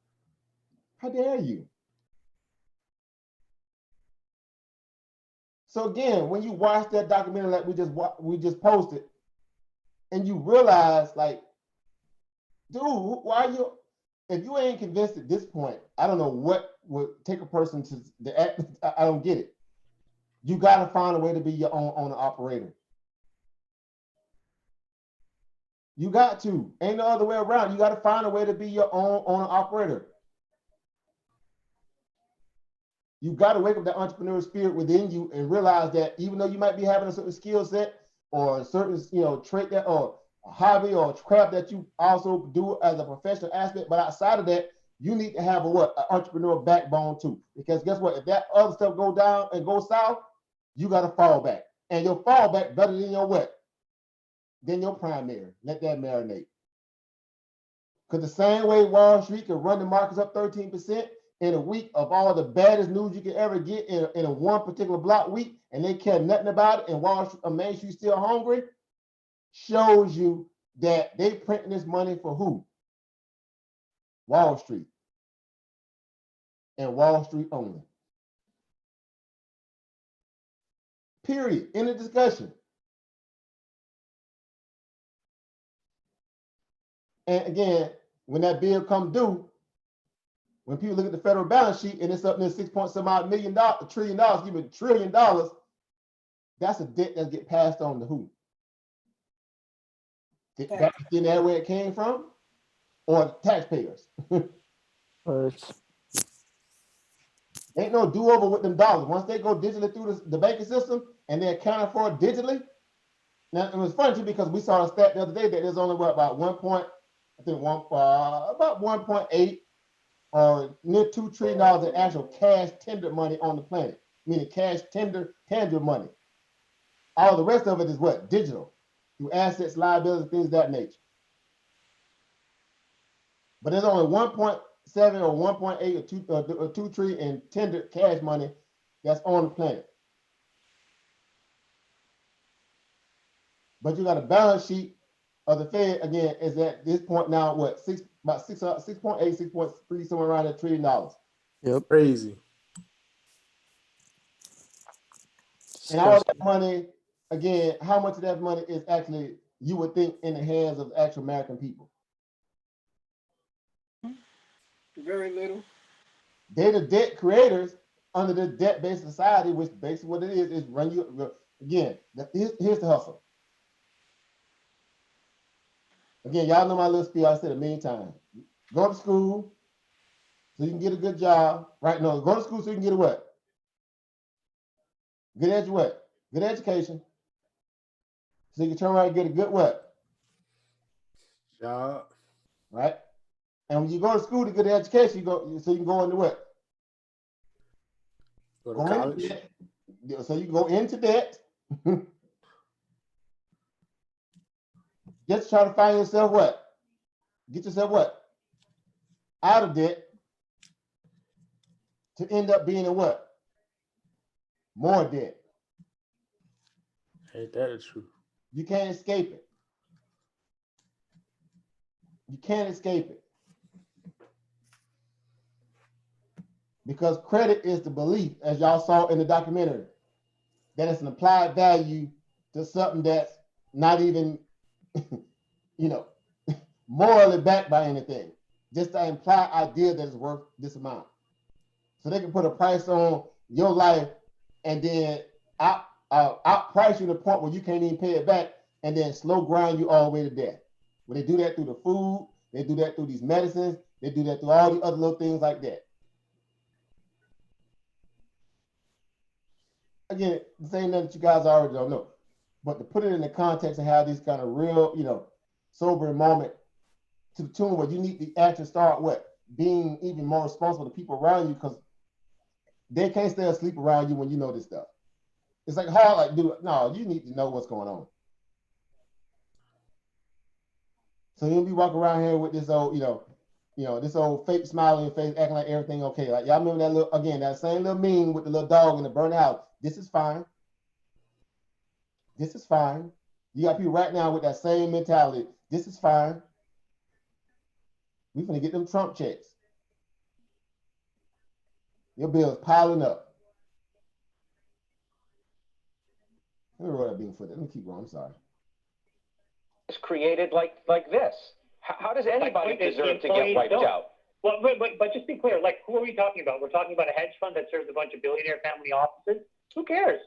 How dare you? So again, when you watch that documentary like we just posted, and you realize, like, dude, why are you? If you ain't convinced at this point, I don't know what would take a person to the act. I don't get it. You got to find a way to be your own owner operator. You got to. Ain't no other way around. You got to find a way to be your own owner operator. You got to wake up that entrepreneurial spirit within you and realize that even though you might be having a certain skill set or a certain, trait that or a hobby or a craft that you also do as a professional aspect, but outside of that, you need to have a what? An entrepreneur backbone too. Because guess what? If that other stuff go down and go south, you got to fall back. And your fallback better than your what? Than your primary. Let that marinate. Because the same way Wall Street can run the markets up 13% in a week of all the baddest news you can ever get in a one particular block week, and they care nothing about it, and Wall Street, Main Street still hungry, shows you that they printing this money for who? Wall Street. And Wall Street only. Period. End of discussion. And again, when that bill come due, when people look at the federal balance sheet and it's up near $6.7 trillion, $1 trillion, that's a debt that get passed on to who? Back in that where it came from, or taxpayers. Ain't no do-over with them dollars. Once they go digitally through the banking system and they're accounted for digitally. Now, it was funny too because we saw a stat the other day that there's only about 1.8 or near $2 trillion in actual cash tender money on the planet, meaning cash tangible money. All the rest of it is what? Digital, through assets, liabilities, things of that nature. But there's only 1.7 or 1.8 or 2 trillion in tender cash money that's on the planet. But you got a balance sheet of the Fed, again, is at this point now, what, about 6.8, 6.3, somewhere around $1 trillion. Yep. Crazy. And all that money, again, how much of that money is actually, you would think, in the hands of actual American people? Very little. They're the debt creators under the debt-based society, which basically what it is run you, again, here's the hustle. Again, y'all know my little spiel, I said it a million times. Go to school so you can get a good job, right? No, go to school so you can get a what? Good education. So you can turn around and get a good what? Job. Right? And when you go to school to get an education, so you can go into what? Go to college. So you go into debt. Just try to find yourself what? Get yourself what? Out of debt to end up being in what? More debt. Ain't that the truth? You can't escape it. You can't escape it. Because credit is the belief, as y'all saw in the documentary, that it's an applied value to something that's not even, morally backed by anything. Just the implied idea that it's worth this amount. So they can put a price on your life and then outprice you to the point where you can't even pay it back and then slow grind you all the way to death. When they do that through the food, they do that through these medicines, they do that through all the other little things like that. Again, the same thing that you guys already don't know. But to put it in the context and have these kind of real, sobering moment to the tune where you need to actually start being even more responsible to people around you, because they can't stay asleep around you when you know this stuff. It's like hard, you need to know what's going on. So you'll be walking around here with this old, this old fake smile on your face, acting like everything okay. Like y'all remember that same little meme with the little dog in the burnt house. This is fine. This is fine. You got people right now with that same mentality. This is fine. We finna get them Trump checks. Your bill's piling up. Let me roll that being footage. Let me keep going. I'm sorry. It's created like this. How does anybody deserve to get wiped out? Well, but just be clear, who are we talking about? We're talking about a hedge fund that serves a bunch of billionaire family offices. Who cares?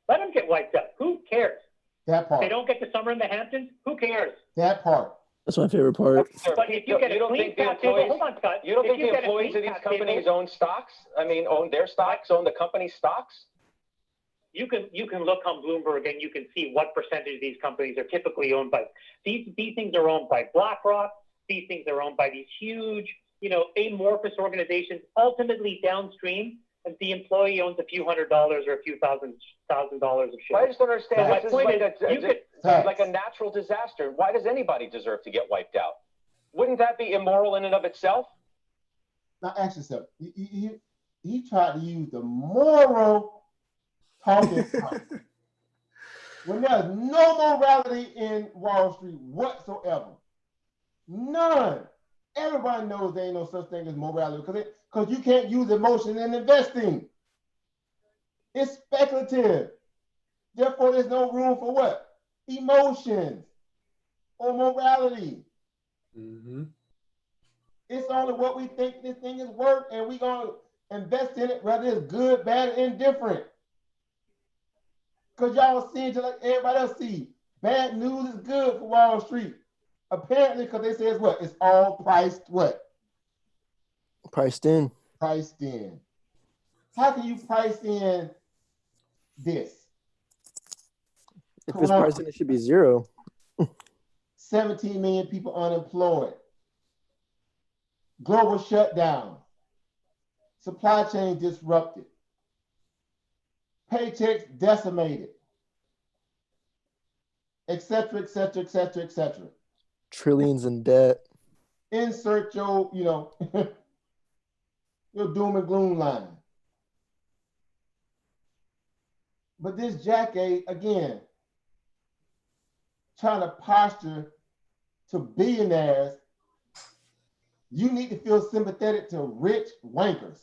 Let them get wiped out. Who cares? That part. They don't get the summer in the Hamptons. Who cares? That part. That's my favorite part. But if you get a clean cap table, hold on, Scott. You don't think the employees of these companies own stocks? Own their stocks, own the company's stocks? You can look on Bloomberg and you can see what percentage of these companies are typically owned by. These things are owned by BlackRock. These things are owned by these huge amorphous organizations, ultimately downstream, and the employee owns a few $100s or a few thousand dollars of Well, I shares. just don't understand. So This my is point like a natural disaster. Why does anybody deserve to get wiped out? Wouldn't that be immoral in and of itself? Now ask yourself, he tried to use the moral talking point. When there's no morality in Wall Street whatsoever. None. Everybody knows there ain't no such thing as morality because you can't use emotion in investing. It's speculative. Therefore, there's no room for what? Emotions or morality. Mm-hmm. It's only what we think this thing is worth, and we're going to invest in it, whether it's good, bad, or indifferent. Because y'all see it just like everybody else see. Bad news is good for Wall Street. Apparently, because they say it's what? It's all priced what? Priced in. Priced in. How can you price in this? If it's priced in, it should be zero. 17 million people unemployed. Global shutdown. Supply chain disrupted. Paychecks decimated. Et cetera, et cetera, et cetera, et cetera. Trillions in debt. Insert your, your doom and gloom line. But this jackass, again, trying to posture to billionaires, you need to feel sympathetic to rich wankers.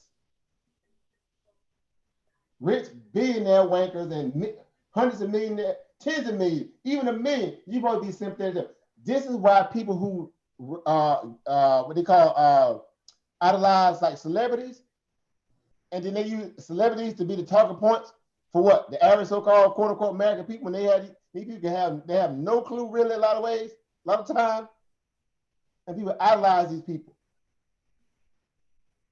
Rich billionaire wankers and hundreds of millionaires, tens of millions, even a million, you want to be sympathetic to. This is why people who, what they call idolize like celebrities, and then they use celebrities to be the talking points for what? The average so-called quote-unquote American people, when these people they have no clue really a lot of ways, a lot of time, and people idolize these people.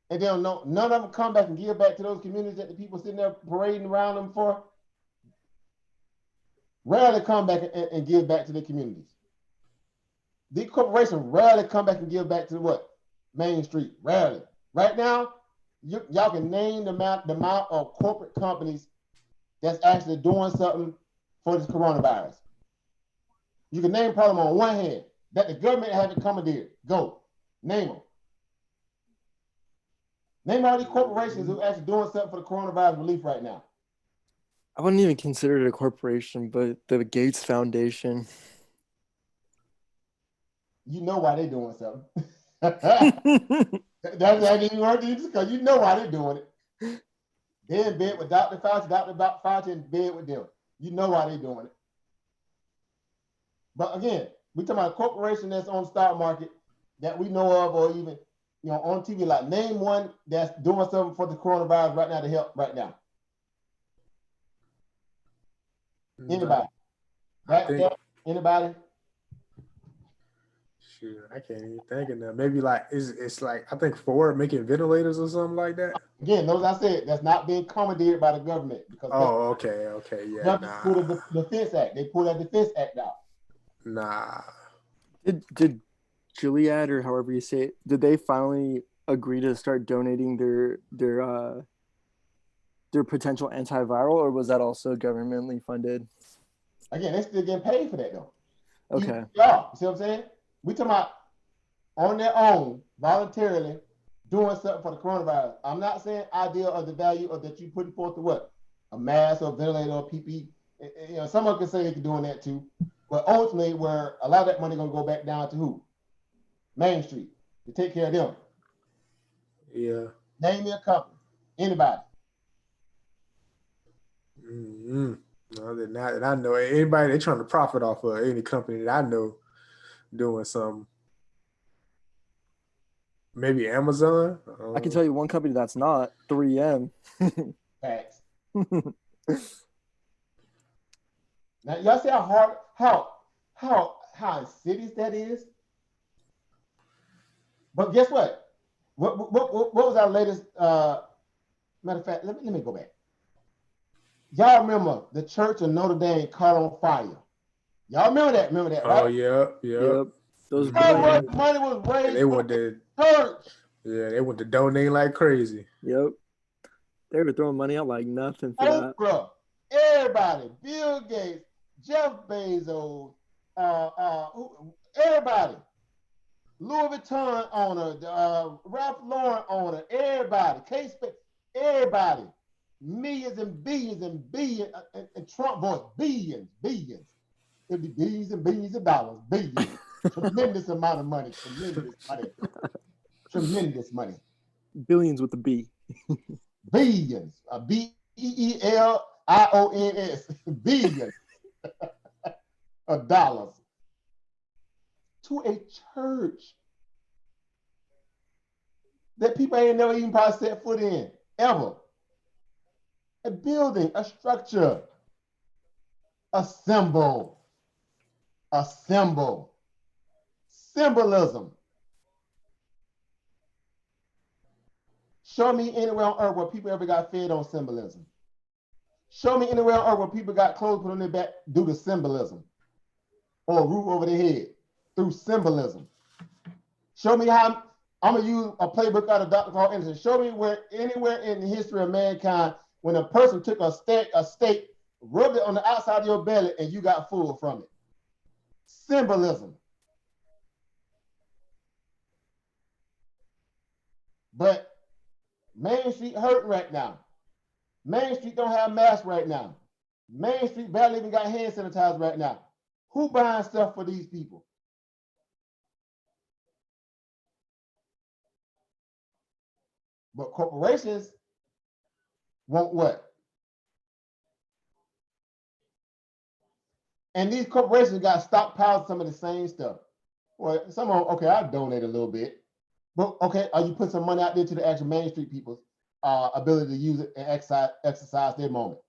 And they don't know, none of them come back and give back to those communities that the people sitting there parading around them for. Rarely come back and give back to their communities. These corporations rarely come back and give back to what? Main Street, rarely. Right now, y'all can name the amount of corporate companies that's actually doing something for this coronavirus. You can name probably on one hand that the government haven't commandeered. Go, name them. Name all these corporations who are actually doing something for the coronavirus relief right now. I wouldn't even consider it a corporation, but the Gates Foundation. You know why they're doing something. That's not even hard to because you know why they're doing it. They're in bed with Dr. Fauci in bed with them. You know why they're doing it. But again, we're talking about a corporation that's on the stock market that we know of, or even on TV. Like, name one that's doing something for the coronavirus right now to help right now. Anybody? Anybody? Shoot, I can't even think of that. Maybe like it's like I think Ford making ventilators or something like that. Again, those I said that's not being commandeered by the government because okay, yeah. Nah. Pulled the Defense Act. They pulled that Defense Act out. Nah. Did Gilead, or however you say it, did they finally agree to start donating their potential antiviral, or was that also governmentally funded? Again, they're still getting paid for that though. Okay. Yeah, you see what I'm saying? We talking about on their own, voluntarily doing something for the coronavirus. I'm not saying idea of the value of that you putting forth to what? A mask or a ventilator or PPE. Someone can say they're doing that too. But ultimately, where a lot of that money gonna go back down to who? Main Street to take care of them. Yeah. Name me a company. Anybody. Mm-hmm. No, they're not. And I know anybody they're trying to profit off of any company that I know doing something. Maybe Amazon. I can tell you one company that's not 3M. Facts. Now y'all see how insidious that is. But guess what? What was our latest? Matter of fact, let me go back. Y'all remember the Church of Notre Dame caught on fire? Y'all remember that? Right? Oh, yeah. Those how much money was raised they wanted church. Yeah, they went to donate like crazy. Yep. They were throwing money out like nothing for that. Oprah, everybody, Bill Gates, Jeff Bezos, everybody, Louis Vuitton owner, Ralph Lauren owner, everybody, everybody, millions and billions and billions, and Trump voice, billions. It'd be billions and billions of dollars, billions. Tremendous amount of money, tremendous money. Billions with a B. Billions, Beelions, billions of dollars to a church that people ain't never even probably set foot in, ever. A building, a structure, a symbol, symbolism. Show me anywhere on earth where people ever got fed on symbolism. Show me anywhere on earth where people got clothes put on their back due to symbolism, or a roof over their head through symbolism. Show me how, I'm gonna use a playbook out of Dr. Carl Anderson. Show me where anywhere in the history of mankind when a person took a steak, rubbed it on the outside of your belly, and you got full from it. Symbolism. But Main Street hurting right now. Main Street don't have masks right now. Main Street barely even got hand sanitizer right now. Who buying stuff for these people? But corporations want what? And these corporations got stockpiled some of the same stuff. Well, some of them, okay, I'll donate a little bit. But okay, are you put some money out there to the actual Main Street people's ability to use it and exercise their moment?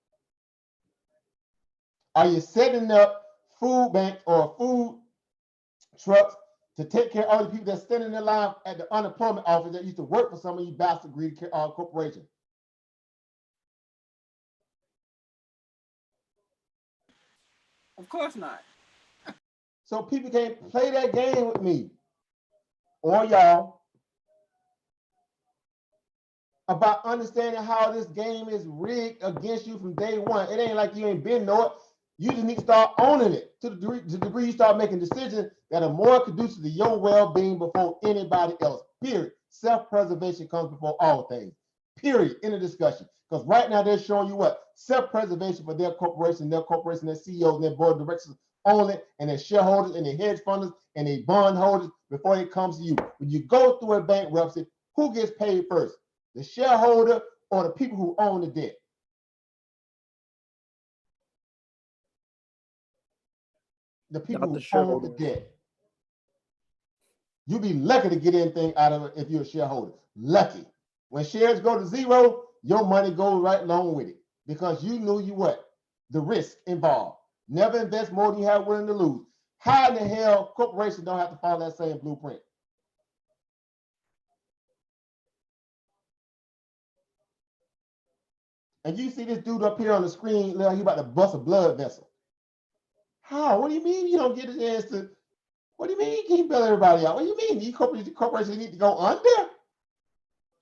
Are you setting up food banks or food trucks to take care of all the people that's standing in line at the unemployment office that used to work for some of you bastard greedy corporations? Of course not. So people can't play that game with me or y'all about understanding how this game is rigged against you from day one. It ain't like you ain't been know it. You just need to start owning it to the degree you start making decisions that are more conducive to your well-being before anybody else. Period. Self-preservation comes before all things. Period. In the discussion. Because right now they're showing you what? Self-preservation for their corporation, their CEOs, and their board of directors only, and their shareholders, and their hedge funders, and their bond holders before it comes to you. When you go through a bankruptcy, who gets paid first? The shareholder or the people who own the debt? The people who own the debt. You'll be lucky to get anything out of it if you're a shareholder. Lucky. When shares go to zero, your money goes right along with it because you knew you what? The risk involved. Never invest more than you have willing to lose. How in the hell corporations don't have to follow that same blueprint? And you see this dude up here on the screen, he about to bust a blood vessel. How? What do you mean you don't get a chance to? What do you mean you can't bail everybody out? What do you mean these corporations need to go under?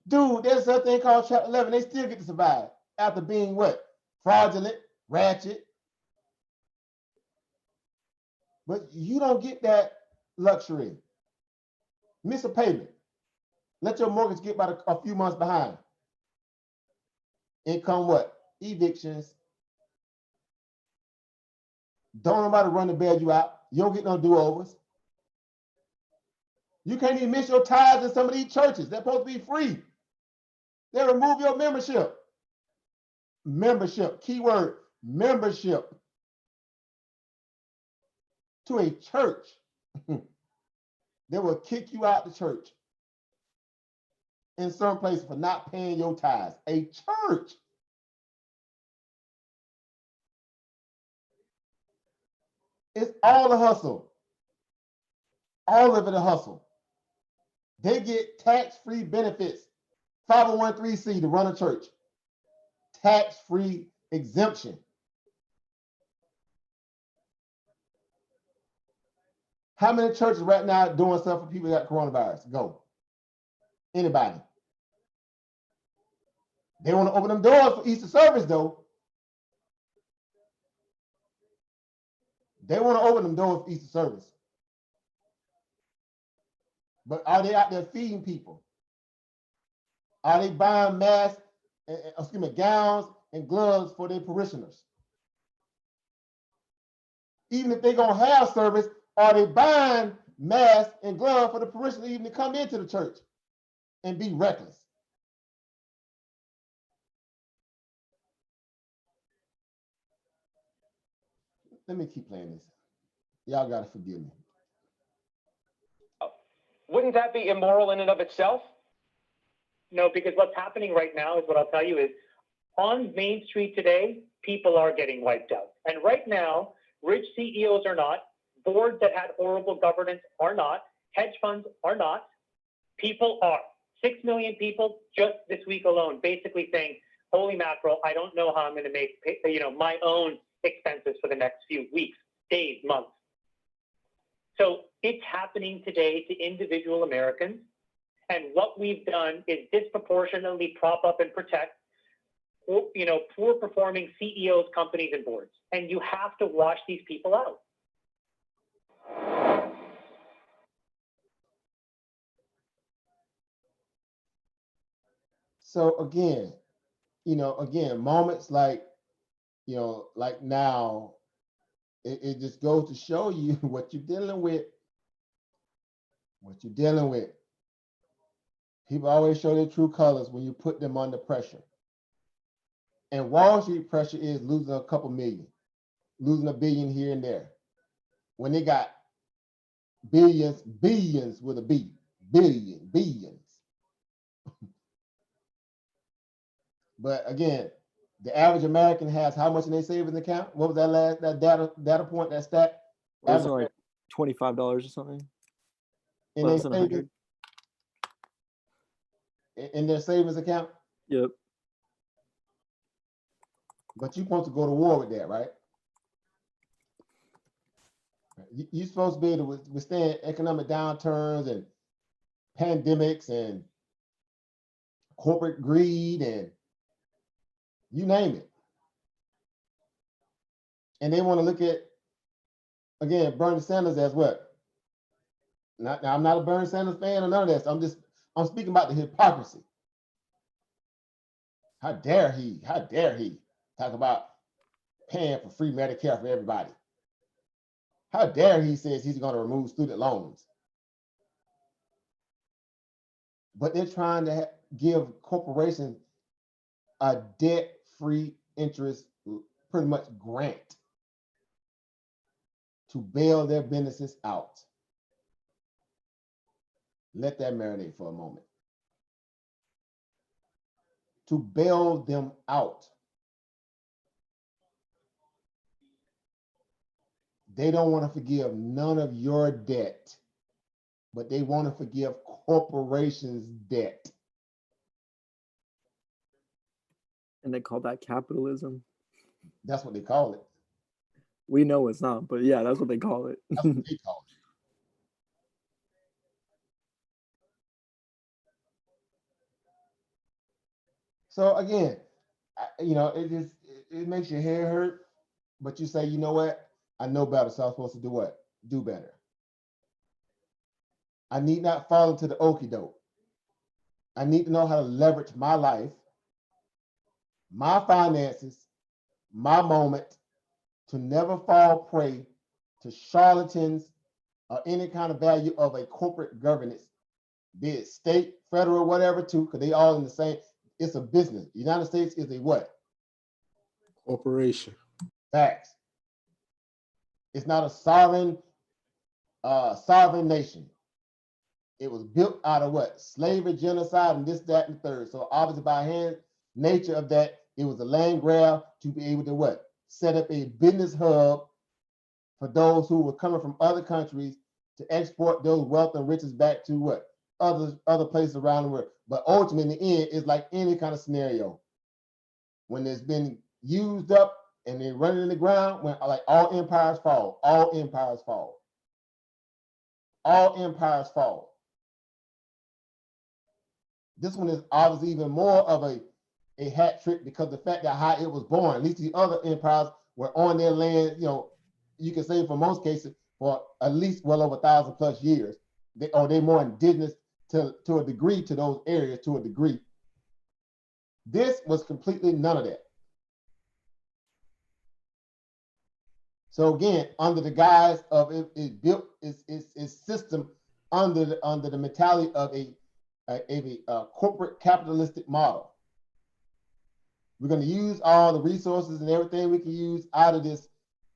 Dude, there's a thing called Chapter 11. They still get to survive after being what? Fraudulent, ratchet. But you don't get that luxury. Miss a payment. Let your mortgage get about a few months behind. Income what? Evictions. Don't nobody run to bail you out. You don't get no do-overs. You can't even miss your tithes in some of these churches. They're supposed to be free. They remove your membership. Membership, keyword, membership to a church. They will kick you out the church in some places for not paying your tithes. A church. It's all a hustle. All of it a hustle. They get tax-free benefits, 501(c) to run a church. Tax-free exemption. How many churches right now doing stuff for people that got coronavirus? Go. Anybody? They want to open them doors for Easter service, though. They want to open them doors for Easter service. But are they out there feeding people? Are they buying masks, gowns and gloves for their parishioners? Even if they're going to have service, are they buying masks and gloves for the parishioners even to come into the church and be reckless? Let me keep playing this. Y'all got to forgive me. Wouldn't that be immoral in and of itself? No, because what's happening right now is what I'll tell you is on Main Street today, people are getting wiped out. And right now, rich CEOs are not, boards that had horrible governance are not, hedge funds are not, people are. 6 million people just this week alone basically saying, holy mackerel, I don't know how I'm going to make my own expenses for the next few weeks, days, months. So it's happening today to individual Americans. And what we've done is disproportionately prop up and protect, poor performing CEOs, companies, and boards. And you have to wash these people out. So again, moments like now, it just goes to show you what you're dealing with. What you're dealing with. People always show their true colors when you put them under pressure. And Wall Street pressure is losing a couple million, losing $1 billion here and there. When they got billions with a B, billions. But again, the average American has how much in their savings account? What was that data point, that stat? Wasn't like $25 or something? Less than 100. In their savings account? Yep. But you're supposed to go to war with that, right? You're supposed to be able to withstand economic downturns and pandemics and corporate greed and you name it. And they want to look at, again, Bernie Sanders as what? Now, I'm not a Bernie Sanders fan or none of that. I'm speaking about the hypocrisy. How dare he talk about paying for free Medicare for everybody? How dare he says he's going to remove student loans? But they're trying to give corporations a debt-free interest, pretty much grant to bail their businesses out. Let that marinate for a moment. To bail them out. They don't want to forgive none of your debt, but they want to forgive corporations' debt. And they call that capitalism. That's what they call it. We know it's not, but yeah, that's what they call it. That's what they call it. So again, it makes your hair hurt, but you say, you know what? I know better, so I'm supposed to do what? Do better. I need not fall into the okie doke. I need to know how to leverage my life, my finances, my moment to never fall prey to charlatans or any kind of value of a corporate governance, be it state, federal, whatever, too, because they all in the same. It's a business. The United States is a what? Corporation. Facts. It's not a sovereign nation. It was built out of what? Slavery, genocide, and this, that, and the third. So obviously by hand, nature of that, it was a land grab to be able to what? Set up a business hub for those who were coming from other countries to export those wealth and riches back to what? Other places around the world. But ultimately, in the end, it's like any kind of scenario. When it's been used up and they run it in the ground, when like all empires fall, all empires fall. All empires fall. This one is obviously even more of a hat trick because the fact that how it was born, at least the other empires were on their land, you know, you can say for most cases, for at least well over 1,000+ years. They're more indigenous to a degree to those areas, to a degree. This was completely none of that. So again, under the guise of it built its system under the mentality of a corporate capitalistic model. We're going to use all the resources and everything we can use out of this,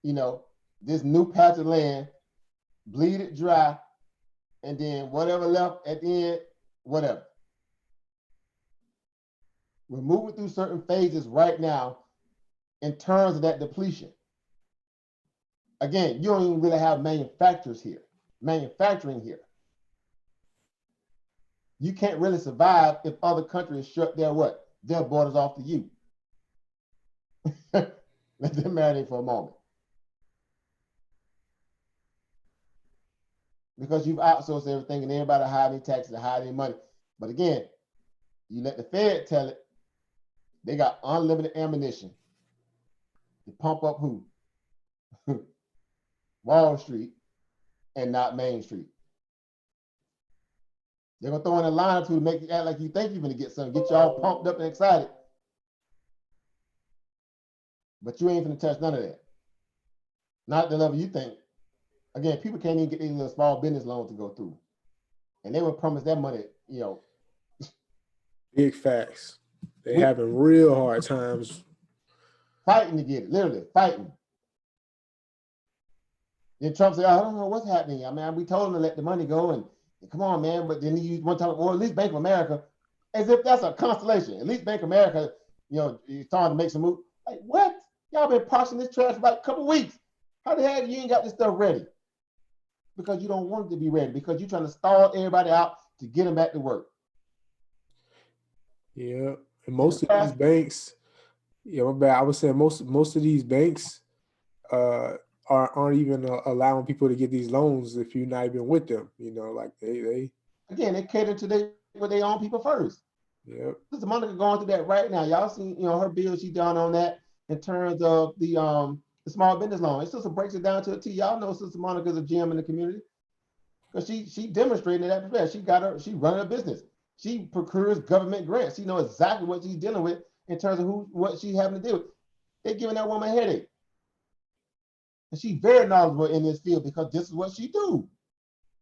you know, this new patch of land, bleed it dry, and then whatever left at the end, whatever. We're moving through certain phases right now in terms of that depletion. Again, you don't even really have manufacturing here. You can't really survive if other countries shut their borders off to you. Let them marinate for a moment. Because you've outsourced everything and everybody hide their taxes and hide their money. But again, you let the Fed tell it, they got unlimited ammunition to pump up who? Wall Street and not Main Street. They're gonna throw in a line or two to make you act like you think you're gonna get something, get you all pumped up and excited. But you ain't gonna touch none of that. Not at the level you think. Again, people can't even get these little small business loans to go through. And they would promise that money, you know. Big facts. They having real hard times. Fighting to get it, literally fighting. Then Trump said, I don't know what's happening. I mean, we told him to let the money go and come on, man. But then he used one time, well, at least Bank of America, as if that's a constellation. At least Bank of America, you know, he's trying to make some move. Like, what? Y'all been parking this trash for about a couple weeks. How the heck you ain't got this stuff ready? Because you don't want it to be ready, because you're trying to stall everybody out to get them back to work. Yeah. And most of these banks, yeah, my bad. I was saying most of these banks aren't even allowing people to get these loans if you're not even with them. You know, like they again, they cater to their own people first. Yeah. Sister Monica going through that right now. Y'all seen, you know, her bill she done on that in terms of the small business loan. Sister breaks it down to a T. Y'all know Sister Monica's a gem in the community because she demonstrated that profession. She running a business. She procures government grants. She knows exactly what she's dealing with in terms of what she's having to deal with. They're giving that woman a headache. And she's very knowledgeable in this field because this is what she do.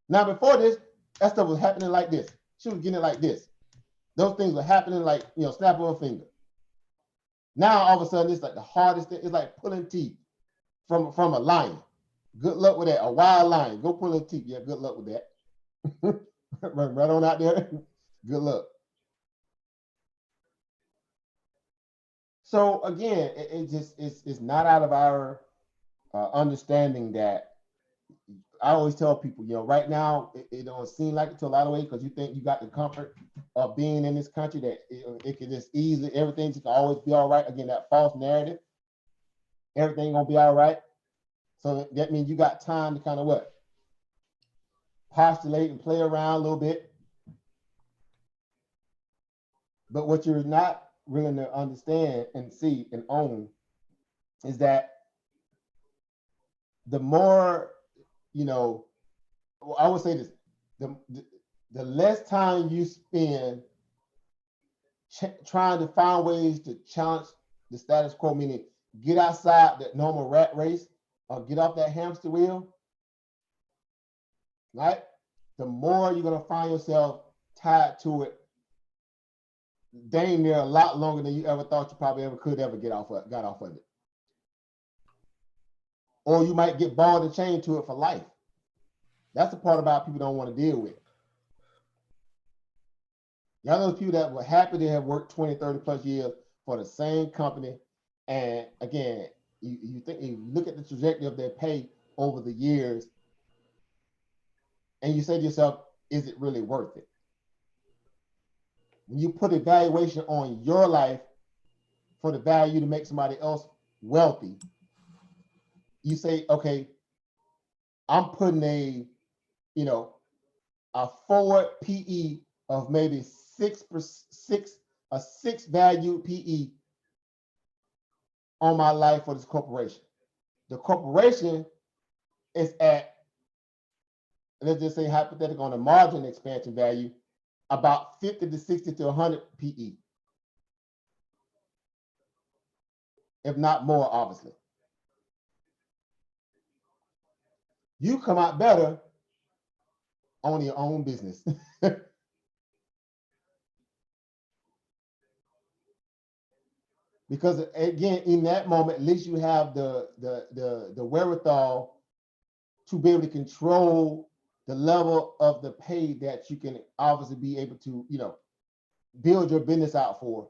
Now, before this, that stuff was happening like this. She was getting it like this. Those things were happening like, you know, snap of a finger. Now, all of a sudden, it's like the hardest thing. It's like pulling teeth from a lion. Good luck with that. A wild lion. Go pull his teeth. Yeah, good luck with that. right on out there. Good luck. So again, it's not out of our understanding that I always tell people, you know, right now it don't seem like it to a lot of ways because you think you got the comfort of being in this country that it can just easily, everything can always be all right. Again, that false narrative, everything gonna be all right. So that means you got time to kind of what? Postulate and play around a little bit. But what you're not willing to understand and see and own is that the more, you know, I would say this, the less time you spend trying to find ways to challenge the status quo, meaning get outside that normal rat race or get off that hamster wheel, right? The more you're gonna find yourself tied to it, dang near a lot longer than you ever thought you probably could ever got off of it. Or you might get balled and chained to it for life. That's the part about people don't want to deal with. Y'all know those people that were happy to have worked 20, 30+ years for the same company. And again, you look at the trajectory of their pay over the years and you say to yourself, is it really worth it? When you put a valuation on your life for the value to make somebody else wealthy, you say, okay, I'm putting a forward PE of maybe six value PE on my life for this corporation. The corporation is at, let's just say hypothetical on the margin expansion value, about 50 to 60 to 100 PE. If not more, obviously. You come out better on your own business. Because again, in that moment, at least you have the wherewithal to be able to control the level of the pay that you can obviously be able to, build your business out for,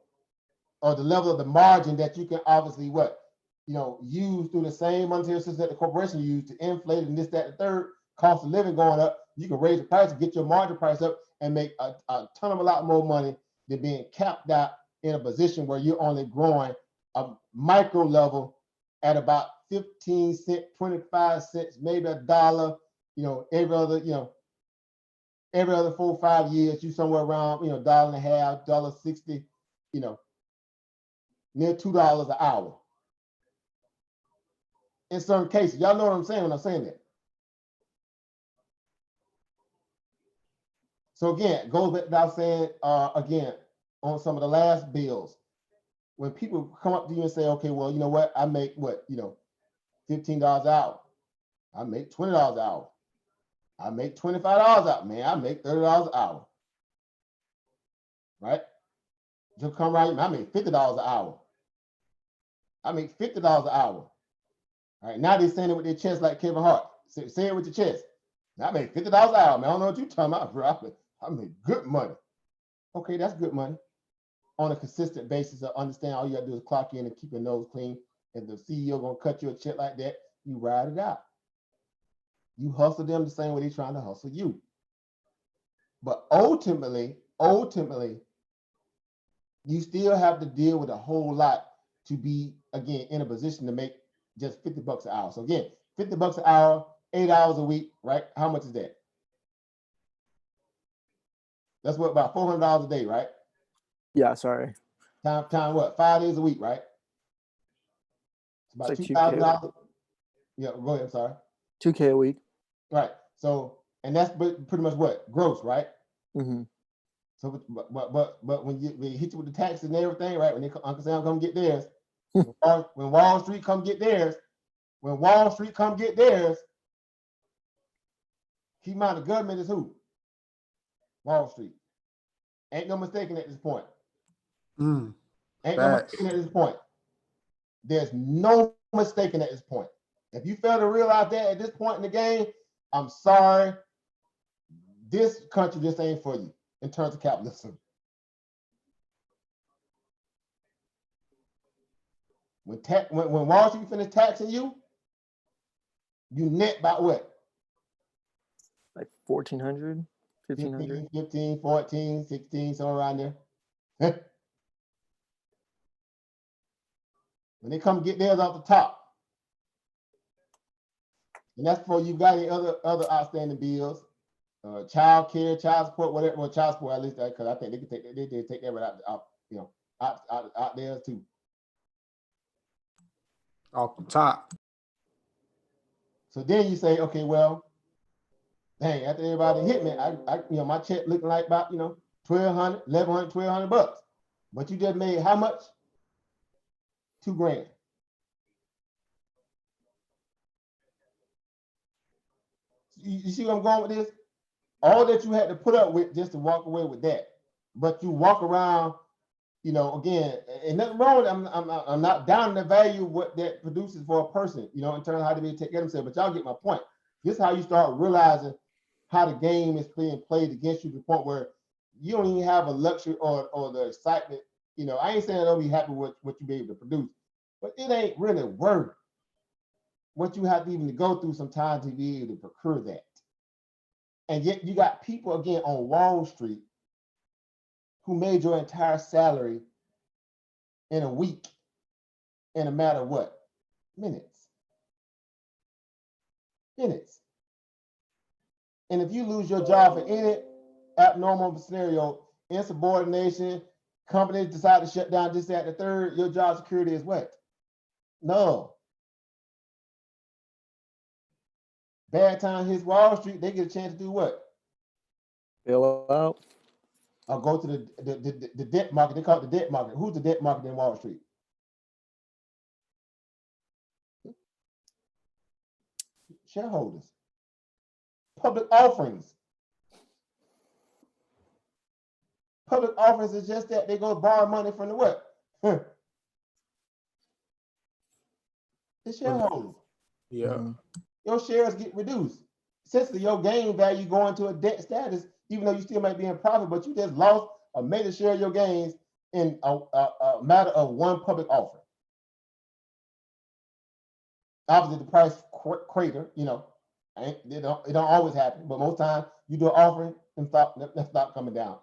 or the level of the margin that you can obviously use through the same monetary system that the corporation used to inflate and this, that, and third, cost of living going up. You can raise the price, get your margin price up, and make a ton of a lot more money than being capped out in a position where you're only growing a micro level at about 15 cents, 25 cents, maybe $1, every other 4 or 5 years, you somewhere around, $1.50, $1.60, near $2 an hour. In certain cases, y'all know what I'm saying when I'm saying that. So again, goes back without saying, again, on some of the last bills, when people come up to you and say, okay, well, you know what, I make what, $15 an hour. I make $20 an hour. I make $25 an hour, man. I make $30 an hour. Right? Just come right, I make $50 an hour. I make $50 an hour. All right, now they're saying it with their chest like Kevin Hart. Say it with your chest. I make $50 an hour, man. I don't know what you're talking about, bro. I make good money. Okay, that's good money. On a consistent basis, of understand all you gotta do is clock in and keep your nose clean. If the CEO gonna cut you a check like that, you ride it out. You hustle them the same way they're trying to hustle you. But ultimately, you still have to deal with a whole lot to be, again, in a position to make just $50 an hour. So again, $50 an hour, 8 hours a week, right? How much is that? That's what, about $400 a day, right? Yeah, sorry. Time what? 5 days a week, right? It's about $2,000. Yeah, go ahead. I'm sorry. $2K a week. Right. So, and that's pretty much what? Gross, right? Mm-hmm. So, but when they hit you with the taxes and everything, right? When Uncle Sam come get theirs, when Wall Street come get theirs, keep in mind the government is who? Wall Street. Ain't no mistaking at this point. Ain't no mistaking at this point. There's no mistaking at this point. If you fail to realize that at this point in the game, I'm sorry. This country just ain't for you in terms of capitalism. When Wall Street finish taxing you, you net about what? Like 1,400, 1,500. 15, 14, 16, somewhere around there. When they come get theirs off the top. And that's before you got any other outstanding bills, child care, child support, whatever. Well, child support at least, because I think they can take that right out there too. Off the top. So then you say, okay, well, dang, after everybody hit me, I my check looking like about, $1,200, $1,100, $1,200. But you just made how much? $2,000. You see where I'm going with this? All that you had to put up with just to walk away with that. But you walk around, again, and nothing wrong with it. I'm not down the value of what that produces for a person, in terms of how to be take care of themselves. But y'all get my point. This is how you start realizing how the game is being played against you to the point where you don't even have a luxury or the excitement. I ain't saying don't be happy with what you be able to produce, but it ain't really worth what you have to even go through sometimes to be able to procure that. And yet you got people again on Wall Street who made your entire salary in a week in a matter of what? Minutes. And if you lose your job for any abnormal scenario, insubordination, companies decide to shut down this, that, the third, your job security is what? No. Bad time hits Wall Street, they get a chance to do what? Bail out. Or go to the debt market. They call it the debt market. Who's the debt market in Wall Street? Shareholders. Public offerings. Public offerings is just that they go borrow money from the what? The shareholders. Yeah. Your shares get reduced. Essentially, your gain value going to a debt status, even though you still might be in profit, but you just lost a major share of your gains in a matter of one public offering. Obviously, the price crater, you know, it don't always happen, but most times you do an offering and stop coming down.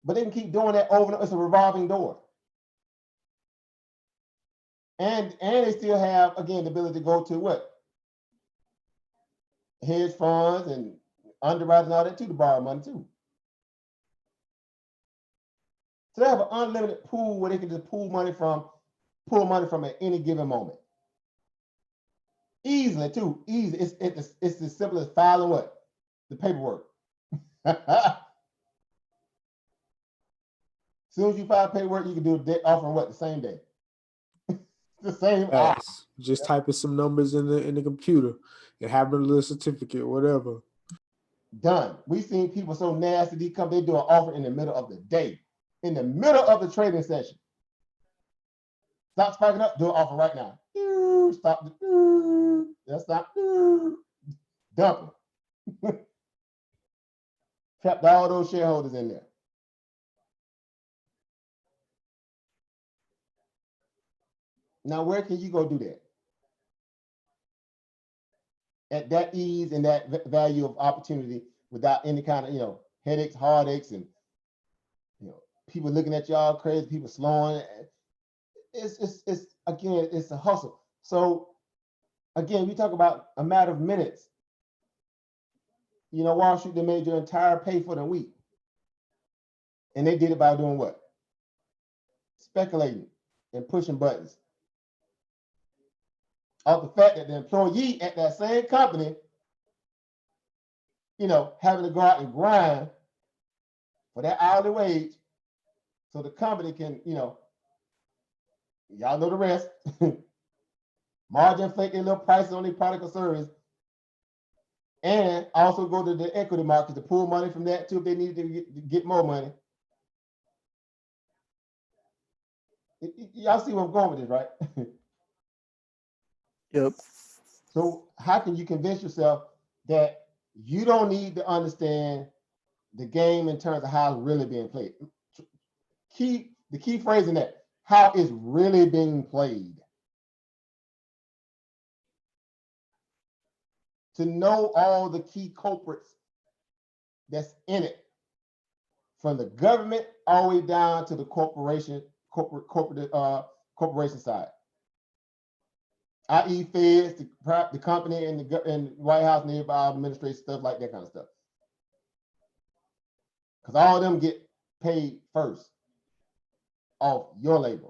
But they can keep doing that over and over. It's a revolving door. And they still have, again, the ability to go to what? Hedge funds and underwriters and all that too, to borrow money too. So they have an unlimited pool where they can just pull money from at any given moment. Easily too, easy. It's as simple as filing what? The paperwork. As soon as you file paperwork, you can do a debt offering what? The same day. The same app. Just typing some numbers in the computer and having a little certificate, whatever. Done. We've seen people so nasty, they do an offer in the middle of the day, in the middle of the trading session. Stop spiking up, do an offer right now. Stop. That's not. Dump it. Trapped all those shareholders in there. Now, where can you go do that? At that ease and that value of opportunity without any kind of, you know, headaches, heartaches, and, you know, people looking at y'all crazy, people slowing. It's again, it's a hustle. So again, we talk about a matter of minutes. You know, Wall Street, they made your entire pay for the week. And they did it by doing what? Speculating and pushing buttons. Of the fact that the employee at that same company, you know, having to go out and grind for that hourly wage so the company can, you know, y'all know the rest, margin inflate their little prices on their product or service, and also go to the equity market to pull money from that too if they need to get more money. Y'all see where I'm going with this, right? Yep. So how can you convince yourself that you don't need to understand the game in terms of how it's really being played? The key phrase in that, how it's really being played. To know all the key culprits that's in it, from the government all the way down to the corporation side, i.e. Feds, the company, and the White House, and everybody, administration, stuff like that kind of stuff. Because all of them get paid first off your labor.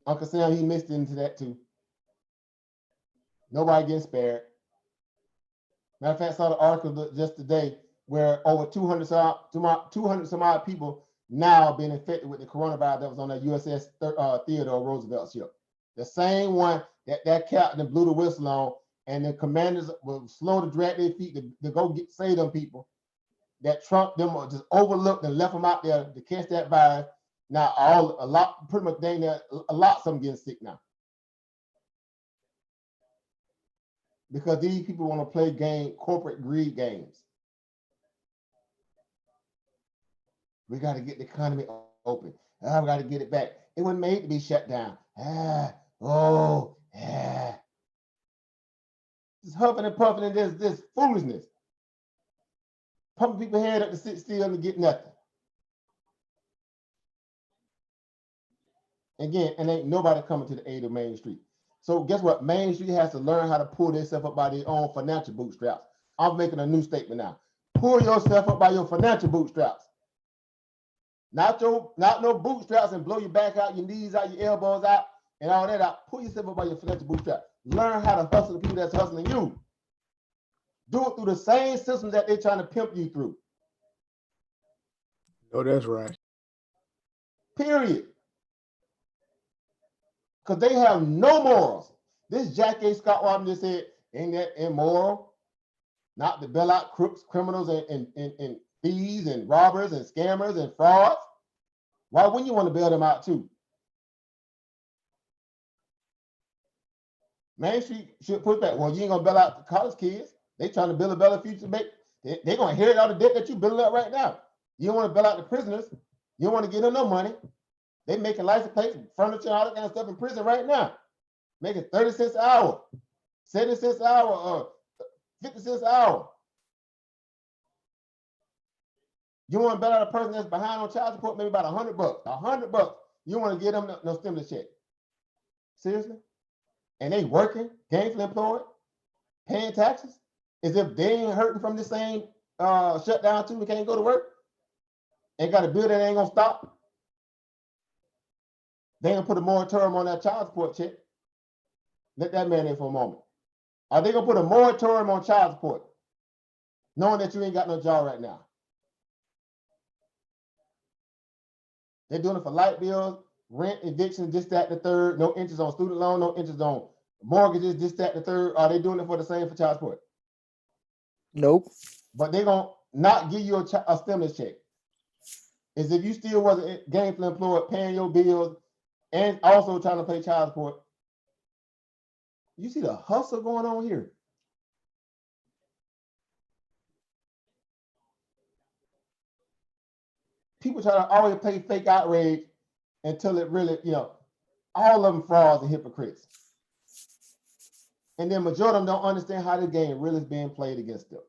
Uncle Sam, he missed into that too. Nobody getting spared. Matter of fact, I saw the article just today where over 200 some odd people now being infected with the coronavirus that was on that USS Theodore Roosevelt ship. The same one that captain blew the whistle on, and the commanders were slow to drag their feet to go save them people. That Trump them just overlooked and left them out there to catch that virus. Now pretty much a lot of them getting sick now. Because these people want to play corporate greed games. We got to get the economy open. We got to get it back. It wasn't made to be shut down. Just huffing and puffing and this foolishness. Pumping people's head up to sit still and get nothing. Again, and ain't nobody coming to the aid of Main Street. So guess what? Main Street has to learn how to pull themselves up by their own financial bootstraps. I'm making a new statement now. pull yourself up by your financial bootstraps. Not no bootstraps and blow your back out, your knees out, your elbows out, and all that out. Pull yourself up by your financial bootstraps. Learn how to hustle the people that's hustling you. Do it through the same systems that they're trying to pimp you through. Oh, that's right. Period. Because they have no morals. This Jack A. Scott Walton just said, ain't that immoral? Not to bail out crooks, criminals, and thieves, and robbers, and scammers, and frauds. Why wouldn't you want to bail them out too? Main Street should put that. Well, you ain't gonna bail out the college kids. They trying to build a better future. They're gonna inherit all the debt that you building up right now. You don't want to bail out the prisoners. You don't want to give them no money. They making license plates, furniture, all that kind of stuff in prison right now. Making 30 cents an hour, 70 cents an hour, 50 cents an hour. You want to bail out a person that's behind on child support, maybe about $100. $100. You want to give them no stimulus check. Seriously? And they working, gainfully employed, paying taxes, as if they ain't hurting from the same shutdown too. They can't go to work. Ain't got a bill that ain't gonna stop. They ain't gonna put a moratorium on that child support check. Let that man in for a moment. Are they gonna put a moratorium on child support, knowing that you ain't got no job right now? They're doing it for light bills, rent, eviction, this, that, the third, no interest on student loan, no interest on mortgages, this, that, the third. Are they doing it for the same for child support? Nope. But they're gonna not give you a stimulus check. Is if you still wasn't gainfully employed, paying your bills, and also trying to pay child support. You see the hustle going on here. People try to always play fake outrage until it really, all of them frauds and hypocrites. And then majority of them don't understand how the game really is being played against them.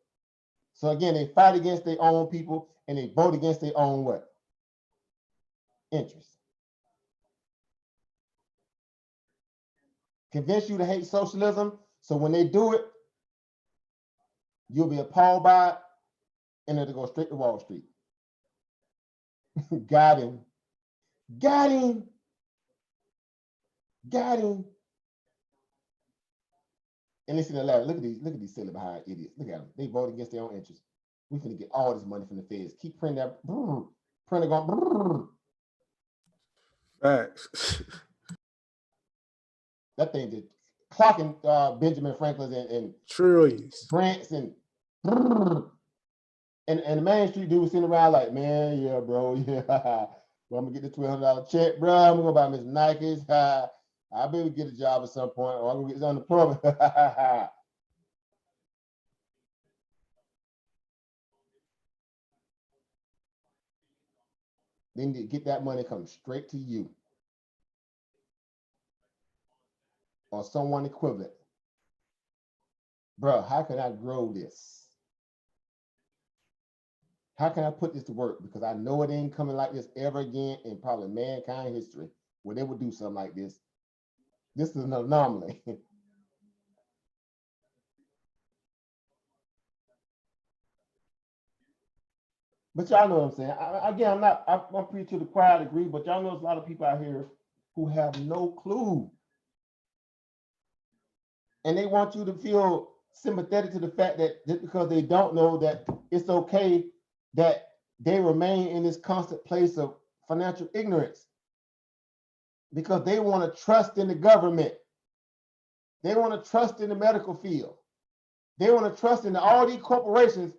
So again, they fight against their own people and they vote against their own what? Interests. Convince you to hate socialism, so when they do it, you'll be appalled by it, and it'll go straight to Wall Street. Got him. Got him. Got him. And listen to that. Look at these silly behind idiots. Look at them. They vote against their own interests. We finna get all this money from the feds. Keep printing that. Printer going. Facts. That thing did clocking Benjamin Franklin's and trillions. Grants and the Main Street dude was sitting around like, man, yeah, bro, yeah. Well, I'm gonna get the $1,200 check, bro. I'm gonna go buy Miss Nikes. I'll be able to get a job at some point, or I'm gonna get unemployment. Then to get that money come straight to you or someone equivalent. Bro, how can I grow this? How can I put this to work? Because I know it ain't coming like this ever again in probably mankind history where they would do something like this. This is an anomaly. But y'all know what I'm saying. I'm preaching to the choir degree, but y'all know there's a lot of people out here who have no clue. And they want you to feel sympathetic to the fact that just because they don't know, that it's okay that they remain in this constant place of financial ignorance because they want to trust in the government. They want to trust in the medical field. They want to trust in all these corporations,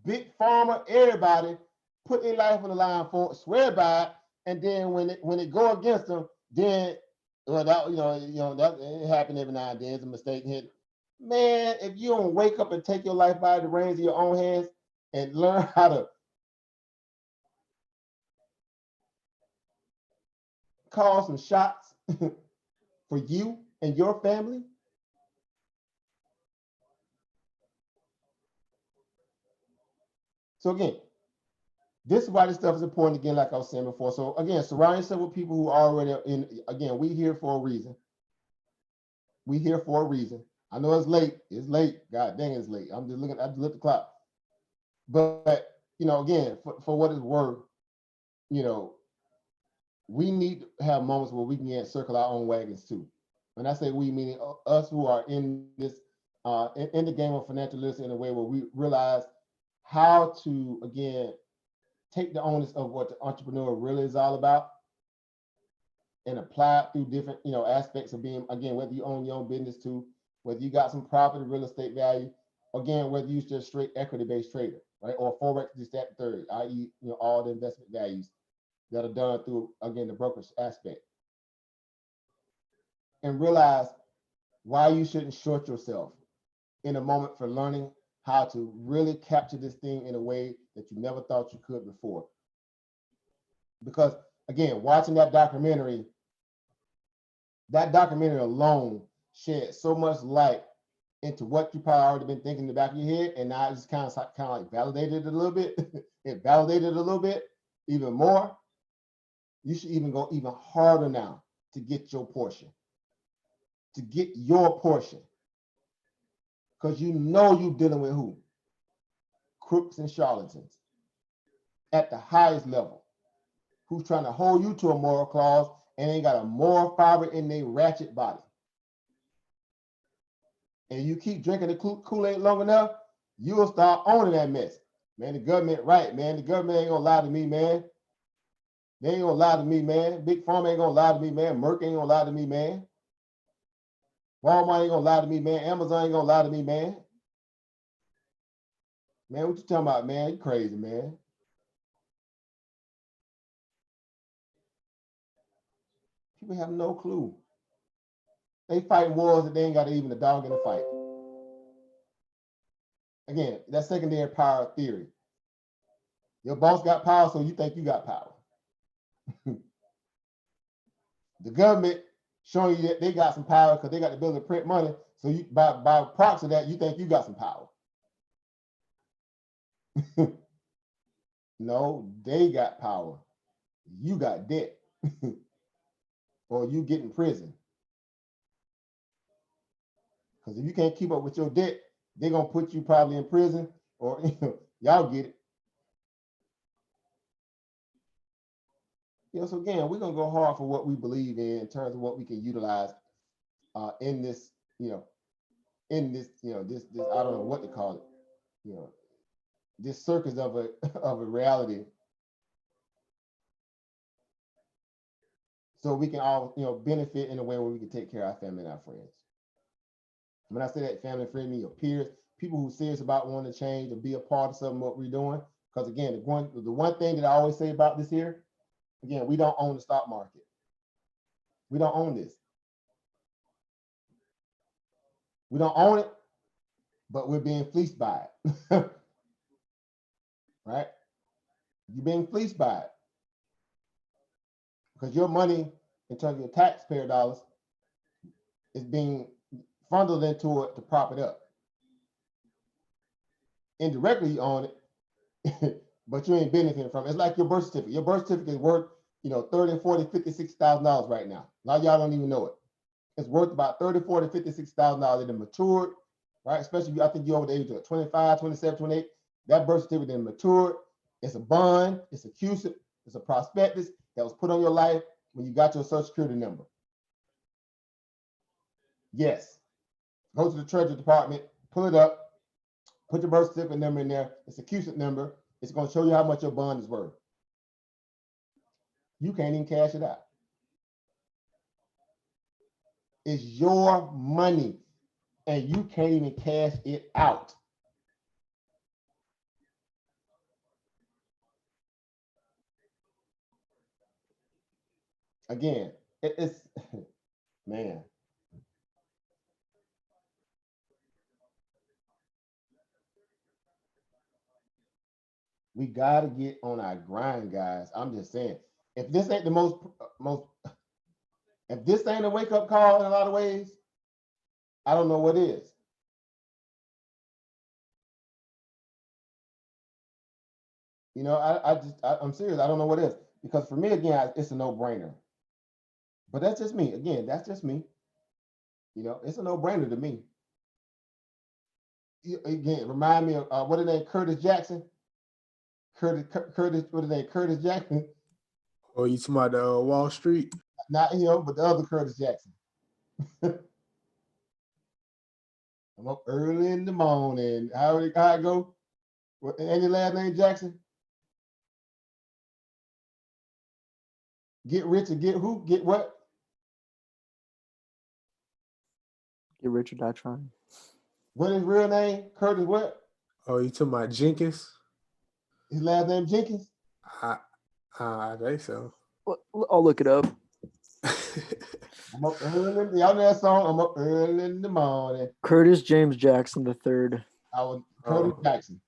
big pharma, everybody put their life on the line for it, swear by it, and then when it go against them, then that it happen every now and then. It's a mistake hit. Man, if you don't wake up and take your life by the reins of your own hands and learn how to call some shots for you and your family. So again, this is why this stuff is important again, like I was saying before. So again, surround yourself with people who are already in. Again, we here for a reason. We here for a reason. I know it's late. It's late. God dang, it's late. I just looked at the clock. But you know, again, for what it's worth, you know, we need to have moments where we can circle our own wagons too. When I say we, meaning us who are in this in the game of financial literacy in a way where we realize how to again take the onus of what the entrepreneur really is all about and apply it through different, you know, aspects of being, again, whether you own your own business too, whether you got some property, real estate value, again, whether you're just straight equity-based trader, right? Or Forex, just that third, i.e., you know, all the investment values that are done through, again, the brokerage aspect. And realize why you shouldn't short yourself in a moment for learning how to really capture this thing in a way that you never thought you could before. Because again, watching that documentary alone shed so much light into what you probably already been thinking in the back of your head, and now it's kind of like validated it a little bit. It validated it a little bit even more. You should even go even harder now to get your portion. To get your portion. Because you know you're dealing with who? Crooks and charlatans at the highest level, who's trying to hold you to a moral clause and ain't got a moral fiber in their ratchet body. And you keep drinking the Kool-Aid long enough, you'll start owning that mess. Man, the government, right, man. The government ain't gonna lie to me, man. They ain't gonna lie to me, man. Big Pharma ain't gonna lie to me, man. Merck ain't gonna lie to me, man. Walmart ain't gonna lie to me, man. Amazon ain't gonna lie to me, man. Man, what you talking about, man? You crazy, man. People have no clue. They fighting wars that they ain't got even a dog in the fight. Again, that's secondary power theory. Your boss got power, so you think you got power. The government showing you that they got some power because they got the ability to print money, so you by proxy of that, you think you got some power. No, they got power. You got debt. Or you get in prison. Because if you can't keep up with your debt, they're going to put you probably in prison, or y'all get it. You know, so again, we're going to go hard for what we believe in terms of what we can utilize in this, this, I don't know what to call it, this circus of a reality. So we can all, benefit in a way where we can take care of our family and our friends. When I say that, family, friend, mean your peers, people who are serious about wanting to change or be a part of something what we're doing. Because again, the one thing that I always say about this here, again, we don't own the stock market. We don't own this. We don't own it, but we're being fleeced by it. Right? You're being fleeced by it. Because your money, in terms of your taxpayer dollars, is being funneled into it to prop it up. Indirectly, you own it, but you ain't benefiting from it. It's like your birth certificate. Your birth certificate is worth, $30, $40, $50, $60,000 right now. A lot of y'all don't even know it. It's worth about $30, $40, $50, $60,000. It matured, right? Especially, I think you're over the age of 25, 27, 28. That birth certificate then matured. It's a bond. It's a CUSIP. It's a prospectus that was put on your life when you got your Social Security number. Yes. Go to the Treasury Department, pull it up, put your birth certificate number in there. It's a CUSIP number. It's going to show you how much your bond is worth. You can't even cash it out. It's your money, and you can't even cash it out. Again, it's, man. We got to get on our grind, guys. I'm just saying, if this ain't the if this ain't a wake-up call in a lot of ways, I don't know what is. I'm serious. I don't know what is. Because for me, again, it's a no-brainer. But that's just me. Again, that's just me. It's a no-brainer to me. Again, remind me of what is that, Curtis Jackson? Curtis, what is that? Curtis Jackson. Oh, you talking about Wall Street? Not him, but the other Curtis Jackson. I'm up early in the morning. How it go? What, and your last name Jackson? Get rich or get who? Get what? Get rich or die trying. What is his real name? Curtis what? Oh, you talking about Jenkins? His last name Jenkins? I think so. I'll look it up. I'm up early. Y'all know that song? I'm up early in the morning. Curtis James Jackson III. Curtis Jackson.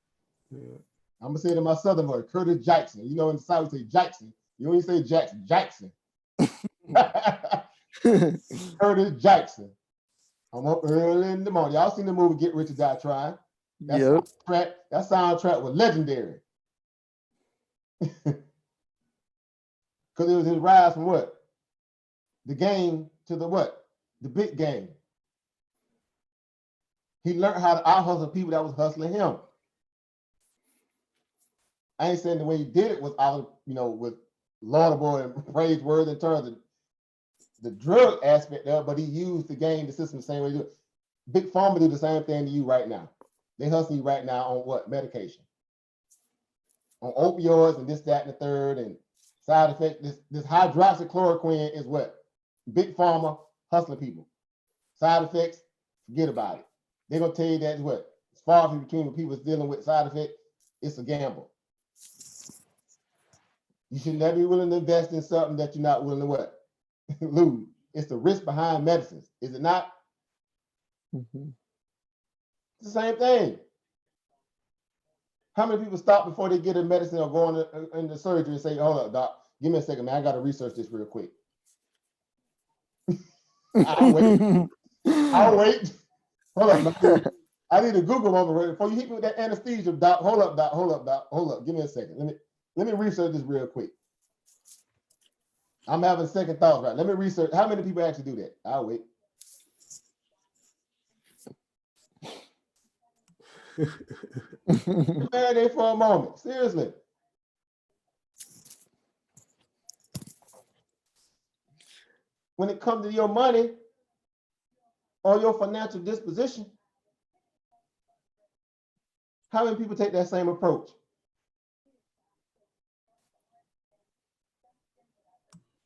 Yeah. I'm gonna say it in my southern voice. Curtis Jackson. You know, in the South we say Jackson. You only say Jackson. Jackson. Curtis Jackson. I'm up early in the morning. Y'all seen the movie Get Rich or Die Trying? That soundtrack was legendary. Because it was his rise from what? The game to the what? The big game. He learned how to out-hustle people that was hustling him. I ain't saying the way he did it was out, with laudable and praiseworthy in terms of the drug aspect of it, but he used the game, the system, the same way he do it. Big Pharma do the same thing to you right now. They hustle you right now on what? Medication. On opioids and this, that, and the third, and side effect. This hydroxychloroquine is what? Big Pharma hustling people. Side effects, forget about it. They're gonna tell you that what? It's far from between when people's dealing with side effects, it's a gamble. You should never be willing to invest in something that you're not willing to what? Lose. It's the risk behind medicines, is it not? Mm-hmm. It's the same thing. How many people stop before they get a medicine or go into surgery and say, hold up, doc, give me a second, man, I gotta research this real quick. I'll wait. I'll wait. Hold up, man. I need a Google moment before you hit me with that anesthesia, doc. Hold up, doc. Hold up, doc. Hold up. Give me a second. Let me research this real quick. I'm having second thoughts, right? Let me research. How many people actually do that? I'll wait. Marinate for a moment. Seriously. When it comes to your money or your financial disposition, how many people take that same approach?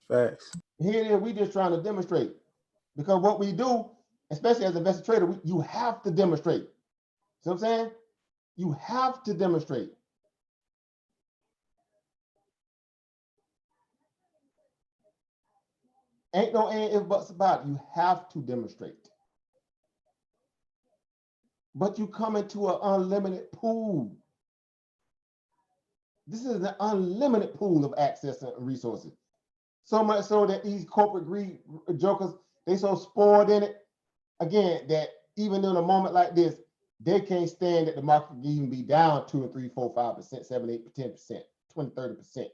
Facts. Here it is, we just trying to demonstrate. Because what we do, especially as an investor trader, you have to demonstrate. See what I'm saying? You have to demonstrate. Ain't no if buts about it. You have to demonstrate. But you come into an unlimited pool. This is an unlimited pool of access and resources. So much so that these corporate greed jokers, they so spoiled in it, again, that even in a moment like this, they can't stand that the market can even be down 2 and 3, 4, 5%, 7, 8, 10%, 20, 30%.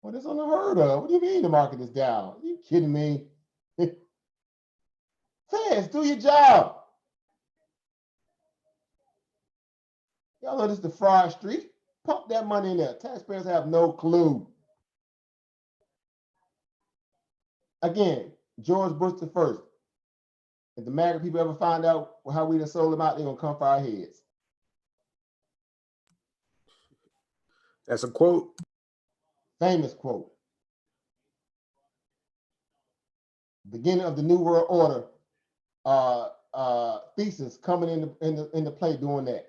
Well, that's unheard of. What do you mean the market is down? Are you kidding me? Fans, do your job. Y'all know this is the fraud street. Pump that money in there. Taxpayers have no clue. Again, George Bush the first. If the MAGA people ever find out how we done sold them out, they're gonna come for our heads. That's a quote. Famous quote. Beginning of the New World Order thesis coming into play doing that.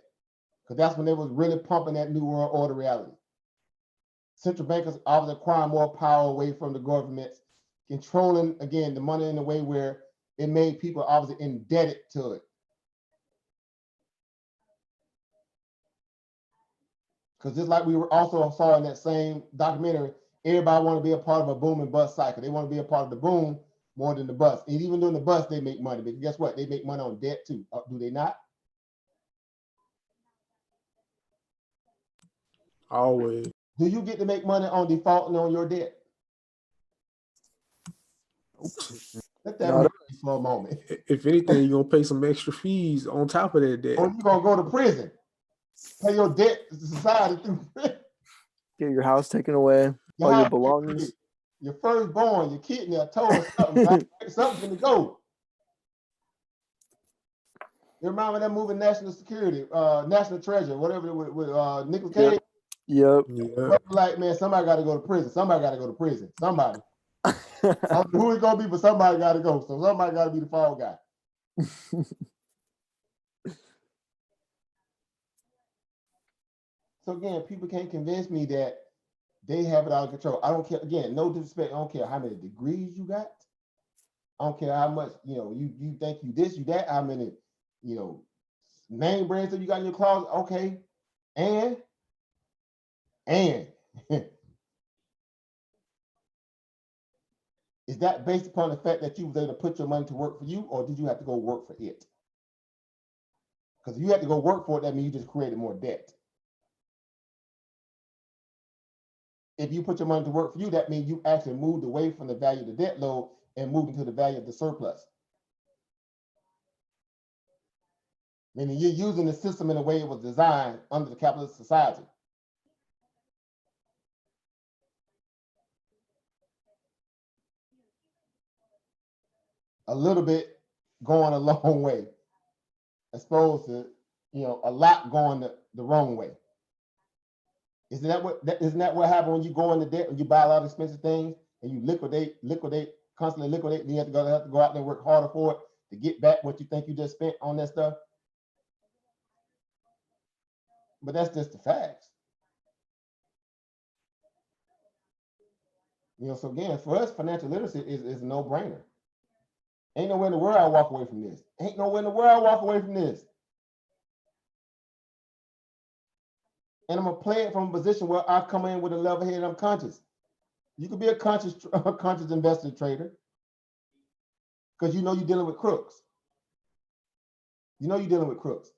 Because that's when they was really pumping that New World Order reality. Central bankers obviously acquiring more power away from the governments, controlling, again, the money in a way where it made people obviously indebted to it. Because just like we were also saw in that same documentary, everybody want to be a part of a boom and bust cycle. They want to be a part of the boom more than the bust. And even during the bust, they make money. But guess what? They make money on debt too. Do they not? Always. Do you get to make money on defaulting on your debt? Let that marinate for a moment. If anything, you're gonna pay some extra fees on top of that debt. Or you're gonna go to prison. pay your debt to society through prison. Get your house taken away, Your all your house, belongings. your firstborn, your kidney, I told her something. Right? Something's gonna go. You remember that movie National Security, National Treasure, whatever with Nicolas Cage? Yep. Like, man, somebody got to go to prison. Somebody got to go to prison. Somebody. I don't know who it's gonna be, but somebody got to go. So somebody got to be the fall guy. So again, people can't convince me that they have it out of control. I don't care. Again, no disrespect. I don't care how many degrees you got. I don't care how much, you think you this, you that, how many, name brands that you got in your closet. Okay. And is that based upon the fact that you was able to put your money to work for you, or did you have to go work for it? Because if you had to go work for it, that means you just created more debt. If you put your money to work for you, that means you actually moved away from the value of the debt load and moved into the value of the surplus. Meaning you're using the system in a way it was designed under the capitalist society. A little bit going a long way, as opposed to, a lot going the wrong way. Isn't that what happened when you go into debt, when you buy a lot of expensive things and you constantly liquidate, and you have to go out there and work harder for it to get back what you think you just spent on that stuff? But that's just the facts. So again, for us, financial literacy is a no-brainer. Ain't nowhere in the world I walk away from this. Ain't nowhere in the world I walk away from this. And I'm gonna play it from a position where I come in with a level head and I'm conscious. You could be a conscious investor trader because you're dealing with crooks. You're dealing with crooks.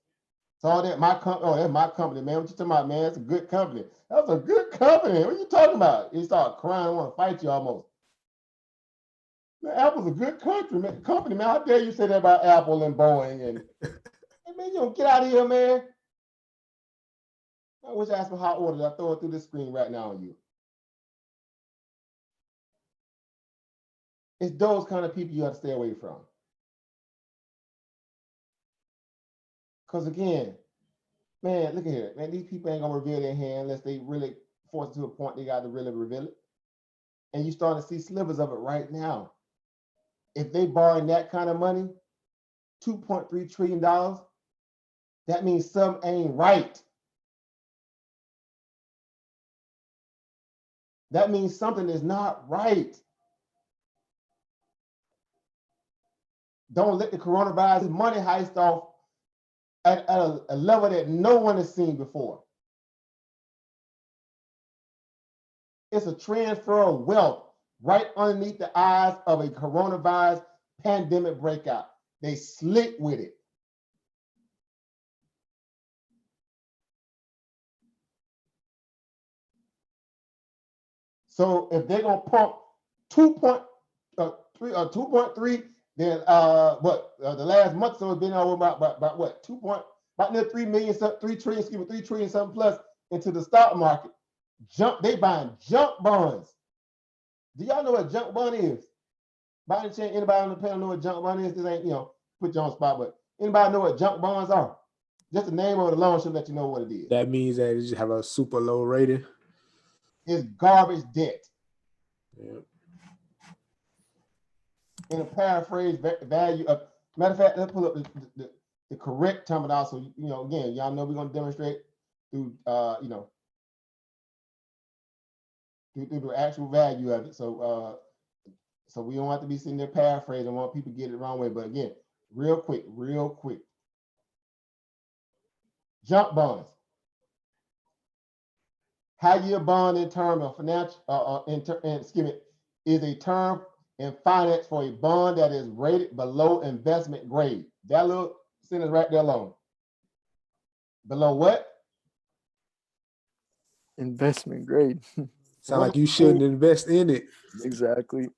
So all that that's my company, man. What you talking about, man? It's a good company. That's a good company. What are you talking about? You start crying, I want to fight you almost. Man, Apple's a good company, man. How dare you say that about Apple and Boeing? And man, you don't get out of here, man. I wish I asked for hot orders. I throw it through this screen right now on you. It's those kind of people you have to stay away from. Because again, man, look at here. Man, these people ain't gonna reveal their hand unless they really force it to a point they got to really reveal it. And you starting to see slivers of it right now. If they borrowing that kind of money, $2.3 trillion, that means something ain't right. That means something is not right. Don't let the coronavirus money heist off at a level that no one has seen before. It's a transfer of wealth right underneath the eyes of a coronavirus pandemic breakout. They slick with it. So if they're gonna pump 2.3, then the last month so it's been over about what about near 3 million, 3 trillion something plus into the stock market. They buying junk bonds. Do y'all know what junk bond is? By any chance, anybody on the panel know what junk bond is? This ain't put you on the spot, but anybody know what junk bonds are? Just the name of the loan should let you know what it is. That means that it just have a super low rating. It's garbage debt. Yep. In a paraphrase value of, matter of fact, let's pull up the correct terminology. So, again, y'all know we're going to demonstrate through, through the actual value of it. So, so we don't have to be sitting there paraphrasing. I want people to get it the wrong way. But again, real quick. Junk bonds. High-yield bond in terms of financial, is a term in finance for a bond that is rated below investment grade. That little sentence right there alone. Below what? Investment grade. Sound like you shouldn't invest in it. Exactly.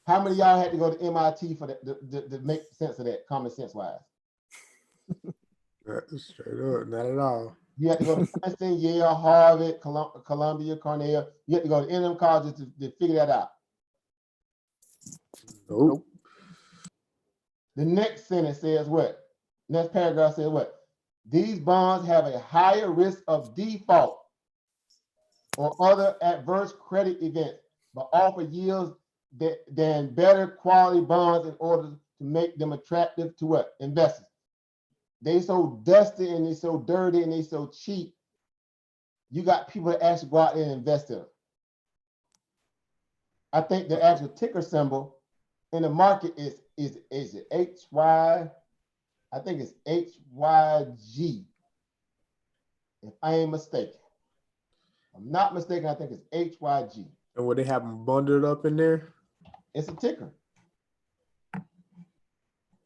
How many of y'all had to go to MIT for that to make sense of that, common sense wise? Straight up, not at all. You have to go to Princeton, Yale, Harvard, Columbia, Cornell. You have to go to any of them colleges to figure that out. Nope. The next sentence says what? Next paragraph says what? These bonds have a higher risk of default or other adverse credit events, but offer yields than better quality bonds in order to make them attractive to what? Investors. They so dusty and they so dirty and they so cheap. You got people that actually go out there and invest in them. I think the actual ticker symbol in the market is it HY? I think it's HYG. If I ain't mistaken. If I'm not mistaken, I think it's HYG. And would they have them bundled up in there? It's a ticker.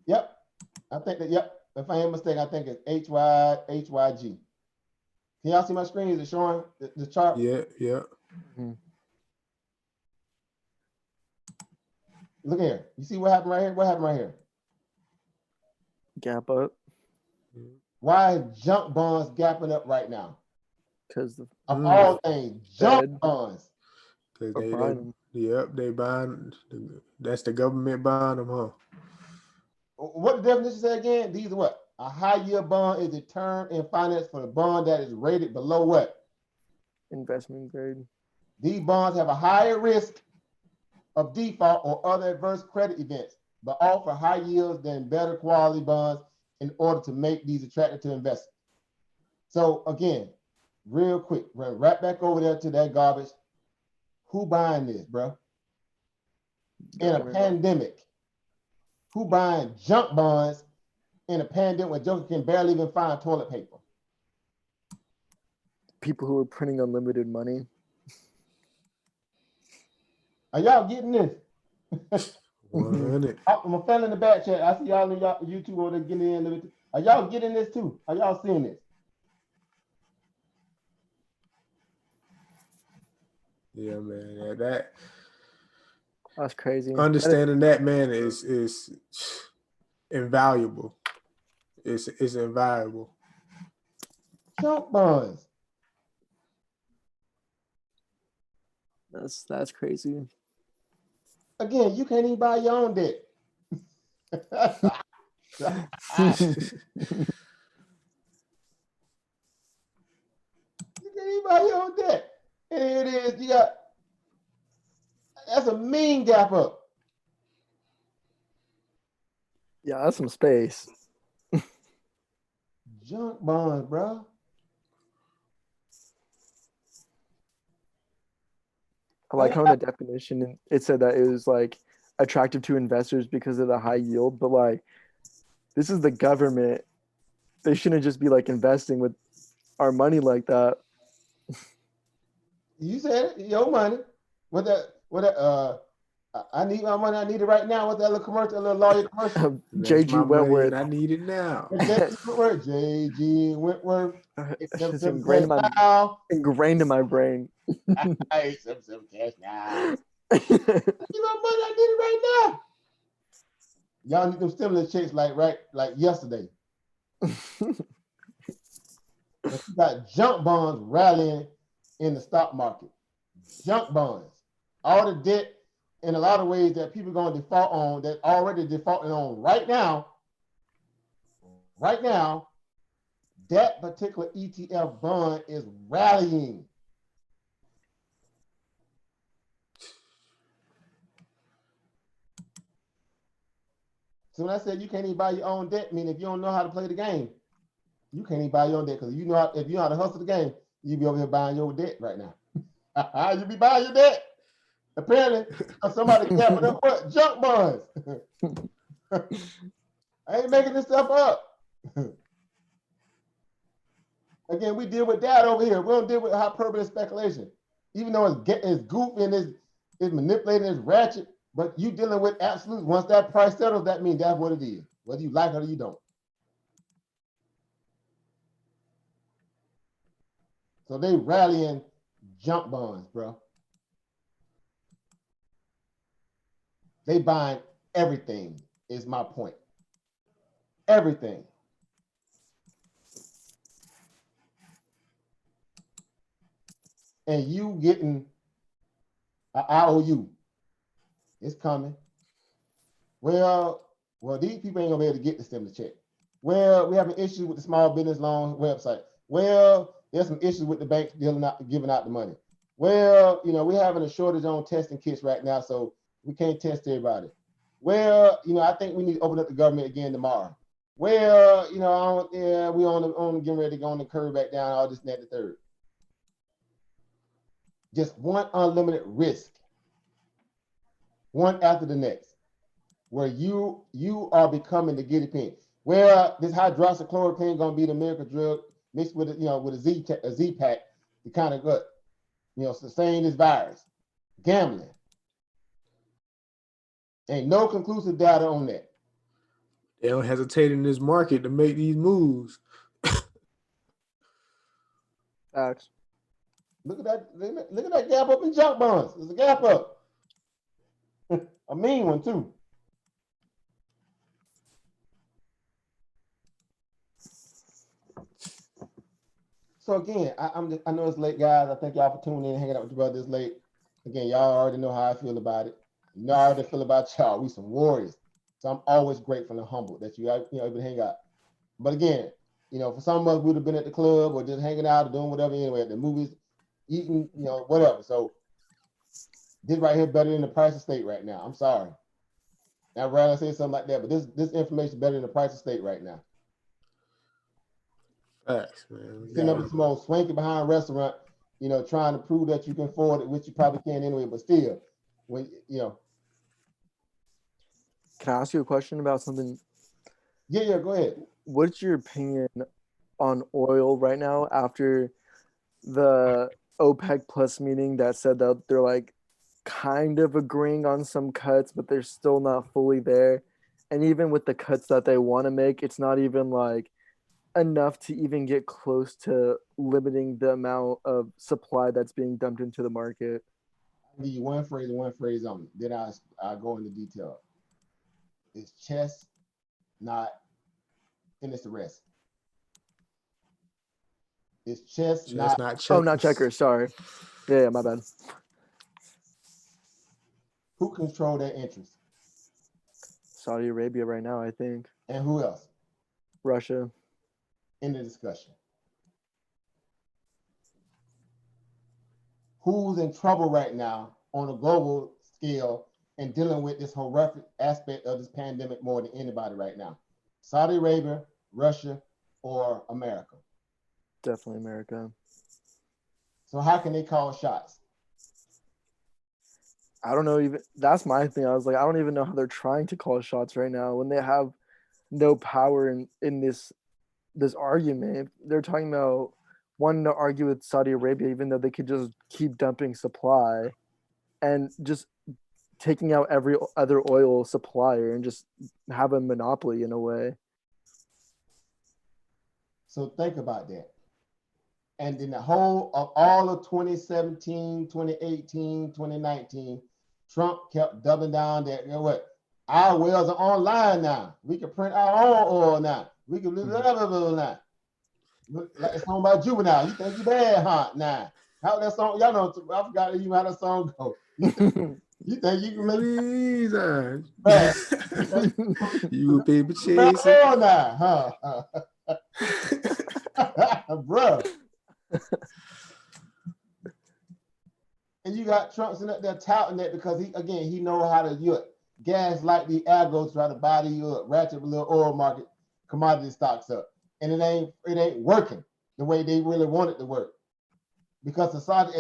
Yep. I think that, yep. If I ain't mistaken, I think it's HYG. Can y'all see my screen? Is it showing the chart? Yeah. Mhm. Look here. You see what happened right here? What happened right here? Gap up Why is junk bonds gapping up right now? because Of all things, junk Fed. bonds. Because Or buying them. they buying. That's the government buying them, huh? What the definition say again? These are what? A high yield bond is a term in finance for a bond that is rated below what? Investment grade. These bonds have a higher risk of default or other adverse credit events, but offer high yields than better quality bonds in order to make these attractive to investors. So again, real quick, run right back over there to that garbage. Who buying this, bro? In a pandemic. Who buying junk bonds in a pandemic when Joker can barely even find toilet paper? People who are printing unlimited money. Are y'all getting this? 100. I'm a fan in the back chat. I see y'all in y'all YouTube over there getting in. Are y'all getting this too? Are y'all seeing this? Yeah, man. Yeah, That's crazy. understanding that, man, is invaluable. It's invaluable. Junk bonds. That's crazy. Again, you can't even buy your own debt. You can't even buy your own debt. And here it is. You got, that's a mean gap up. Yeah, that's some space. Junk bonds, bro. I like how in the definition it said that it was like attractive to investors because of the high yield, but like this is the government. They shouldn't just be like investing with our money like that. You said it, your money. I need my money. I need it right now. What's that little commercial, a little lawyer commercial? JG Wentworth. I need it now. JG Wentworth. It's ingrained in my brain. I some cash now. I need my money. I need it right now. Y'all need them stimulus checks like yesterday. You got junk bonds rallying in the stock market. Junk bonds. All the debt in a lot of ways that people are going to default on, that already defaulting on right now, that particular ETF bond is rallying. So when I said you can't even buy your own debt, I mean, if you don't know how to play the game, you can't even buy your own debt, because if you know how to hustle the game, you be over here buying your debt right now. You be buying your debt. Apparently, somebody gapping up what? Junk bonds. I ain't making this stuff up. Again, we deal with that over here. We don't deal with hyperbole speculation. Even though it's goofy and it's manipulating, it's ratchet, but you dealing with absolute. Once that price settles, that means that's what it is, whether you like it or you don't. So they rallying junk bonds, bro. They buying everything, is my point. Everything. and you getting an IOU. It's coming. Well, these people ain't gonna be able to get the stimulus check. Well, we have an issue with the small business loan website. Well, there's some issues with the bank giving out the money. Well, we're having a shortage on testing kits right now, so we can't test everybody. Well, I think we need to open up the government again tomorrow. Well, we on getting ready to go on the curve back down, all this and that, the third. Just one unlimited risk, one after the next, where you are becoming the guinea pig. Well, this hydroxychloroquine gonna be the miracle drug mixed with with a Z-Pack to kind of sustain this virus. Gambling. Ain't no conclusive data on that. They don't hesitate in this market to make these moves. Facts. Look at that gap up in junk bonds. There's a gap up. A mean one too. So again, I know it's late, guys. I thank y'all for tuning in and hanging out with your brother this late. Again, y'all already know how I feel about it. You know how I already feel about y'all. We some warriors. So I'm always grateful and humbled that you able to hang out. But again, for some of us, we would have been at the club or just hanging out or doing whatever anyway, at the movies, eating, whatever. So this right here better than the price of steak right now. I'm sorry. I'd rather say something like that, but this information is better than the price of steak right now. Facts, man. Sitting up in some old swanky behind restaurant, trying to prove that you can afford it, which you probably can anyway, but still, when Can I ask you a question about something? Yeah, go ahead. What's your opinion on oil right now after the OPEC Plus meeting that said that they're like kind of agreeing on some cuts, but they're still not fully there? And even with the cuts that they want to make, it's not even like enough to even get close to limiting the amount of supply that's being dumped into the market. I'll give you one phrase only. Then I'll go into detail. It's chess, not, and it's the rest. It's chess, not checkers. Oh, not checkers. Sorry. Yeah, my bad. Who control their interests? Saudi Arabia right now, I think. And who else? Russia. In the discussion. Who's in trouble right now on a global scale and dealing with this horrific aspect of this pandemic more than anybody right now? Saudi Arabia, Russia, or America? Definitely America. So how can they call shots? I don't know, even that's my thing. I was like, I don't even know how they're trying to call shots right now when they have no power in this argument. They're talking about wanting to argue with Saudi Arabia, even though they could just keep dumping supply and just taking out every other oil supplier and just have a monopoly in a way. So think about that. And then the whole of all of 2017, 2018, 2019, Trump kept doubling down that, our wells are online now. We can print our own oil now. We can blah, blah, blah, now. Like the song about Juvenile. You think you bad, huh? Now. How that song, y'all know, I forgot even how that song goes. You think you can make you a paper chaser? Oh, now, huh? Bro. And you got Trump sitting up there touting that because he know how to gaslight the algos, try to buy the ratchet little oil market commodity stocks up, and it ain't working the way they really want it to work, because the Saudis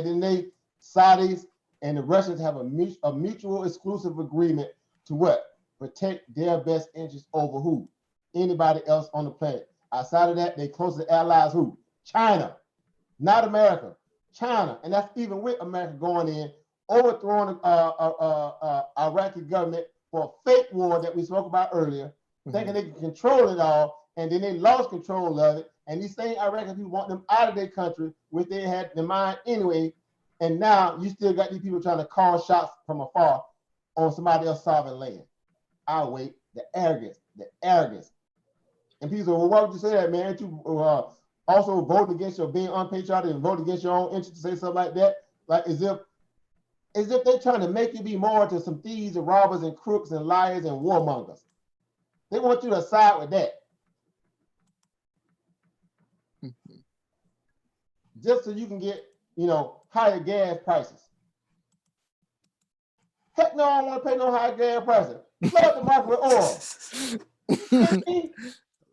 and the Russians have a mutual exclusive agreement to protect their best interest over who? Anybody else on the planet. Outside of that, they closest allies who? China, not America. China, and that's even with America going in, overthrowing Iraqi government for a fake war that we spoke about earlier, thinking they can control it all, and then they lost control of it. And these same Iraqi people want them out of their country, which they had in mind anyway. And now you still got these people trying to call shots from afar on somebody else's sovereign land. I'll wait. The arrogance. And people say, well, why would you say that, man? Aren't you also voting against your being unpatriotic and voting against your own interest to say something like that, like as if they're trying to make you be more to some thieves and robbers and crooks and liars and warmongers. They want you to side with that. Just so you can get, higher gas prices. Heck no, I don't want to pay no higher gas prices. Flood the market with oil.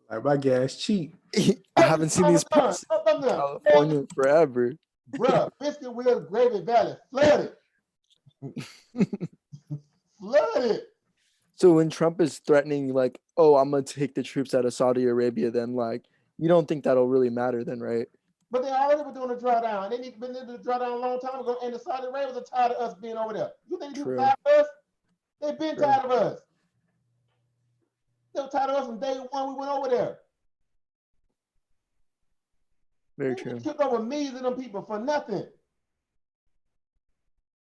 Like my gas cheap. I haven't seen these prices in California forever. Bruh, Biscuit Wheels, Gravy Valley, flooded. Flooded. So when Trump is threatening, like, oh, I'm gonna take the troops out of Saudi Arabia, then like, you don't think that'll really matter then, right? But they already were doing a drawdown. They need to be doing a drawdown a long time ago, and the Saudi Arabians are tired of us being over there. You think they're tired of us? They've been tired of us. They were tired of us from day one we went over there. Very true. Kicked over millions of them people for nothing.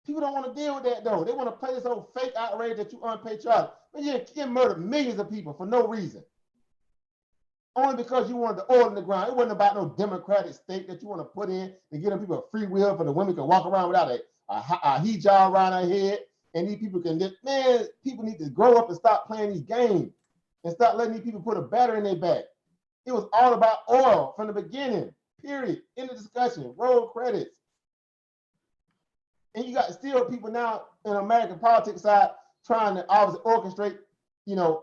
People don't want to deal with that though. They want to play this whole fake outrage that you unpatriotic. But you murdered millions of people for no reason. Only because you wanted the oil in the ground. It wasn't about no democratic state that you want to put in to give them people a free will for the women can walk around without a hijab around their head. And these people can live. Man, people need to grow up and stop playing these games and stop letting these people put a battery in their back. It was all about oil from the beginning, period. In the discussion, roll credits. And you got still people now in American politics side trying to obviously orchestrate,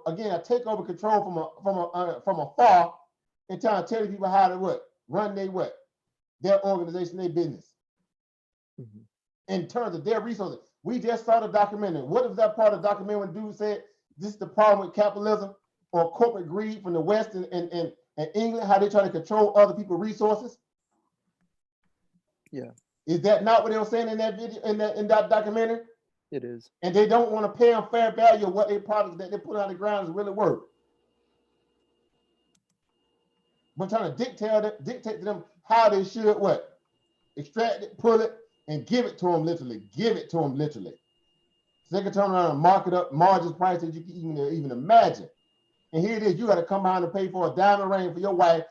again, a takeover control from afar and trying to tell people how to run their organization, their business. Mm-hmm. In terms of their resources. We just saw the documentary. What was that part of the documentary when dude said this is the problem with capitalism or corporate greed from the West and England, how they try to control other people's resources? Yeah. Is that not what they were saying in that video, in that documentary? It is. And they don't want to pay them fair value of what their products that they put on the ground is really worth. But trying to dictate to them how they should extract it, pull it, and give it to them literally. Give it to them literally. So they can turn around and mark it up, margins price that you can even imagine. And here it is, you got to come behind and pay for a diamond ring for your wife,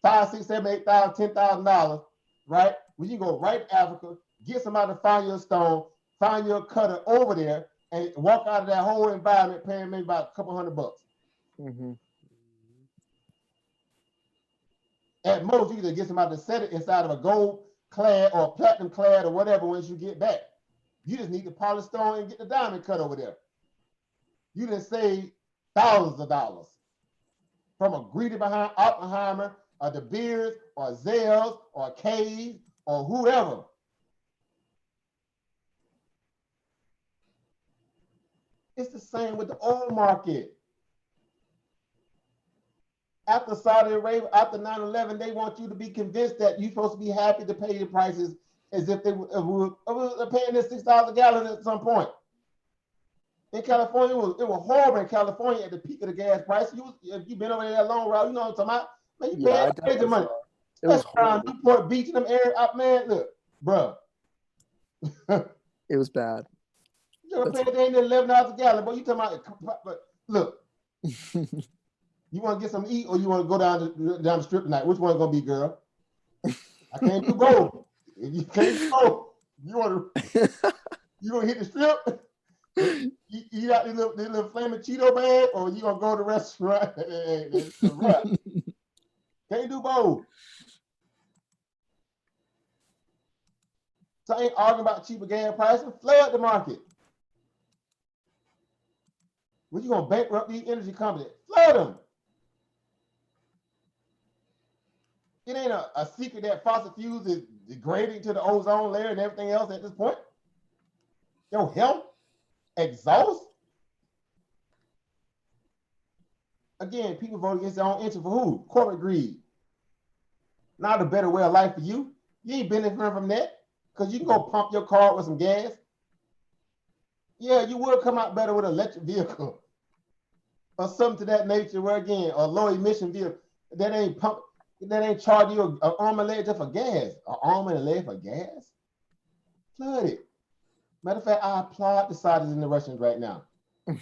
$5,000, $6,000, $7,000, $8,000, $10,000, right? When you go right to Africa, get somebody to find your stone, find your cutter over there, and walk out of that whole environment paying maybe about a couple $100. Mm-hmm. At most, you can get somebody to set it inside of a gold clad or platinum clad or whatever once you get back. You just need to polish stone and get the diamond cut over there. You didn't save thousands of dollars from a greedy behind Oppenheimer or De Beers or Zales or K's or whoever. It's the same with the oil market. After Saudi Arabia, after 9/11, they want you to be convinced that you're supposed to be happy to pay the prices as if they were paying this $6 a gallon at some point. In California, it was horrible in California at the peak of the gas price. If you've been over there that long route, you know what I'm talking about. Man, you pay crazy money. It was around Newport Beach and them areas. Man, look, bro. It was bad. You're gonna pay $11 a gallon, but you talking about, but look. You want to get something to eat or you want to go down the strip tonight? Which one's gonna be, girl? I can't do both. If you can't do both, you gonna hit the strip, eat out this little flaming Cheeto bag, or you gonna go to the restaurant? Can't do both. So I ain't arguing about cheaper gas prices. Flood the market. When you gonna bankrupt these energy companies? Flood them. It ain't a secret that fossil fuels is degrading to the ozone layer and everything else at this point. Your health, exhaust. Again, people vote against their own interest for who? Corporate greed. Not a better way of life for you. You ain't benefiting from that because you can go pump your car with some gas. Yeah, you will come out better with an electric vehicle or something to that nature where, again, a low emission vehicle that ain't pump. That ain't charging you an arm and leg just for gas. An arm and a leg for gas? Flood it. Matter of fact, I applaud the Saudis and the Russians right now.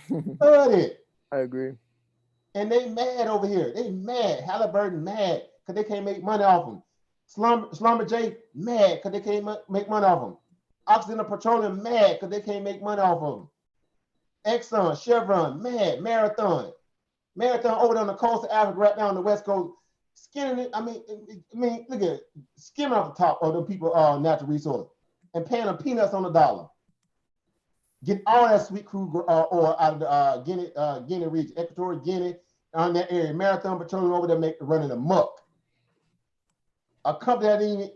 Flood it. I agree. And they mad over here. They mad. Halliburton mad. because they can't make money off them. Slumber J, mad because they can't make money off them. Occidental Petroleum, mad because they can't make money off of them. Exxon, Chevron, mad. Marathon over there on the coast of Africa, right down on the west coast, skinning it. I mean, look at it, skimming off the top of the people natural resources and paying them peanuts on the dollar. Get all that sweet crude oil out of the Guinea region, Equatorial Guinea, on that area. Marathon Petroleum over there running amok. A company that even,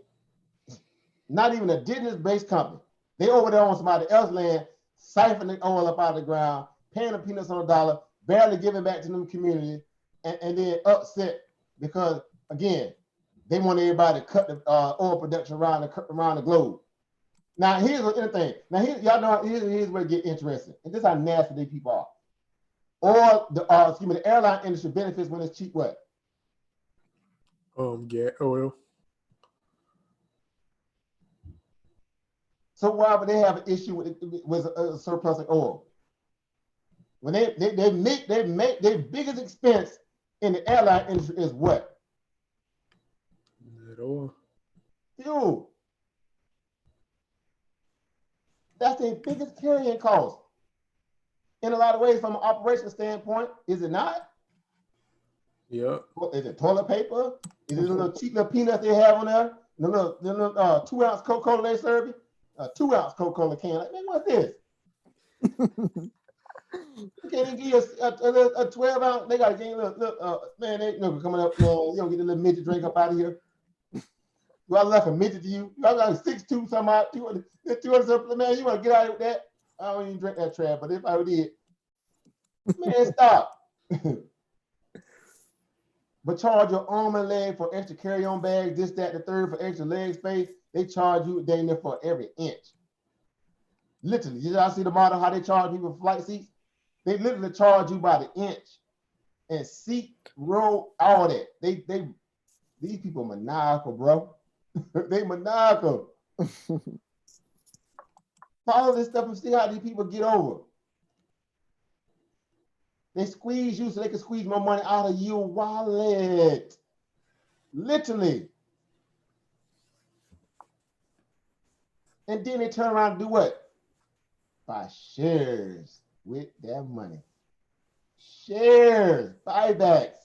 not even a indigenous-based company. They over there on somebody else's land, siphoning oil up out of the ground, paying the peanuts on the dollar, barely giving back to them communities, and then upset because, again, they want everybody to cut the oil production around the globe. Now, here's the thing. Now, y'all know, here's where it gets interesting. And this is how nasty these people are. Or the airline industry benefits when it's cheap what? Yeah, oil. So why would they have an issue with a surplus of oil? When they make their biggest expense in the airline industry is what? That oil. Fuel. That's their biggest carrying cost. In a lot of ways, from an operational standpoint, is it not? Yeah. Is it toilet paper? Is it a little cheap little peanuts they have on there? The little 2-ounce Coca-Cola they serve you? A 2-ounce Coca-Cola can. Like, man, what's this? You can't even give you a 12-ounce. They got to give you a little, man, they coming up, man, you don't get a little midget drink up out of here. Do I look like a midget to you? I got 6'2", something out, 200 something, man, you want to get out of that? I don't even drink that trash, but if I did, man, stop. But charge your arm and leg for extra carry-on bags, this, that, the third, for extra leg space. They charge you dang near for every inch. Literally, did y'all see the model how they charge people for flight seats? They literally charge you by the inch. And seat, row, all that. These people are maniacal, bro. They maniacal. Follow this stuff and see how these people get over. They squeeze you so they can squeeze more money out of your wallet. Literally. And then they turn around and do what? Buy shares with their money. Shares, buybacks.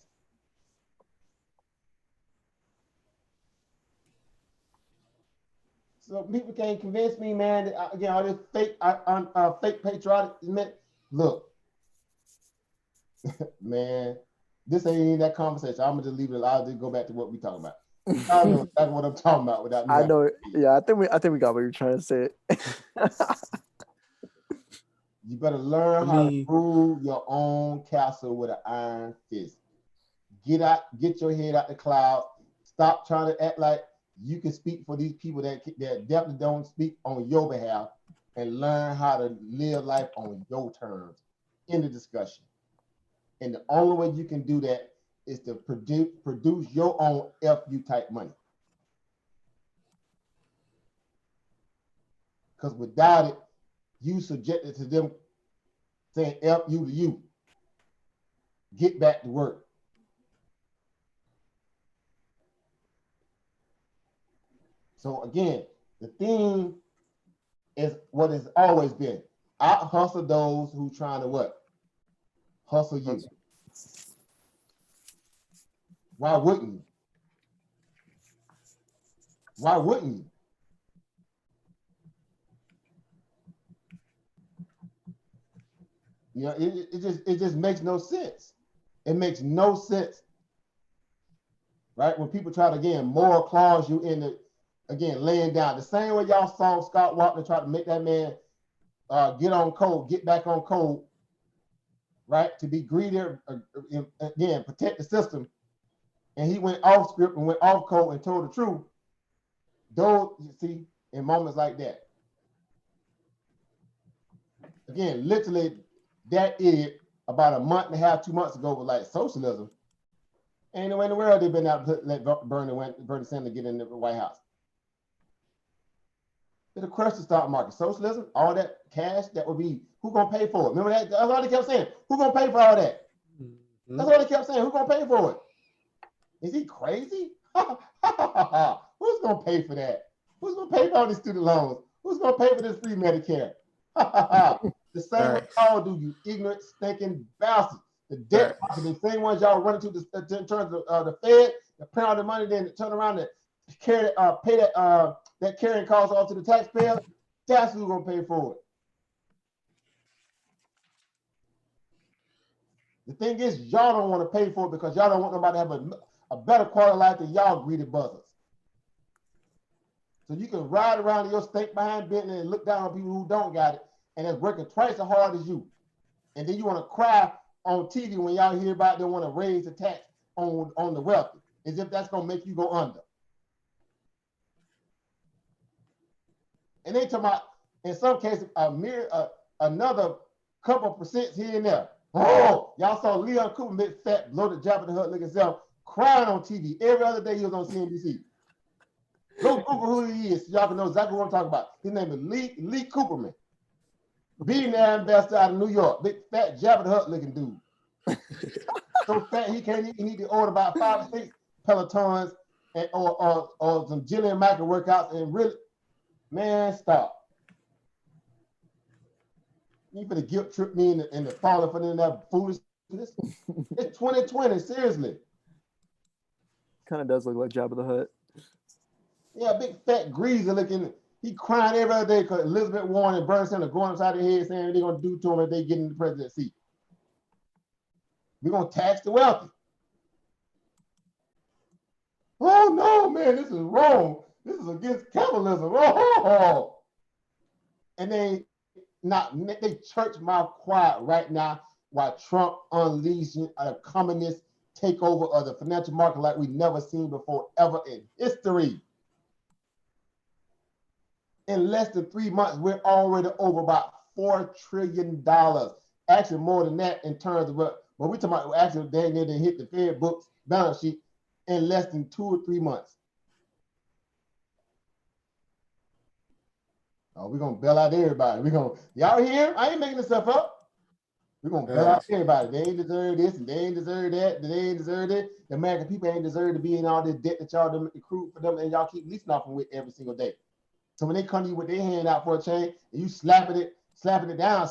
So people can't convince me, man, that, again, all this fake patriotic, look, man, this ain't even that conversation. I'm gonna just leave it. I'll just go back to what we talking about. I know exactly what I'm talking about without me. I know. Yeah, I think we got what you're trying to say. You better learn how to rule your own castle with an iron fist. Get your head out the cloud. Stop trying to act like you can speak for these people that definitely don't speak on your behalf, and learn how to live life on your terms in the discussion. And the only way you can do that is to produce your own FU type money. Because without it, you subjected to them saying FU to you. Get back to work. So again, the theme is what has always been. Out hustle those who trying to what? Hustle you. Why wouldn't you? Why wouldn't you? You know, it just makes no sense. It makes no sense. Right? When people try to, again, moral clause you into, again, laying down. The same way y'all saw Scott Walker try to make that man get on code, get back on code, right? To be greedy, again, protect the system. And he went off script and went off code and told the truth. Those, you see, in moments like that. Again, literally, that idiot about a month and a half, 2 months ago was like, socialism. Ain't no way in the world they've been out to let Bernie Sanders get in the White House. It'll crush the stock market. Socialism, all that cash, that would be, who gonna pay for it? Remember that? That's all they kept saying. Who gonna pay for all that? That's all they kept saying. Who gonna pay for it? Is he crazy? Who's gonna pay for that? Who's gonna pay for all these student loans? Who's gonna pay for this free Medicare? The same way y'all do, you ignorant, stinking bastards. The debt market, the same ones y'all run into in terms of the Fed, the print out the money, then turn around and carry, pay that carrying cost off to the taxpayer. That's who's gonna pay for it. The thing is, y'all don't want to pay for it because y'all don't want nobody to have a better quality of life than y'all greedy buzzers. So you can ride around in your stink behind Bentley and look down on people who don't got it and that's working twice as hard as you. And then you want to cry on TV when y'all hear about they want to raise the tax on the wealthy, as if that's going to make you go under. And they talking about, in some cases, another couple percent here and there. Oh, y'all saw Leon Cooper, big fat, bloated, Jabba the Hutt looking self, crying on TV. Every other day he was on CNBC. Go Google who he is so y'all can know exactly what I'm talking about. His name is Lee Cooperman. Billionaire investor out of New York. Big fat Jabba the Hutt looking dude. So fat he can't eat. He need to order about 5 or 6 Pelotons and, or some Jillian Michael workouts and really, man, stop. You finna guilt trip me in the falling for that foolishness. It's 2020, seriously. Kind of does look like Jabba the Hutt. Yeah, big fat greaser looking. He crying every other day because Elizabeth Warren and Bernie Sanders going upside their head saying they're gonna do to him if they get in the presidency seat. We're gonna tax the wealthy. Oh no, man, this is wrong. This is against capitalism. Oh, and they church mouth quiet right now while Trump unleashing a communist takeover of the financial market like we've never seen before ever in history. In less than 3 months, we're already over about $4 trillion. Actually, more than that in terms of what we're talking about. Actually, they hit the Fed books balance sheet in less than 2 or 3 months. Oh, we're gonna bail out everybody. Y'all hear? I ain't making this stuff up. We're gonna bail out everybody. They ain't deserve this and they ain't deserve that. They ain't deserve it. The American people ain't deserve to be in all this debt that y'all done accrued for them, and y'all keep leasing off them with every single day. So when they come to you with their hand out for a chain, and you slapping it down,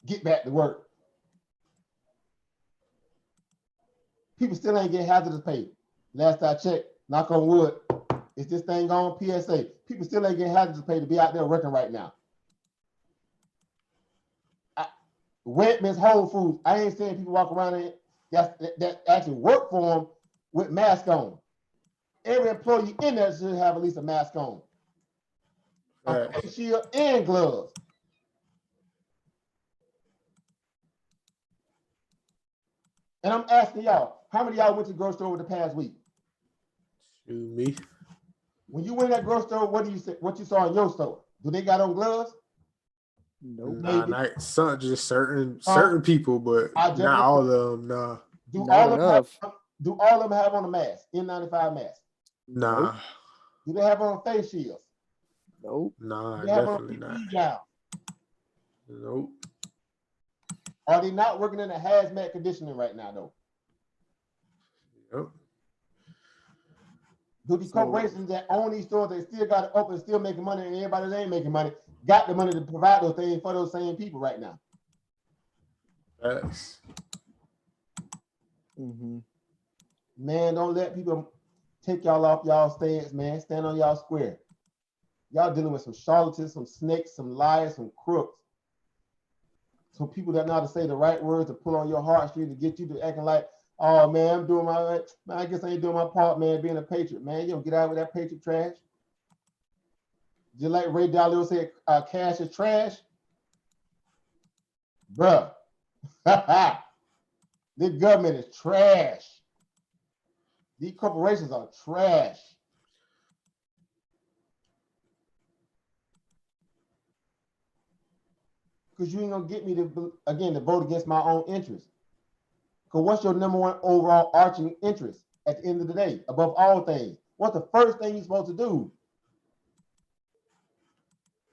get back to work. People still ain't getting hazardous pay. Last I checked, knock on wood, is this thing on PSA? People still ain't getting hazardous pay to be out there working right now. Wegmans, Whole Foods, I ain't seeing people walk around there that actually work for them with masks on. Every employee in there should have at least a mask on. A face shield and gloves. And I'm asking y'all, how many of y'all went to the grocery store over the past week? Me. When you went in that grocery store, what you saw in your store? Do they got on gloves? Nope. Nah, not some, just certain people, but not all of them. Nah. Do all of them have on a mask? N95 mask? Nah. Nope. Do they have on face shields? Nope. Nah, Do they have definitely on PPE not. gown? Nope. Are they not working in a hazmat conditioning right now, though? Yep. Do the corporations that own these stores, they still got it open, still making money, and everybody that ain't making money got the money to provide those things for those same people right now? Yes. Mm-hmm. Man, don't let people take y'all off y'all stance, man. Stand on y'all square. Y'all dealing with some charlatans, some snakes, some liars, some crooks. Some people that know how to say the right words to pull on your heartstrings to get you to acting like, oh man, I'm doing man, I guess I ain't doing my part, man, being a patriot. Man, you don't get out with that patriot trash. Just like Ray Dalio said, cash is trash. Bruh. This government is trash. These corporations are trash. Because you ain't gonna get me to vote against my own interests. Because what's your number one overall arching interest at the end of the day, above all things? What's the first thing you're supposed to do?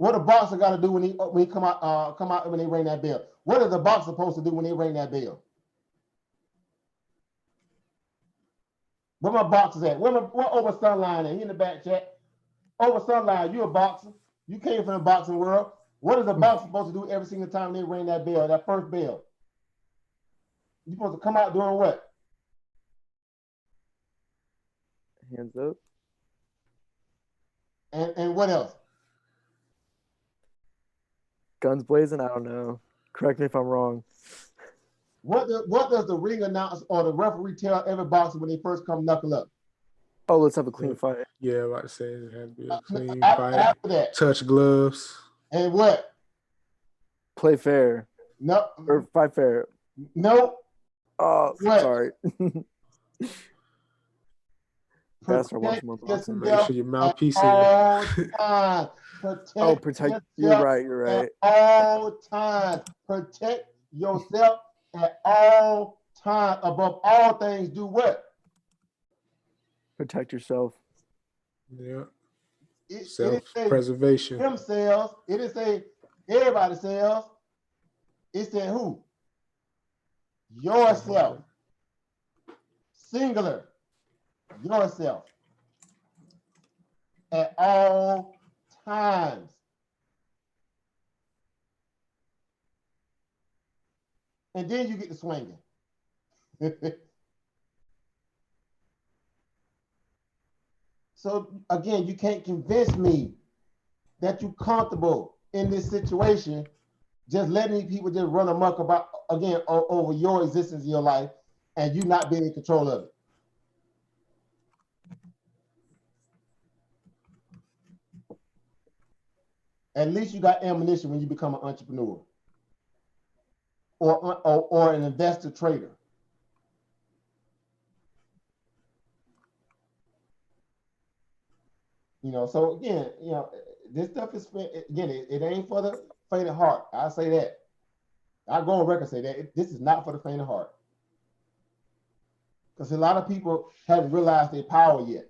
What a boxer got to do when he come out when they ring that bell? What is the boxer supposed to do when they ring that bell? Where my boxers at? Where Over Sunline at? He in the back chat. Over Sunline, you a boxer. You came from the boxing world. What is a boxer supposed to do every single time they ring that bell, that first bell? You supposed to come out doing what? Hands up. And what else? Guns blazing. I don't know. Correct me if I'm wrong. What does the ring announcer or the referee tell every boxer when they first come knuckle up? Oh, let's have a clean fight. Yeah, I'm about to say it had to be a clean After fight. that, Touch gloves. and what? Play fair. No. Or fight fair. No. Oh, What? sorry. Bastard, watch more boxing. Make sure your mouthpiece in. All time. Protect. You're right. You're right. At all times. Protect yourself at all times. Above all things, do what? Protect yourself. Yeah. It Self-preservation. Themselves. It didn't say everybody sells. It said who? Yourself. Singular. Yourself. At all times. And then you get to swinging. So again, you can't convince me that you're comfortable in this situation, just letting people just run amok about, again, over your existence in your life and you not being in control of it. At least you got ammunition when you become an entrepreneur or an investor trader. So again, this stuff is, again, it ain't for the faint of heart. I say that. I go on record and say that this is not for the faint of heart. Because a lot of people haven't realized their power yet.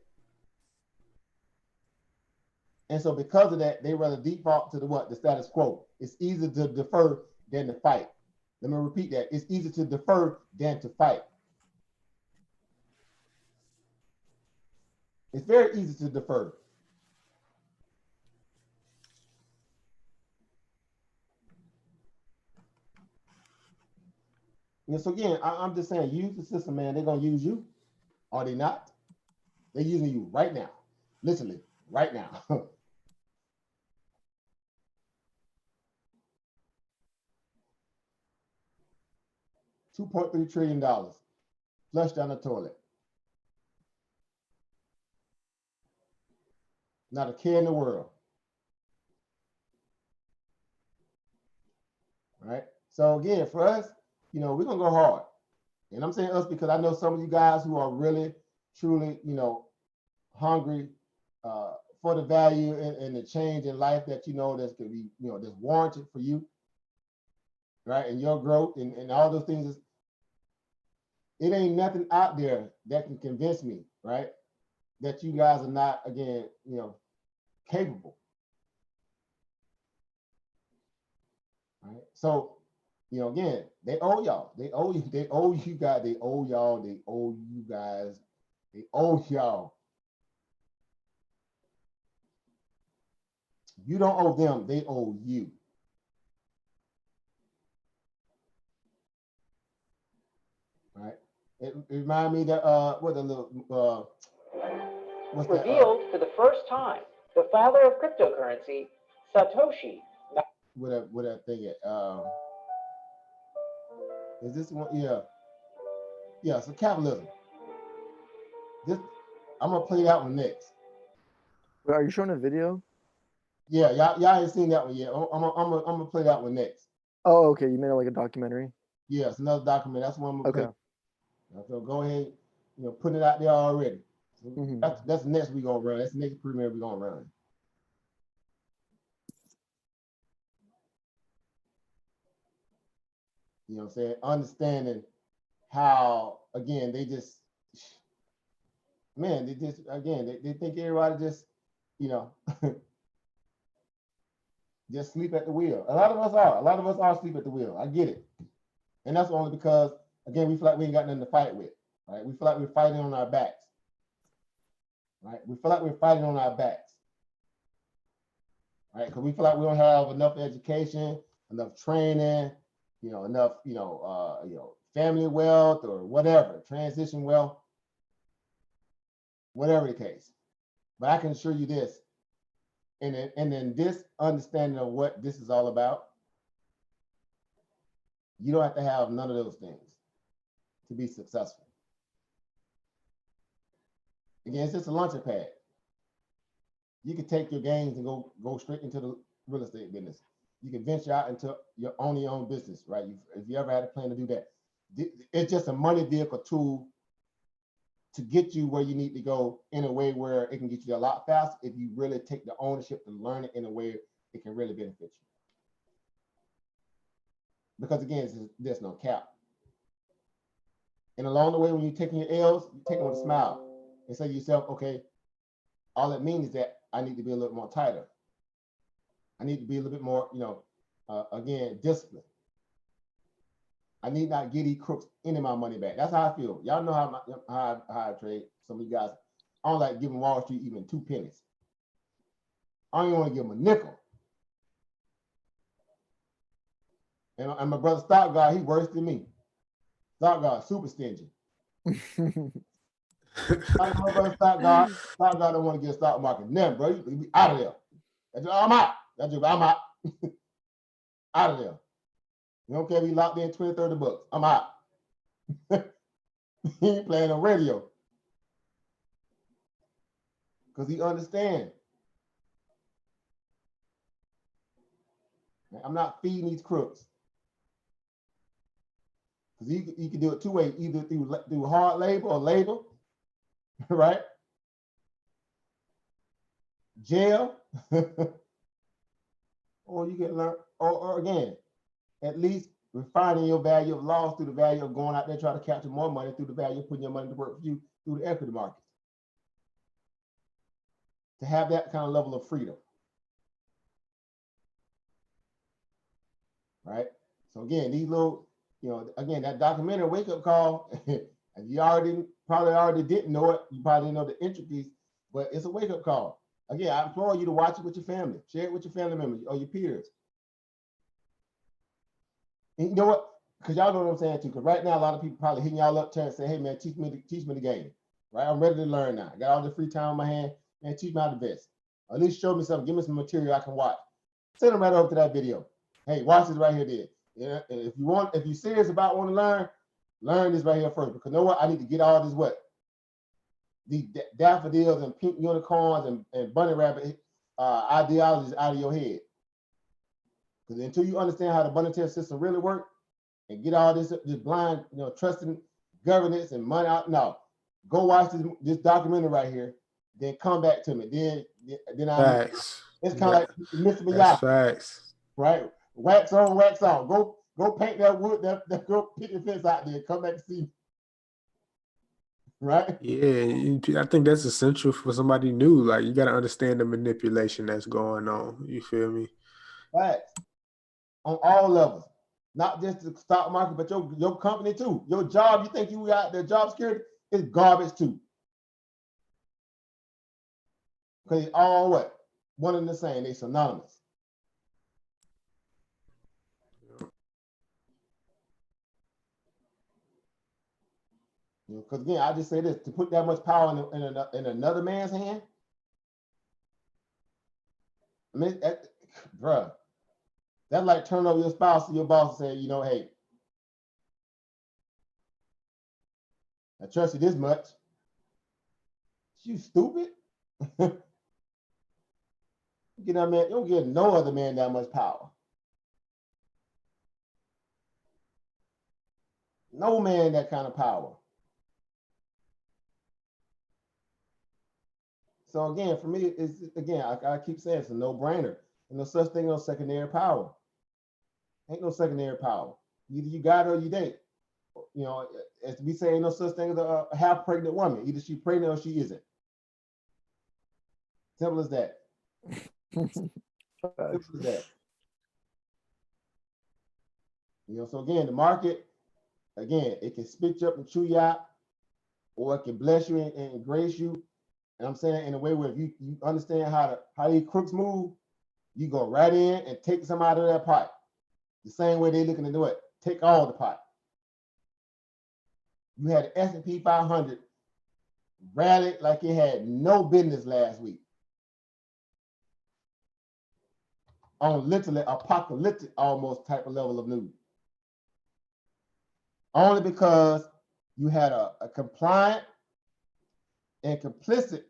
And so because of that, they rather default to the status quo. It's easier to defer than to fight. Let me repeat that. It's easier to defer than to fight. It's very easy to defer. So again, I'm just saying, use the system, man. They're gonna use you, are they not? They're using you right now, literally right now. $2.3 trillion flushed down the toilet. Not a care in the world. All right. So again, for us, we're gonna go hard. And I'm saying us because I know some of you guys who are really, truly, hungry for the value and the change in life that that's gonna be, that's warranted for you, right? And your growth and all those things. It ain't nothing out there that can convince me, right, that you guys are not, again, capable. Right? So, again, they owe y'all. They owe you. They owe you guys. They owe y'all. They owe you guys. They owe y'all. You don't owe them. They owe you. Right? It reminds me that what a little revealed for the first time the father of cryptocurrency, Satoshi. What that thing at? Is this one? Yeah. So capitalism. I'm gonna play that one next. Wait, are you showing a video? Yeah, y'all ain't seen that one yet. I'm gonna play that one next. Oh, okay. You made it like a documentary. Yeah, it's another document. That's what I'm gonna play. So go ahead, put it out there already. Mm-hmm. That's the next we gonna run. That's the next premiere we gonna run. You know what I'm saying? Understanding how, again, they just they think everybody just, just sleep at the wheel. A lot of us are. A lot of us are asleep at the wheel. I get it. And that's only because, again, we feel like we ain't got nothing to fight with, right? We feel like we're fighting on our backs, right? We feel like we're fighting on our backs, right? Because we feel like we don't have enough education, enough training, enough, family wealth or whatever, transition wealth, whatever the case. But I can assure you this, and then this understanding of what this is all about, you don't have to have none of those things to be successful. Again, it's just a launching pad. You can take your gains and go straight into the real estate business. You can venture out into your own business, right? If you ever had a plan to do that, it's just a money vehicle tool to get you where you need to go in a way where it can get you a lot faster if you really take the ownership to learn it in a way it can really benefit you. Because again, there's no cap. And along the way, when you're taking your L's, you take them with a smile and say to yourself, okay, all it means is that I need to be a little more tighter. I need to be a little bit more, again, disciplined. I need not get these crooks any of my money back. That's how I feel. Y'all know how I trade. Some of you guys, I don't like giving Wall Street even 2 pennies. I don't even want to give them a nickel. And my brother Stock God, he worse than me. Stock God, super stingy. My brother Stock God don't want to get a stock market. Never, bro. You be out of there. I'm out. I'm out. Out of there. You don't care if you locked in 20, 30 bucks. I'm out. He ain't playing on radio. Because he understands. I'm not feeding these crooks. Because you can do it 2 ways, either through hard labor or labor, right? Jail, or you can learn, or again, at least refining your value of loss through the value of going out there trying to capture more money through the value of putting your money to work for you through the equity markets. To have that kind of level of freedom. Right? So again, these little, again, that documentary Wake Up Call, and you probably already didn't know it, you probably didn't know the intricacies, but it's a wake-up call. Again, I implore you to watch it with your family, share it with your family members or your peers. And you know what? Because y'all know what I'm saying too. Because right now, a lot of people probably hitting y'all up trying to say, hey man, teach me the game. Right? I'm ready to learn now. I got all the free time on my hand. Man, teach me how to best. Or at least show me something, give me some material I can watch. Send them right over to that video. Hey, watch this right here, dude. Yeah, if you're serious about wanting to learn this right here first. Because you know what? I need to get all this the daffodils and pink unicorns and bunny rabbit ideologies out of your head. Because until you understand how the monetary system really works and get all this blind, trusting governance and money out, no. Go watch this documentary right here, then come back to me. Then Facts. It's kind of like Mr. Miyagi. That's facts. Right? Wax on, wax on. Go paint that wood, go pick your fence out there, come back and see. Right? Yeah, I think that's essential for somebody new. Like, you got to understand the manipulation that's going on. You feel me? Right. On all levels, not just the stock market, but your company too. Your job, you think you got the job security, is garbage too. Because it's all what? One and the same. They're synonymous. Because again, I just say this, to put that much power in another man's hand, I mean, bruh, that's like turning over your spouse to your boss and say, hey, I trust you this much. You stupid. You don't give no other man that much power. No man that kind of power. So again, for me, I keep saying it's a no-brainer. There's no such thing as secondary power. Ain't no secondary power. Either you got it or you didn't. As we say, ain't no such thing as a half-pregnant woman. Either she's pregnant or she isn't. Simple as that. Simple as that. So again, the market, again, it can spit you up and chew you out, or it can bless you and grace you. And I'm saying in a way where if you understand how these crooks move, you go right in and take some out of that pot. The same way they're looking to do it. Take all the pot. You had the S&P 500 rallied like it had no business last week on literally apocalyptic almost type of level of news. Only because you had a compliant and complicit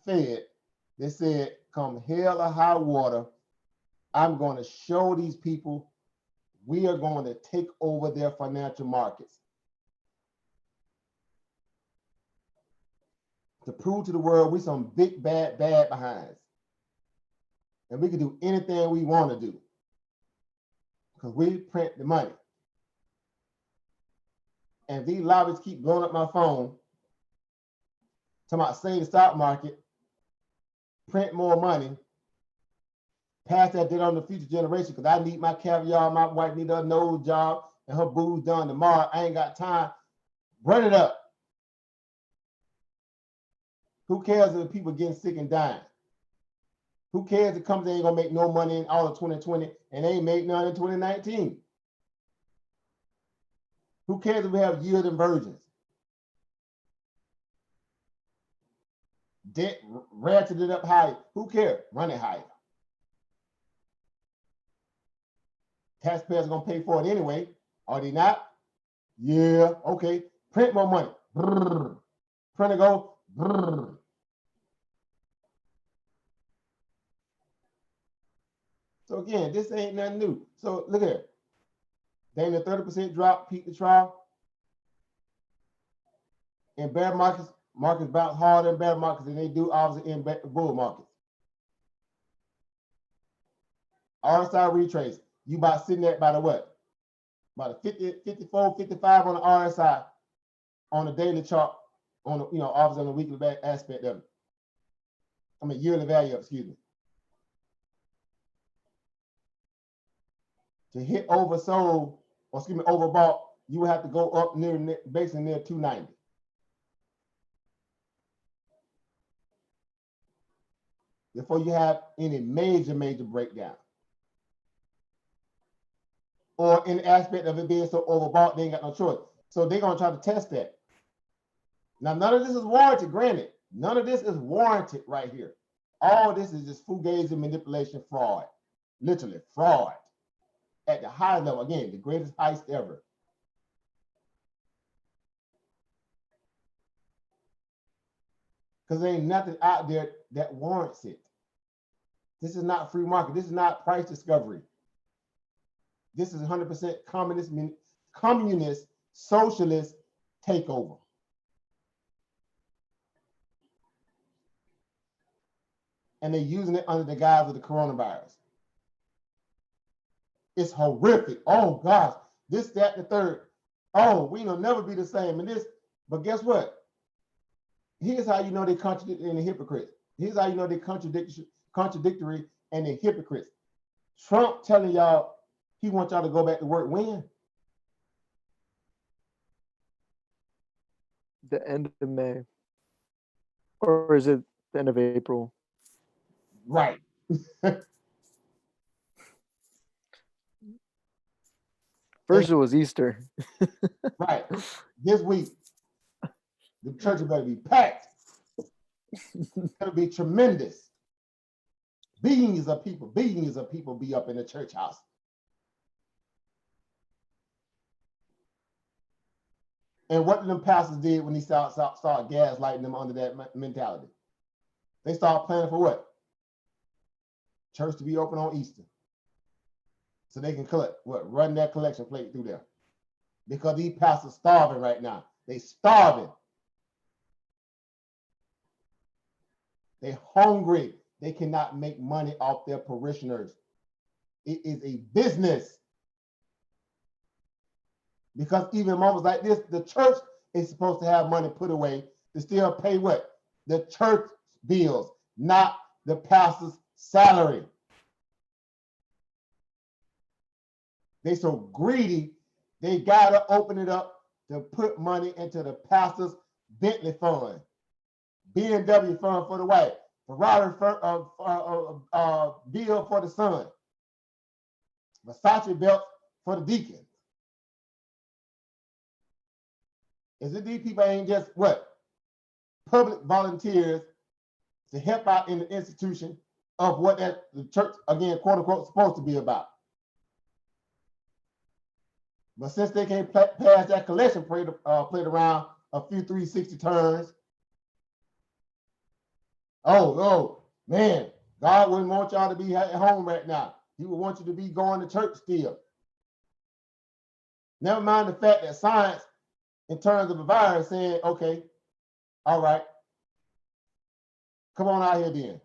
Fed that said, come hell or high water, I'm going to show these people we are going to take over their financial markets. To prove to the world we some big, bad behinds. And we can do anything we want to do. Because we print the money. And these lobbyists keep blowing up my phone, talking about save the stock market, print more money, pass that debt on to future generation, because I need my caviar, my wife need her nose job, and her booze done tomorrow. I ain't got time. Run it up. Who cares if people getting sick and dying? Who cares if companies ain't gonna make no money in all of 2020 and they ain't made none in 2019? Who cares if we have yield inversions? Debt ratcheted up high. Who cares? Run it higher. Taxpayers are gonna pay for it anyway. Are they not? Yeah, okay. Print more money. Brrr. Print it go. Brrr. So again, this ain't nothing new. So look here. They in the 30% drop, peak the trial. In bear markets bounce harder in bear markets than they do obviously in bull markets. RSI retrace, you about sitting at about a what? About a 50, 54, 55 on the RSI on the daily chart, on the, obviously on the weekly aspect of it. I mean, yearly value, excuse me. To hit oversold, or excuse me, overbought, you would have to go up basically near 290. Before you have any major breakdown. Or in the aspect of it being so overbought, they ain't got no choice. So they're gonna try to test that. Now, none of this is warranted, granted. None of this is warranted right here. All this is just fugazi manipulation fraud. Literally, fraud. At the high level, again, the greatest heist ever. Because there ain't nothing out there that warrants it. This is not free market. This is not price discovery. This is 100% communist, socialist takeover. And they're using it under the guise of the coronavirus. It's horrific. Oh gosh, this, that, the third. Oh, we will never be the same. And this, but guess what? Here's how you know they contradictory and the hypocrites. Here's how you know they contradictory and the hypocrites. Trump telling y'all he wants y'all to go back to work when? The end of May. Or is it the end of April? Right. First it was Easter. Right. This week, the church better be packed. It's gonna be tremendous. Billions of people be up in the church house. And what did them pastors did when he started gaslighting them under that mentality? They started planning for what? Church to be open on Easter. So they can collect, run that collection plate through there. Because these pastors starving right now. They starving. They hungry. They cannot make money off their parishioners. It is a business. Because even in moments like this, the church is supposed to have money put away to still pay what? The church bills, not the pastor's salary. They so greedy They gotta open it up to put money into the pastor's Bentley fund, BMW fund for the wife, Ferrari bill for the son, Versace belt for the deacon. Is it these people ain't just what? Public volunteers to help out in the institution of what that the church, again, quote unquote, supposed to be about. But since they can't pass that collection plate around a few 360 turns, oh man, God wouldn't want y'all to be at home right now. He would want you to be going to church still. Never mind the fact that science, in terms of a virus, saying, okay, all right, come on out here then.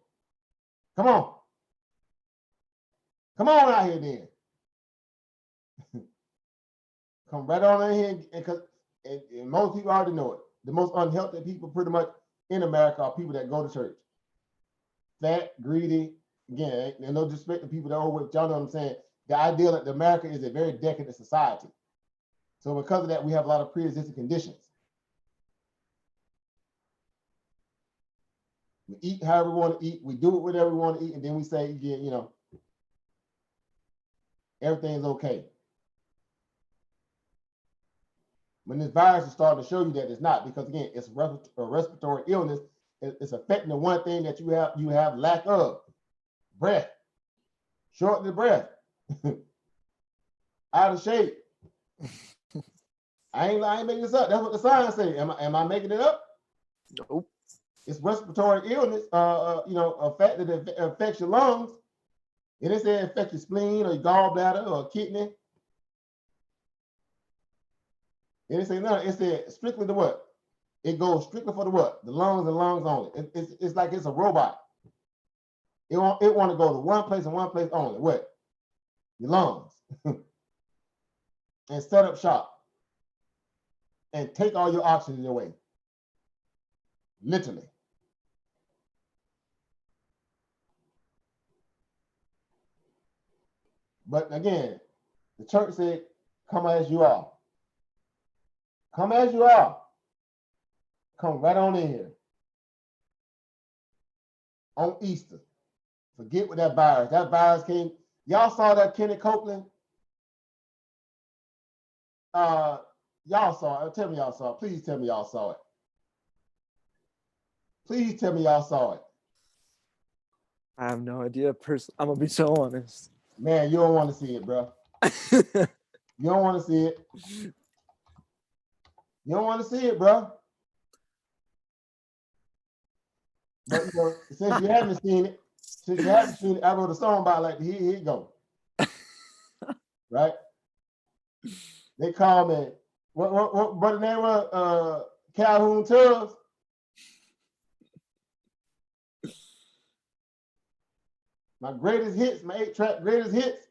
Come on. Come on out here then. Come right on in here, because and most people already know it. The most unhealthy people pretty much in America are people that go to church. Fat, greedy, again, and no disrespect to people that are with y'all know what I'm saying. The idea that America is a very decadent society. So because of that, we have a lot of pre-existing conditions. We eat however we want to eat, we do it whatever we want to eat, and then we say, yeah, you know, everything's okay. When this virus is starting to show you that it's not, because again, it's a respiratory illness. It's affecting the one thing that you have lack of: breath, shortness of breath, out of shape. I ain't making this up. That's what the science say. Am I making it up? Nope. It's respiratory illness. You know, a fact that it affects your lungs. It didn't say it affects your spleen or your gallbladder or kidney. It didn't say none. It said strictly the what? It goes strictly for the what? The lungs and lungs only. It's like it's a robot. It want to go to one place and one place only. What? Your lungs. And set up shop. And take all your oxygen away. Literally. But again, the church said, come as you are. Come as you are. Come right on in here. On Easter. Forget what that virus. That virus came. Y'all saw that Kenny Copeland? Y'all saw it. Tell me y'all saw it. Please tell me y'all saw it. Please tell me y'all saw it. I have no idea. I'm gonna be so honest. Man, you don't want to see it, bro. You don't want to see it. You don't want to see it, bro. But you know, since you haven't seen it, I wrote a song about it, like here you go. Right? They call me what the name of Calhoun Tubbs? My greatest hits, my 8-track greatest hits.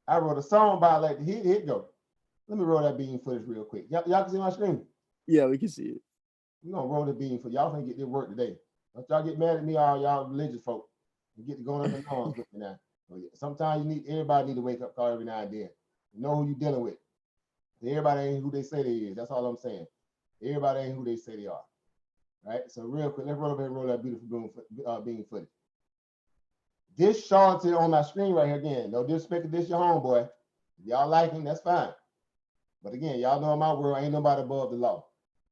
I wrote a song about like here it go. Let me roll that bean footage real quick. Y'all can see my screen? Yeah, we can see it. We're gonna roll the bean for y'all. Gonna get this work today. Don't y'all get mad at me, all y'all religious folk. You get to going under the arms with me now. Sometimes everybody need to wake up call every now and then. You know who you dealing with. Everybody ain't who they say they is. That's all I'm saying. Everybody ain't who they say they are. Right? So real quick, let's roll over and roll that beautiful bean footage. This charlatan on my screen right here again. No disrespect to this your homeboy. If y'all like him, that's fine. But again, y'all know in my world, ain't nobody above the law.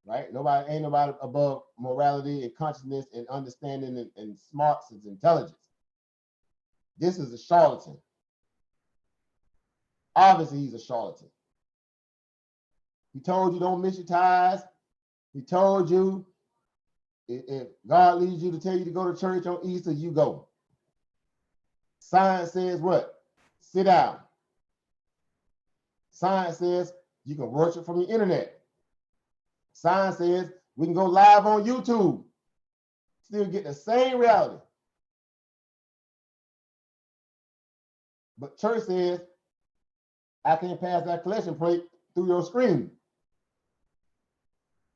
Right? Ain't nobody above morality and consciousness and understanding and smarts and intelligence. This is a charlatan. Obviously, he's a charlatan. He told you don't miss your ties. He told you if God leads you to tell you to go to church on Easter, you go. Science says what? Sit down. Science says you can worship from the internet. Science says we can go live on YouTube. Still get the same reality. But church says, I can't pass that collection plate through your screen.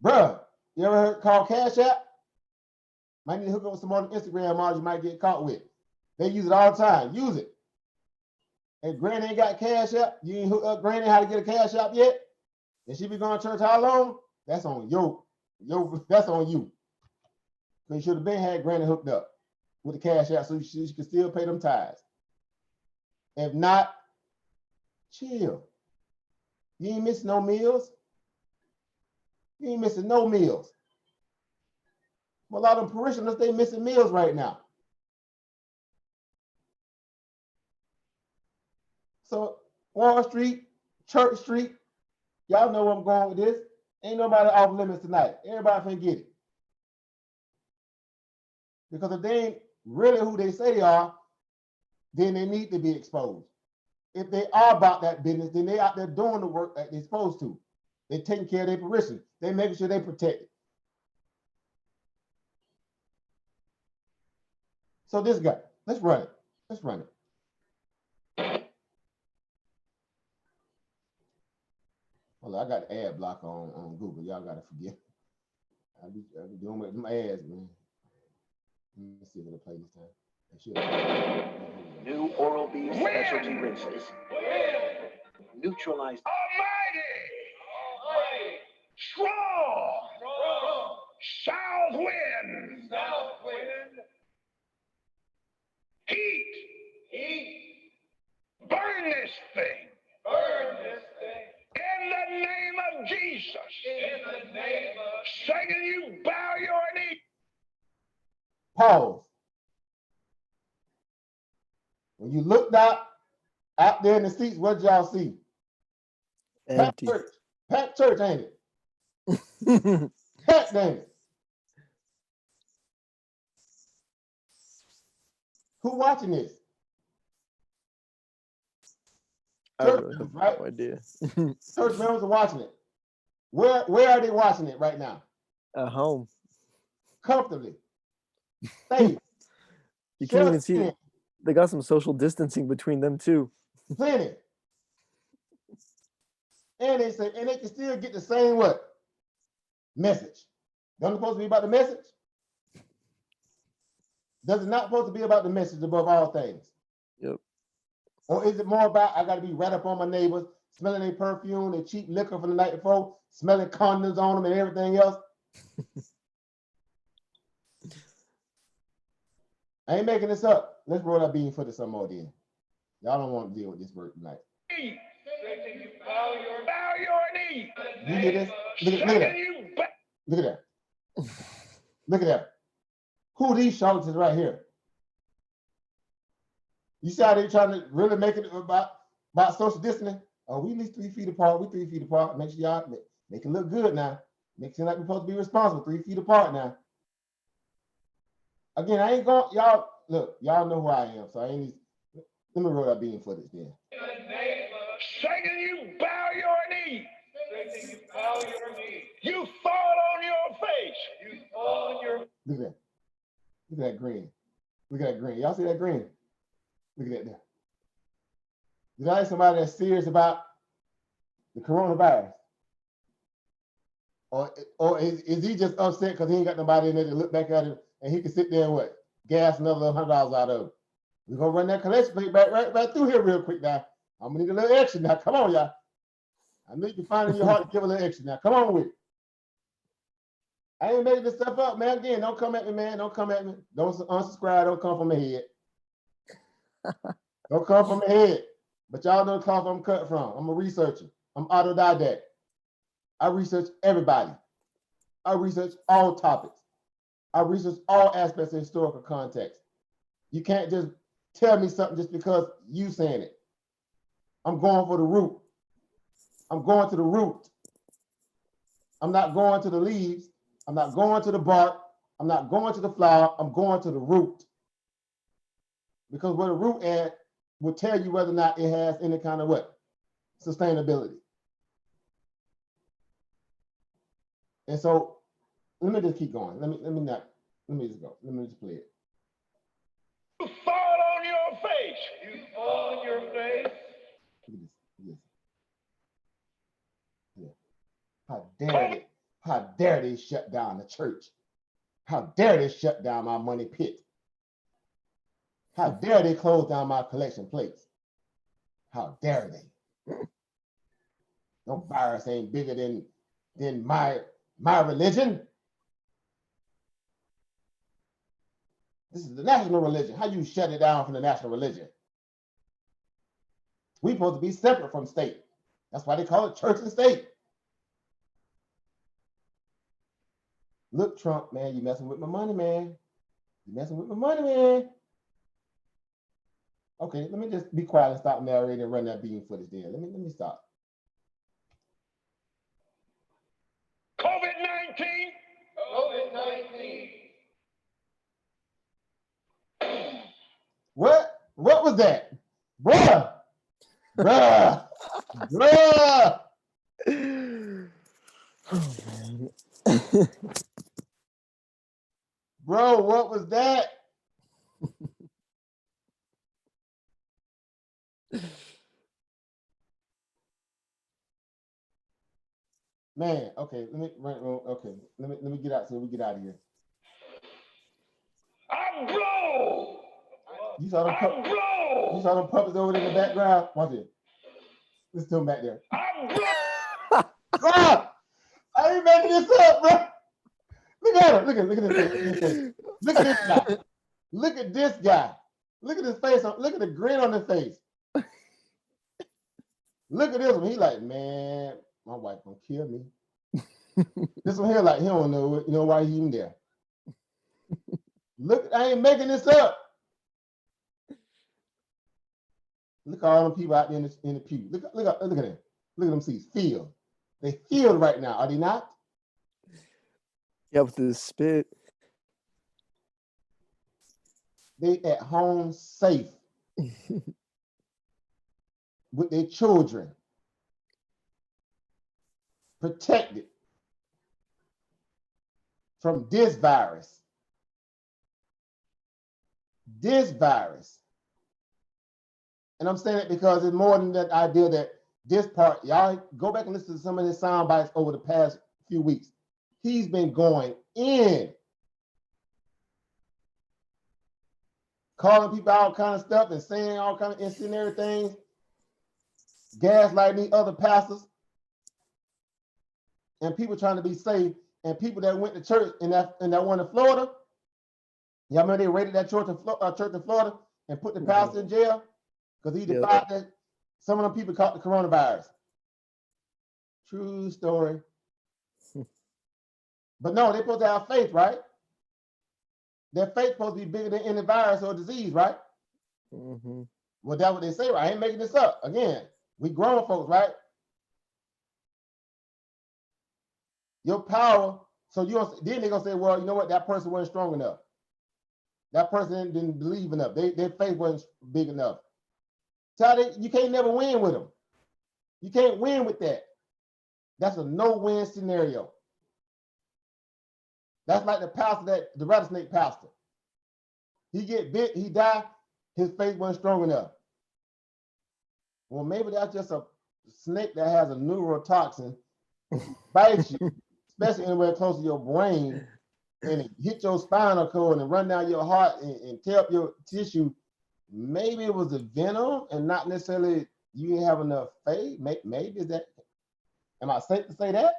Bruh, you ever heard called Cash App? Might need to hook up with some other Instagram models you might get caught with. They use it all the time. Use it. And Granny ain't got cash app. You ain't hooked up Granny how to get a cash app yet. And she be going to church how long? That's on that's on you. Because you should have been had Granny hooked up with the cash app so she could still pay them tithes. If not, chill. You ain't missing no meals. You ain't missing no meals. Well, a lot of them parishioners, they missing meals right now. So Wall Street, Church Street, y'all know where I'm going with this. Ain't nobody off limits tonight. Everybody finna get it. Because if they ain't really who they say they are, then they need to be exposed. If they are about that business, then they out there doing the work that they're supposed to. They're taking care of their parishioners. They making sure they protected. So this guy, let's run it. Let's run it. Well, I got the ad block on Google. Y'all gotta forget. I be doing with my ads, man. Let me see if it'll play this time. New Oral-B specialty rinses. Neutralize. Almighty. Strong. South wind. Heat. Burn this thing. In the name of Jesus. Satan, you bow your knee. Pause. When you looked out there in the seats, what did y'all see? Empty. Packed church, ain't it? Packed, ain't it? Who watching this? I Church really have members, right? no idea. Church members are watching it. Where are they watching it right now? At home. Comfortably. Safe. You can't even see it. They got some social distancing between them too. Plenty. And they say, and they can still get the same what? Message. Don't it supposed to be about the message? Does it not supposed to be about the message above all things? Yep. Or is it more about I got to be right up on my neighbors, smelling their perfume, their cheap liquor from the night before, smelling condoms on them and everything else? I ain't making this up. Let's roll that bean footage some more then. Y'all don't want to deal with this word tonight. Bow your knee. You hear this? Look at that. Look at that. Look at that. Who are these charlatans right here? You see how they trying to really make it about social distancing? Oh, we at least 3 feet apart. We 3 feet apart. Make sure y'all make it look good now. Make it seem like we're supposed to be responsible. 3 feet apart now. Again, I ain't going, y'all, look, y'all know who I am, so I ain't, let me roll that bean footage then. Satan, you bow your knee. Satan, you bow your knee. You fall on your face. You fall on your. Look at that. Look at that green. Look at that green. Y'all see that green? Look at that there. Is that somebody that's serious about the coronavirus? Or is he just upset because he ain't got nobody in there to look back at him and he can sit there and what? Gas another $100 out of it. We're gonna run that collection plate right through here real quick now. I'm gonna need a little extra now. Come on, y'all. I know you can find in your heart to give a little extra now. Come on with it. I ain't making this stuff up, man. Again, don't come at me, man. Don't come at me. Don't unsubscribe. Don't come from my head. Don't come from my head. But y'all know the cloth I'm cut from. I'm a researcher. I'm autodidact. I research everybody. I research all topics. I research all aspects of historical context. You can't just tell me something just because you saying it. I'm going for the root. I'm going to the root. I'm not going to the leaves. I'm not going to the bark. I'm not going to the flower. I'm going to the root. Because where the root at will tell you whether or not it has any kind of what? Sustainability. And so let me just keep going. Let me just go. Let me just play it. You fall on your face. You fall on your face. Look at this. Yeah. How dare they shut down the church? How dare they shut down my money pit? How dare they close down my collection plates? How dare they? No virus ain't bigger than my religion. This is the national religion. How you shut it down from the national religion? We supposed to be separate from state. That's why they call it church and state. Look, Trump, man, you messing with my money, man. You messing with my money, man. Okay, let me just be quiet and stop narrating and run that beam footage there. Let me stop. COVID-19. COVID-19. What was that? Bruh. Bruh. Bruh. Oh, man. Bro, what was that? Man, okay, let me get out so we get out of here. I'm grown. You saw them I'm grown. you saw them puppets over there in the background? Watch it. Listen to them back there. I'm grown. Ah, I ain't making this up, bro. Look at him. Look at this face. Look at this guy. Look at this guy. Look at his face. Look at the grin on his face. Look at this one. He like, man, my wife gonna kill me. This one here, like, he don't know, why he even there. Look, I ain't making this up. Look at all the people out there in the pew. Look at them. Look at them seats. Feel. They feel right now, are they not? Yeah, with the spit. They at home safe with their children, protected from this virus. This virus. And I'm saying it because it's more than that idea that this part, y'all go back and listen to some of his sound bites over the past few weeks. He's been going in, calling people all kind of stuff and saying all kind of incendiary things, gaslighting these other pastors, and people trying to be safe, and people that went to church in that one in Florida. Y'all remember they raided that church in Florida and put the pastor in jail because he defied that. Some of them people caught the coronavirus. True story. But no, they're supposed to have faith, right? Their faith supposed to be bigger than any virus or disease, right? Mm-hmm. Well, that's what they say, right? I ain't making this up. Again, we grown folks, right? Your power, then they're gonna say, well, you know what? That person wasn't strong enough. That person didn't believe enough. Their faith wasn't big enough. You can't never win with them. You can't win with that. That's a no-win scenario. That's like the pastor, the rattlesnake pastor. He get bit, he die, his faith wasn't strong enough. Well, maybe that's just a snake that has a neurotoxin, bites you, especially anywhere close to your brain, and it hit your spinal cord and run down your heart and tear up your tissue. Maybe it was a venom and not necessarily you didn't have enough faith. Maybe is that, am I safe to say that?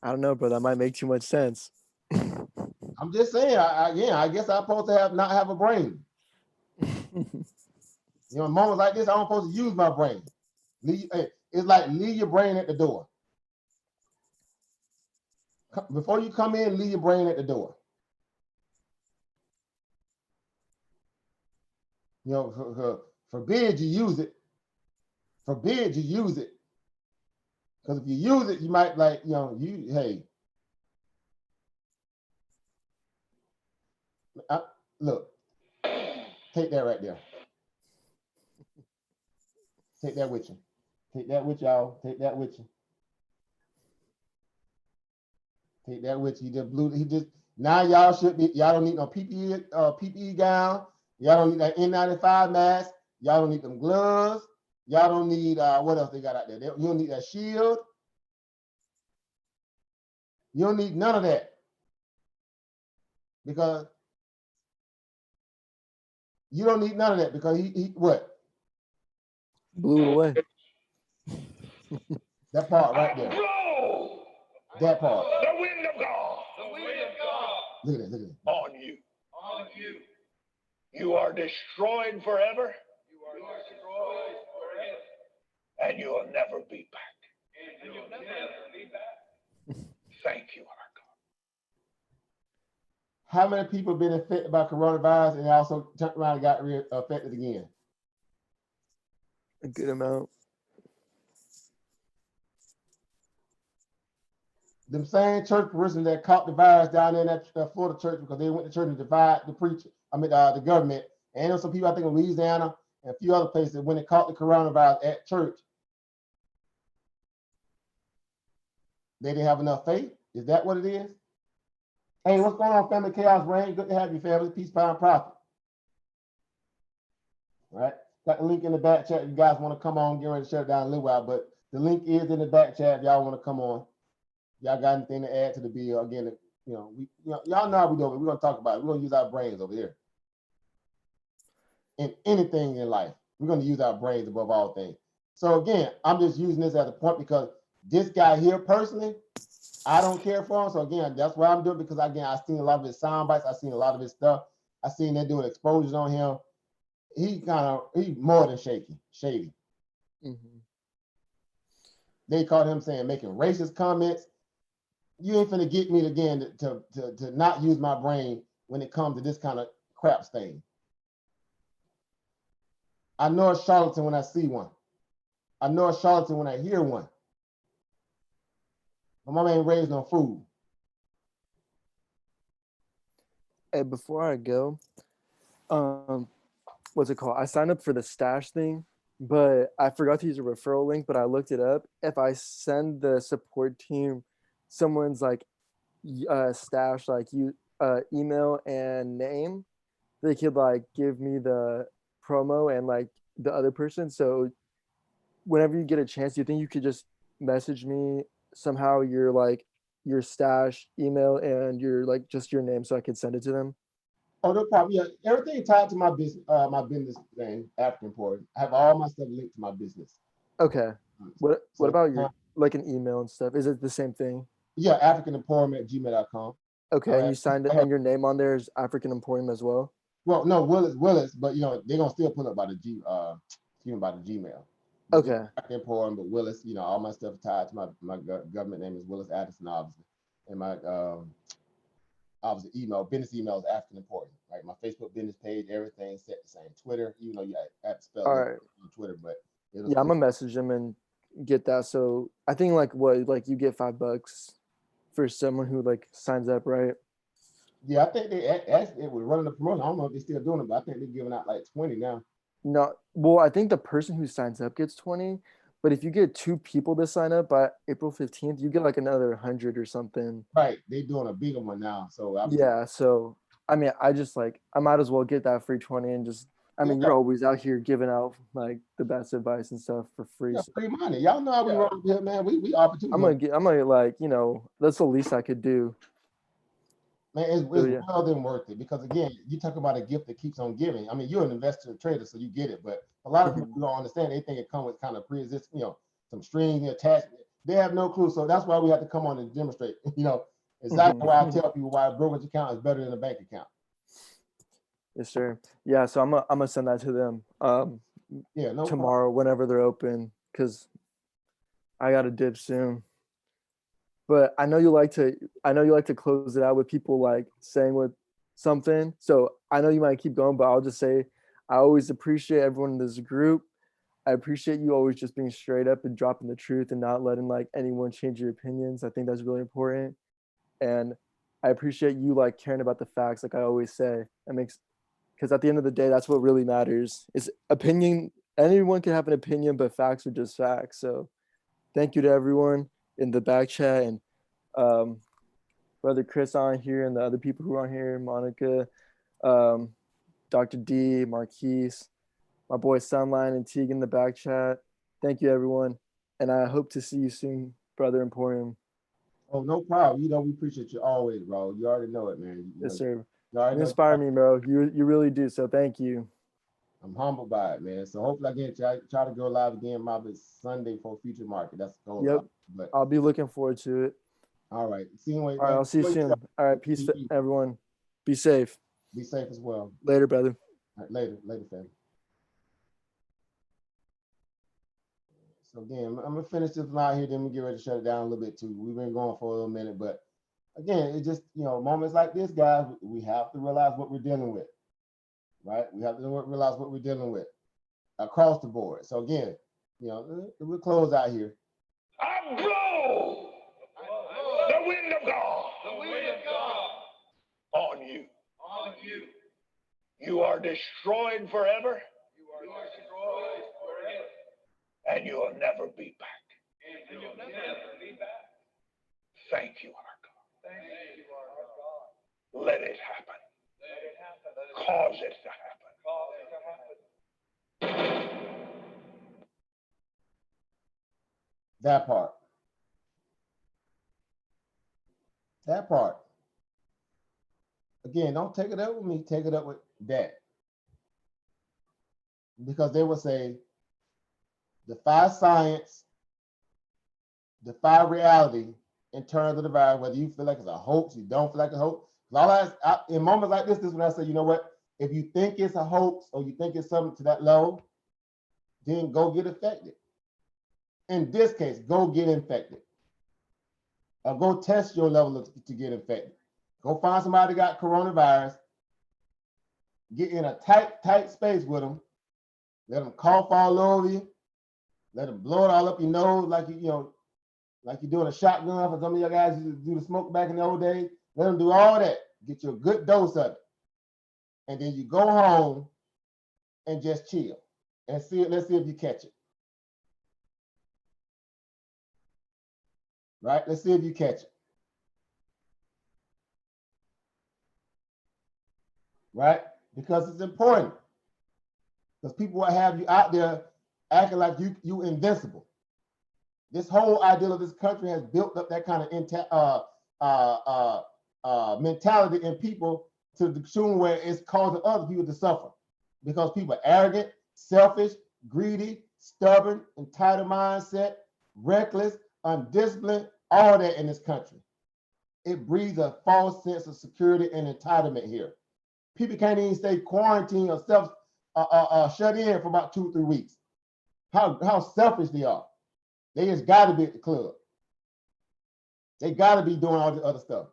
I don't know, but that might make too much sense. I'm just saying, I guess I'm supposed to not have a brain. Moments like this, I'm supposed to use my brain. It's like leave your brain at the door. Before you come in, leave your brain at the door. Forbid you use it. Forbid you use it. Because if you use it, you might hey. Look, take that right there. Take that with you. Take that with y'all. Take that with you. Take that with you. Now y'all don't need no PPE gown. Y'all don't need that N95 mask. Y'all don't need them gloves. Y'all don't need what else they got out there. You don't need that shield. You don't need none of that. Because You don't need none of that because he what? Blew it away. That part right there. Blow That part. the wind of God. The wind of God. Look at that. Look at that. On you. On you. You are destroyed forever. You are destroyed forever. And you'll never be back. And you'll never be back. Thank you, our God. How many people been affected by coronavirus and also turned around and got affected again? A good amount. Them same church parishioners that caught the virus down there in that Florida church because they went to church and divide the preacher, the government. And there were some people, I think, in Louisiana and a few other places, when they caught the coronavirus at church, they didn't have enough faith. Is that what it is? Hey, what's going on, Family Chaos Reign? Good to have you, family. Peace, power, and profit. All right. Got the link in the back chat. You guys want to come on, get ready to shut it down a little while, but the link is in the back chat if y'all want to come on. Y'all got anything to add to the bill? Again, y'all know how we do it. We're going to talk about it. We're going to use our brains over here. In anything in life, we're going to use our brains above all things. So again, I'm just using this as a point because this guy here personally, I don't care for him. So again, that's why I'm doing it because again, I've seen a lot of his sound bites. I've seen a lot of his stuff. I've seen them doing exposures on him. He's more than shady. Mm-hmm. They caught him making racist comments. You ain't finna get me again to not use my brain when it comes to this kind of crap thing. I know a charlatan when I see one. I know a charlatan when I hear one. My mama ain't raised no fool. Hey, before I go, what's it called? I signed up for the stash thing, but I forgot to use a referral link, but I looked it up. If I send the support team someone's stash, email and name, they could give me the promo and the other person. So whenever you get a chance, you think you could just message me somehow your stash email and just your name so I could send it to them? Oh, no problem. Yeah, everything tied to my business thing, African Emporium. I have all my stuff linked to my business. Okay. What about your an email and stuff? Is it the same thing? Yeah, africanemporium@gmail.com. Okay, and you signed it, and your name on there is African Emporium as well? Well, no, Willis, but they're gonna still put up by the Gmail. Okay. African Emporium, but Willis, all my stuff tied to my government name is Willis Addison, obviously, and my obviously business email is African Emporium, right? My Facebook business page, everything set the same. Twitter, even though you have to spell it on Twitter, but yeah, I'm gonna message them and get that. So I think you get $5 for someone who signs up, right? Yeah, I think they actually were running the promotion. I don't know if they're still doing it, but I think they're giving out 20 now. No, well, I think the person who signs up gets 20, but if you get 2 people to sign up by April 15th, you get another 100 or something. Right, they're doing a bigger one now. So yeah, so I mean, I might as well get that free 20 and just. I mean, you're always out here giving out the best advice and stuff for free. Yeah, free money. Y'all know how we roll here, man. We opportunity. I'm gonna that's the least I could do. Man, it's well then worth it because again, you talk about a gift that keeps on giving. I mean, you're an investor and trader, so you get it. But a lot of people don't understand. They think it comes with kind of pre-existing, some strings attached. They have no clue. So that's why we have to come on and demonstrate. Exactly why I tell people why a brokerage account is better than a bank account. Yes, sir. Yeah, so I'm gonna send that to them tomorrow whenever they're open because I got to dip soon. But I know you like to close it out with people saying with something. So I know you might keep going, but I'll just say I always appreciate everyone in this group. I appreciate you always just being straight up and dropping the truth and not letting anyone change your opinions. I think that's really important. And I appreciate you caring about the facts, like I always say. Because at the end of the day, that's what really matters. Is opinion. Anyone can have an opinion, but facts are just facts. So thank you to everyone in the back chat and Brother Chris on here and the other people who are on here, Monica, Dr. D, Marquise, my boy Sunline and Teague in the back chat. Thank you, everyone. And I hope to see you soon, Brother Emporium. Oh, no problem. We appreciate you always, bro. You already know it, man. Yes, sir. You inspire me, bro. You really do. So thank you. I'm humbled by it, man. So hopefully again, try to go live again probably Sunday for Future Market. That's the goal. Yep. But I'll be looking forward to it. all right. See you. All right, I'll see you soon. All right, peace, everyone. Be safe. Be safe as well. Later, brother. All right, later, family. So again, I'm gonna finish this line here, then we get ready to shut it down a little bit too. We've been going for a little minute, but again, it just, moments like this, guys, we have to realize what we're dealing with, right? We have to realize what we're dealing with across the board. So again, we'll close out here. I blow the wind of God. The wind of God on you. On you. You are destroyed forever. You are destroyed forever. And you will never be back. And you'll never be back. Thank you, our God. Thank you, our God. Let it happen. Let it happen. Cause it to happen. Cause it to happen. That part. That part. Again, don't take it up with me. Take it up with Dad. Because they will say, defy science, defy reality in terms of the virus, whether you feel like it's a hoax, you don't feel like a hoax. In moments like this is when I say, you know what? If you think it's a hoax or you think it's something to that level, then go get affected. In this case, go get infected. Or go test your level to get infected. Go find somebody that got coronavirus. Get in a tight space with them. Let them cough all over you. Let them blow it all up your nose like like you're doing a shotgun for some of your guys who do the smoke back in the old days. Let them do all that. Get you a good dose of it. And then you go home and just chill. And let's see if you catch it. Right? Let's see if you catch it. Right? Because it's important. Because people will have you out there acting like you invincible. This whole ideal of this country has built up that kind of mentality in people to the tune where it's causing other people to suffer. Because people are arrogant, selfish, greedy, stubborn, entitled mindset, reckless, undisciplined, all that in this country. It breeds a false sense of security and entitlement here. People can't even stay quarantined or shut in for about 2 or 3 weeks. How selfish they are. They just got to be at the club. They got to be doing all the other stuff.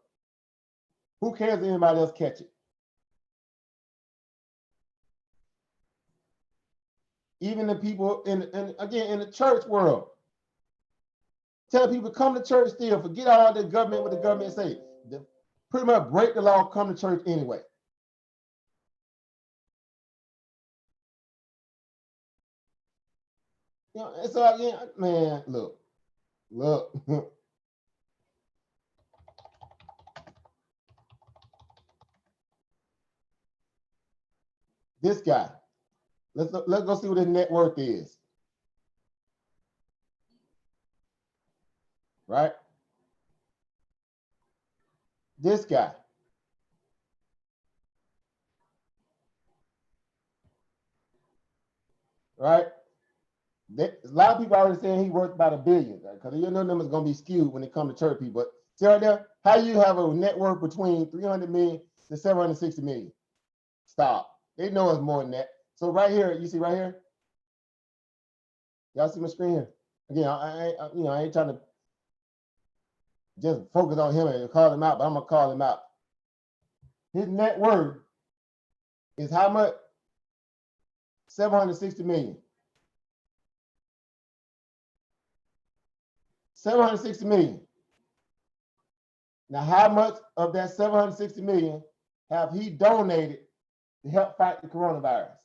Who cares if anybody else catch it? Even the people in the church world. Tell people come to church still. Forget all the government, what the government say. Pretty much break the law, come to church anyway. And so again, man, look. This guy. Let's go see what his net worth is. Right? This guy. Right? A lot of people are already saying he worth about $1 billion, because you know numbers going to be skewed when it comes to church people. But see right there, how you have a net worth between 300 million to 760 million? Stop. They know it's more than that. So right here, you see right here? Y'all see my screen here? Again, I ain't trying to just focus on him and call him out, but I'm gonna call him out. His net worth is how much? 760 million. 760 million. Now, how much of that 760 million have he donated to help fight the coronavirus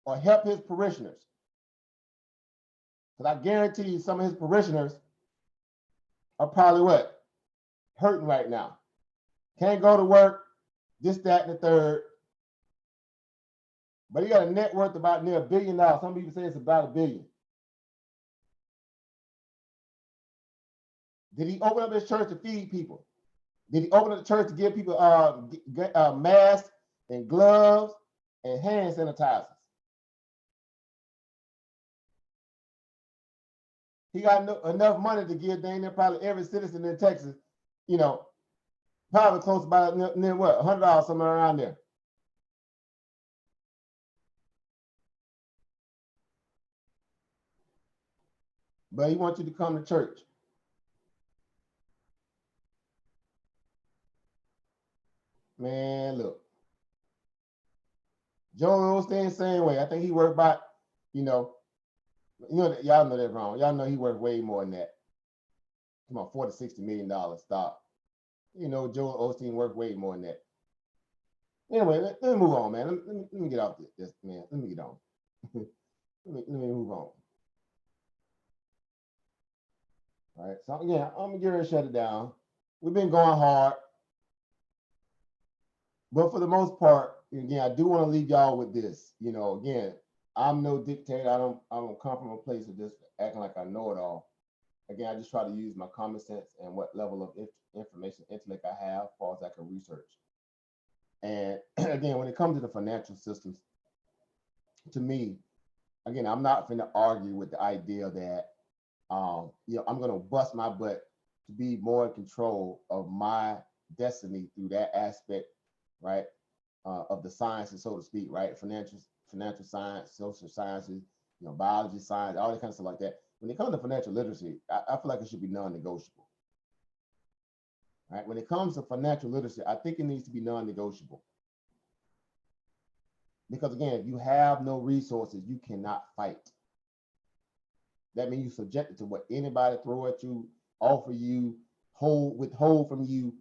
or help his parishioners? Because I guarantee you some of his parishioners are probably what? Hurting right now. Can't go to work, this, that, and the third. But he got a net worth about near $1 billion. Some people say it's about $1 billion. Did he open up his church to feed people? Did he open up the church to give people masks and gloves and hand sanitizers. He got enough money to give dang near probably every citizen in Texas, you know, probably close about near what, $100 somewhere around there. But he wants you to come to church. Man, look. Joel Osteen, same way. I think he worked about, y'all know that wrong. Y'all know he worked way more than that. Come on, $40, $60 million stock. Joel Osteen worked way more than that. Anyway, let me move on, man. Let me get off this, man. Let me get on. let me move on. All right, so again, I'm gonna get ready to shut it down. We've been going hard, but for the most part, again, I do want to leave y'all with this. Again, I'm no dictator. I don't come from a place of just acting like I know it all. Again, I just try to use my common sense and what level of information intellect I have as far as I can research. And again, when it comes to the financial systems, to me, again, I'm not going to argue with the idea that I'm going to bust my butt to be more in control of my destiny through that aspect, right, of the sciences, so to speak, right, financial science, social sciences, biology, science, all that kind of stuff like that. When it comes to financial literacy, I feel like it should be non-negotiable. Right? When it comes to financial literacy, I think it needs to be non-negotiable. Because again, if you have no resources, you cannot fight. That means you're subjected to what anybody throw at you, offer you, withhold from you,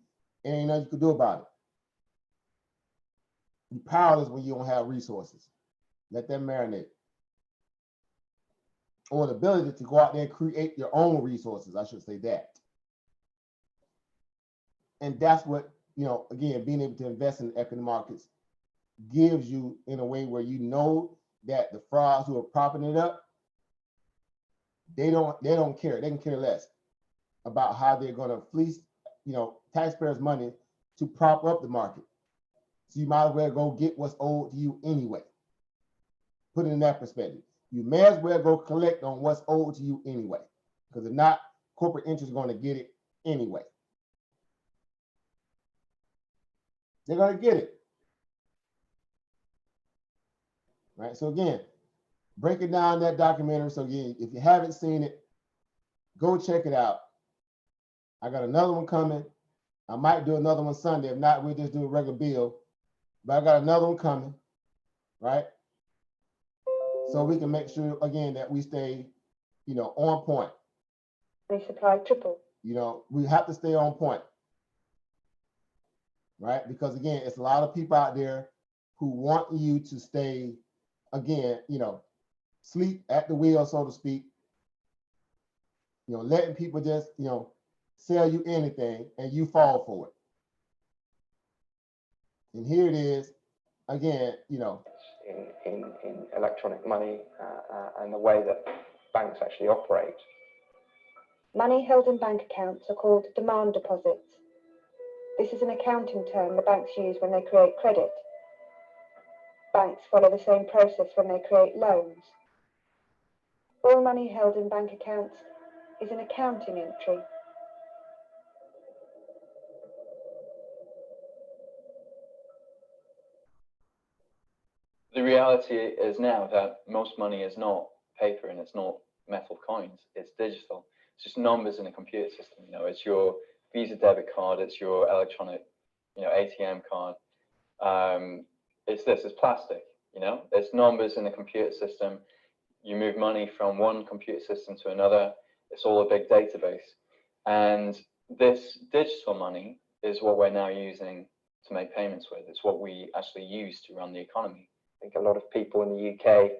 and ain't nothing you can do about it. You're powerless when you don't have resources. Let that marinate. Or the ability to go out there and create your own resources, I should say that. And that's what, again, being able to invest in the equity markets gives you in a way where that the frauds who are propping it up, they don't care. They can care less about how they're going to fleece, taxpayers' money to prop up the market. So you might as well go get what's owed to you anyway. Put it in that perspective. You may as well go collect on what's owed to you anyway, because if not, corporate interest is going to get it anyway. They're going to get it. Right? So again, breaking down that documentary. So again, if you haven't seen it, go check it out. I got another one coming. I might do another one Sunday. If not, we'll just do a regular bill. But I got another one coming, right? So we can make sure, again, that we stay, on point. They supply triple. We have to stay on point, right? Because again, it's a lot of people out there who want you to stay, again, sleep at the wheel, so to speak. Letting people just, sell you anything and you fall for it. And here it is, again, in electronic money and the way that banks actually operate. Money held in bank accounts are called demand deposits. This is an accounting term the banks use when they create credit. Banks follow the same process when they create loans. All money held in bank accounts is an accounting entry. The reality is now that most money is not paper and it's not metal coins, it's digital. It's just numbers in a computer system. It's your Visa debit card, it's your electronic, ATM card. It's plastic, It's numbers in a computer system. You move money from one computer system to another. It's all a big database. And this digital money is what we're now using to make payments with. It's what we actually use to run the economy. I think a lot of people in the UK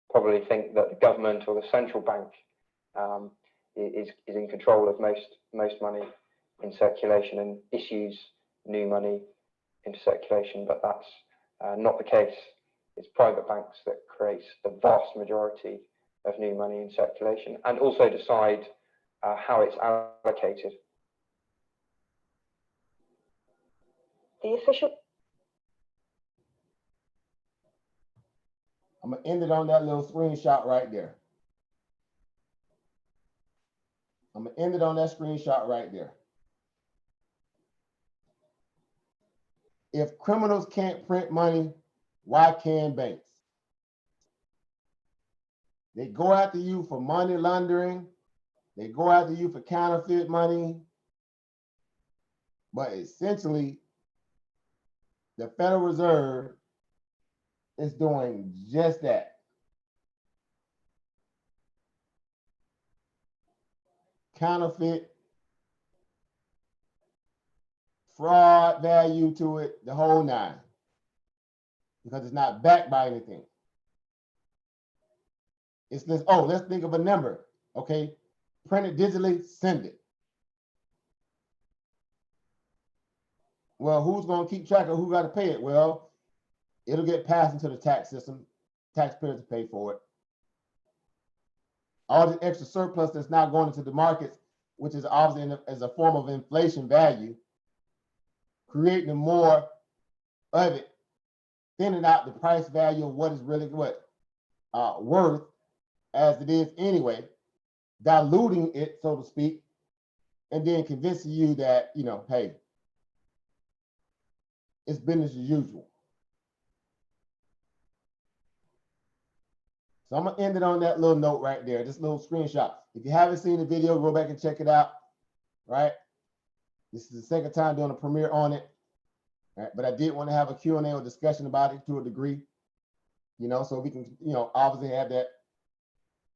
probably think that the government or the central bank is in control of most money in circulation and issues new money into circulation, but that's not the case. It's private banks that create the vast majority of new money in circulation and also decide how it's allocated. The official I'm gonna end it on that little screenshot right there. I'm gonna end it on that screenshot right there. If criminals can't print money, why can banks? They go after you for money laundering. They go after you for counterfeit money. But essentially, the Federal Reserve is doing just that. Counterfeit, fraud value to it, the whole nine. Because it's not backed by anything. It's this, oh, let's think of a number. Okay, print it digitally, send it. Well, who's going to keep track of who got to pay it? Well, it'll get passed into the tax system. Taxpayers to pay for it. All the extra surplus that's now going into the markets, which is obviously as a form of inflation value, creating more of it, thinning out the price value of what is really worth as it is anyway, diluting it, so to speak, and then convincing you that, you know, hey, it's business as usual. So I'm gonna end it on that little note right there, this little screenshot. If you haven't seen the video, go back and check it out, right? This is the second time doing a premiere on it, right? But I did want to have a Q&A or discussion about it to a degree, you know, so we can, you know, obviously have that,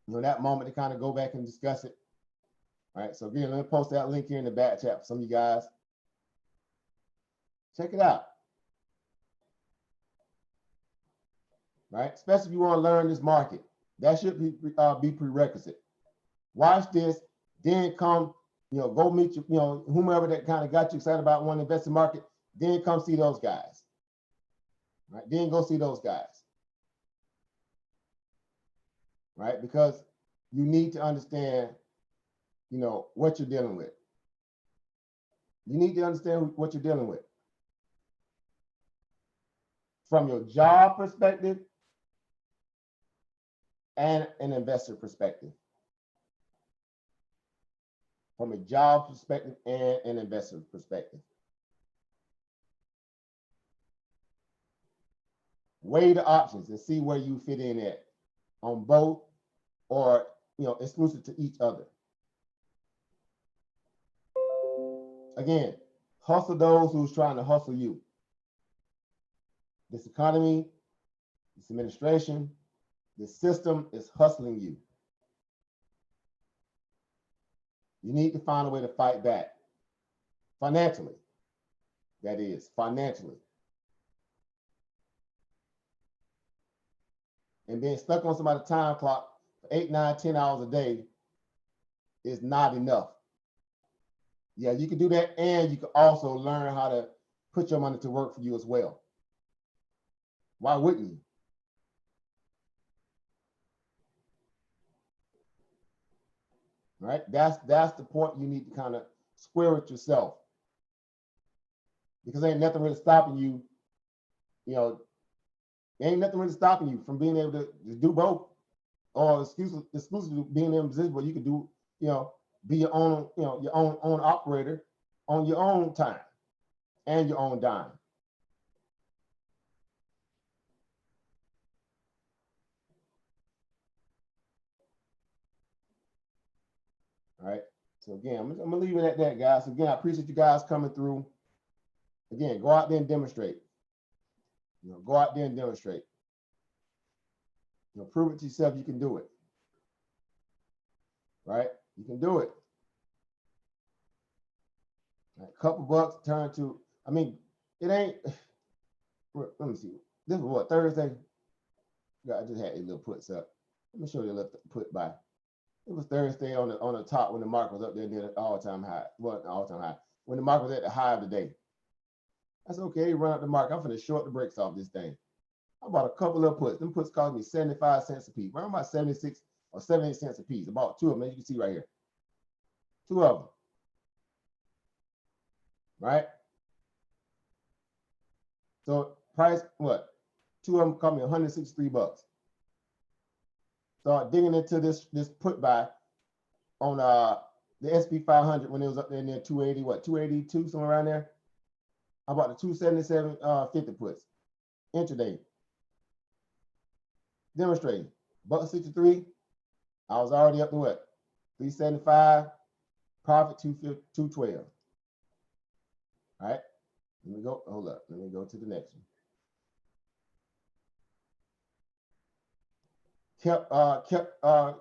you know, that moment to kind of go back and discuss it, right? So again, let me post that link here in the back chat for some of you guys. Check it out. Right? Especially if you want to learn this market. That should be prerequisite. Watch this, then come, you know, go meet you, you know, whomever that kind of got you excited about wanting to invest in the market, then come see those guys. Right? Then go see those guys. Right? Because you need to understand, you know, what you're dealing with. You need to understand what you're dealing with. From your job perspective, and an investor perspective. From a job perspective and an investor perspective. Weigh the options and see where you fit in at on both, or, you know, exclusive to each other. Again, hustle those who's trying to hustle you. This economy, this administration, the system is hustling you. You need to find a way to fight back. Financially. That is, financially. And being stuck on somebody's time clock for 8, 9, 10 hours a day is not enough. Yeah, you can do that, and you can also learn how to put your money to work for you as well. Why wouldn't you? Right? That's the point you need to kind of square with yourself. Because ain't nothing really stopping you, you know, ain't nothing really stopping you from being able to do both, or exclusively being in a position where you can do, you know, be your own, you know, your own operator on your own time and your own dime. All right. So again, I'm gonna leave it at that, guys. Again, I appreciate you guys coming through. Again, go out there and demonstrate. You know, go out there and demonstrate. You know, prove it to yourself you can do it. Right? You can do it. A couple bucks turn to, I mean, it ain't, let me see. This was what, Thursday? Yeah, I just had a little puts up. Let me show you a little put by. It was Thursday on the top when the market was up there near the all-time high. Well, all-time high. When the market was at the high of the day. That's okay, run up the market. I'm gonna short the brakes off this thing. I bought a couple of puts. Them puts cost me 75 cents a piece. Around about 76 or 78 cents a piece. I bought two of them, as you can see right here. Two of them. Right? So price, what? Two of them cost me 163 bucks. start digging into this put buy on the SP 500 when it was up there near 280, what, 282, somewhere around there. How about the 277 50 puts? Intraday. Demonstrating. $1.63. I was already up to what? 375. Profit 212. All right. Let me go. Hold up. Let me go to the next one.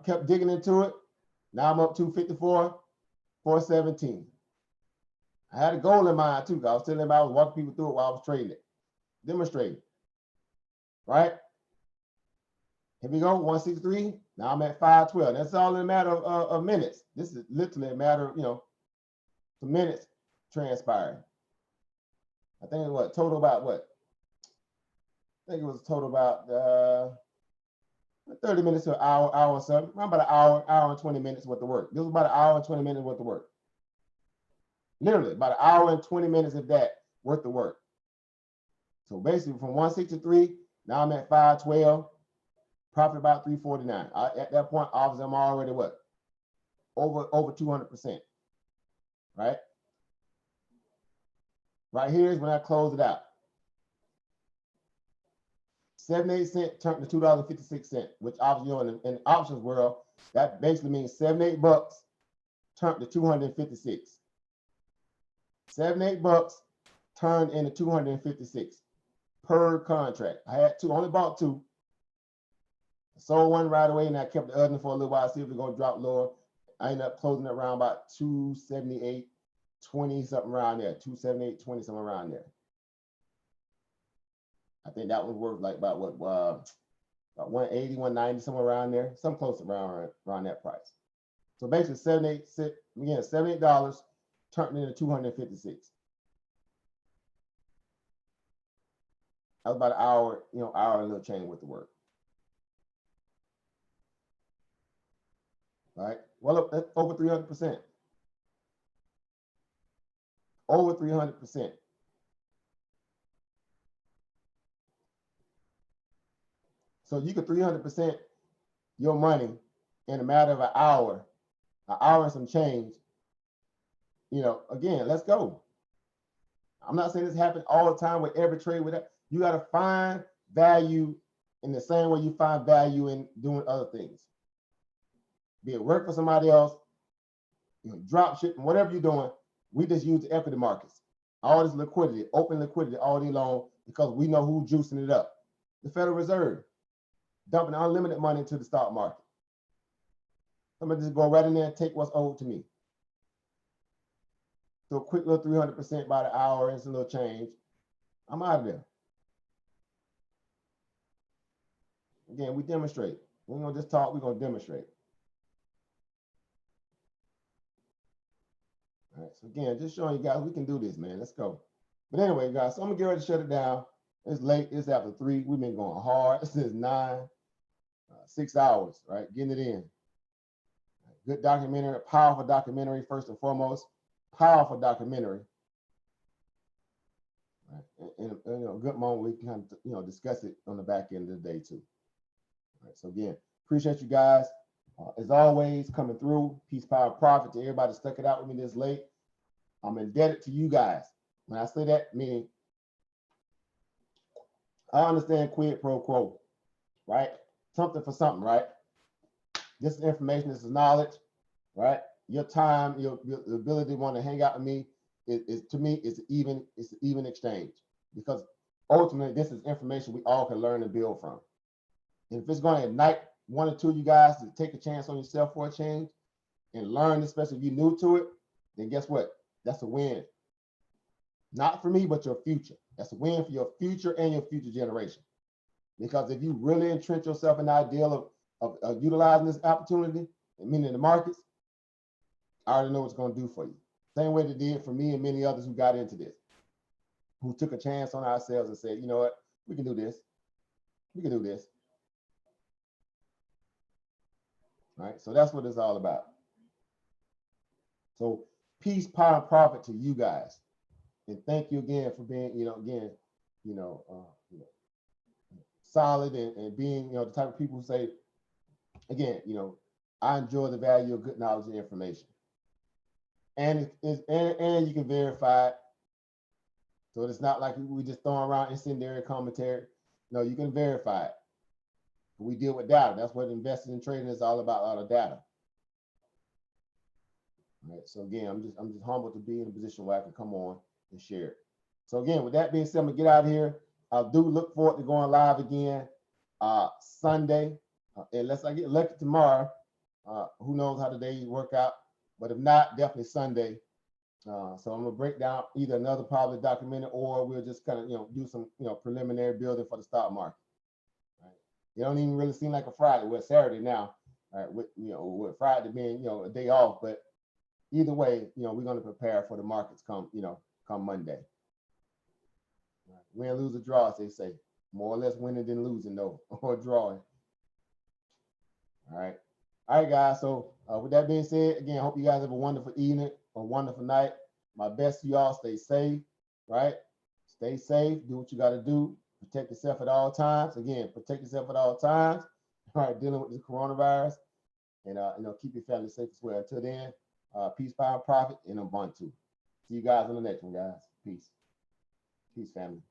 Kept digging into it. Now I'm up 254, 417. I had a goal in mind too. I was telling them I was walking people through it while I was trading it, demonstrating. Right? Here we go, 163. Now I'm at 512. That's all in a matter of minutes. This is literally a matter of, some minutes transpiring. I think it was total about what? I think it was total about 30 minutes to an hour or something. Around about an hour and 20 minutes worth of work. This was about an hour and 20 minutes worth of work. Literally about an hour and 20 minutes of that worth of work. So basically from 163, now I'm at 512, profit about 349. At that point, obviously I'm already what? Over 200%, right? Right here is when I close it out. 78 cents turned to $2.56, which obviously in the options world, that basically means 78 bucks turned to 256. 78 bucks turned into 256 per contract. I had two, only bought two. I sold one right away and I kept the other for a little while, see if it's gonna drop lower. I ended up closing it around about 278, 20 something around there, 278, 20 something around there. I think that was worth like about what, about 180, 190, somewhere around there, some close around that price. So basically $78 turned into 256. That was about an hour, hour and a little change with the work. All right. Well, that's over 300%. Over 300%. So you could 300% your money in a matter of an hour and some change. Again, let's go. I'm not saying this happens all the time with every trade with that. You got to find value in the same way you find value in doing other things. Be it work for somebody else, drop shipping, whatever you're doing, we just use the equity markets. All this liquidity, open liquidity all day long because we know who's juicing it up. The Federal Reserve, dumping unlimited money into the stock market. Somebody just go right in there and take what's owed to me. So a quick little 300% by the hour and some little change. I'm out of there. Again, we demonstrate. We're gonna just talk, we're gonna demonstrate. All right, so again, just showing you guys we can do this, man. Let's go. But anyway, guys, so I'm gonna get ready to shut it down. It's late, it's after 3. We've been going hard since 9, 6 hours, right? Getting it in. Good documentary, powerful documentary, first and foremost. Powerful documentary. Right. And a good moment we can kind of, discuss it on the back end of the day too. All right, so again, appreciate you guys. As always, coming through. Peace, power, profit to everybody stuck it out with me this late. I'm indebted to you guys. When I say that, meaning I understand quid pro quo, right? Something for something, right? This is information, this is knowledge, right? Your time, your ability to want to hang out with me is to me, it's an even exchange, because ultimately this is information we all can learn and build from. And if it's going to ignite one or two of you guys to take a chance on yourself for a change and learn, especially if you're new to it, then guess what? That's a win. Not for me, but your future. That's a win for your future and your future generation. Because if you really entrench yourself in the ideal of utilizing this opportunity, meaning the markets, I already know what it's going to do for you. Same way it did for me and many others who got into this, who took a chance on ourselves and said, you know what, we can do this. We can do this. All right, so that's what it's all about. So peace, power, and profit to you guys. And thank you again for being, solid and being, the type of people who say, again, you know, I enjoy the value of good knowledge and information. And and you can verify it. So it's not like we just throwing around incendiary commentary. No, you can verify it. We deal with data. That's what investing and trading is all about, a lot of data. All right. So again, I'm just humbled to be in a position where I can come on and share it. So again, with that being said, I'm gonna get out of here. I do look forward to going live again Sunday, unless I get elected tomorrow. Who knows how the days work out? But if not, definitely Sunday. So I'm gonna break down either another probably documented, or we'll just kind of do some preliminary building for the stock market. Right? It don't even really seem like a Friday. Well, it's Saturday now, right? With Friday being a day off, but either way, we're gonna prepare for the markets come Monday. Right? Win, lose, or draw, as they say. More or less winning than losing, though, or drawing. All right. All right, guys. So with that being said, again, I hope you guys have a wonderful evening, a wonderful night. My best to y'all. Stay safe, right? Stay safe. Do what you got to do. Protect yourself at all times. Again, protect yourself at all times. All right, dealing with the coronavirus, and keep your family safe as well. Until then, peace, power, and profit, and Ubuntu. See you guys on the next one, guys. Peace. Peace, family.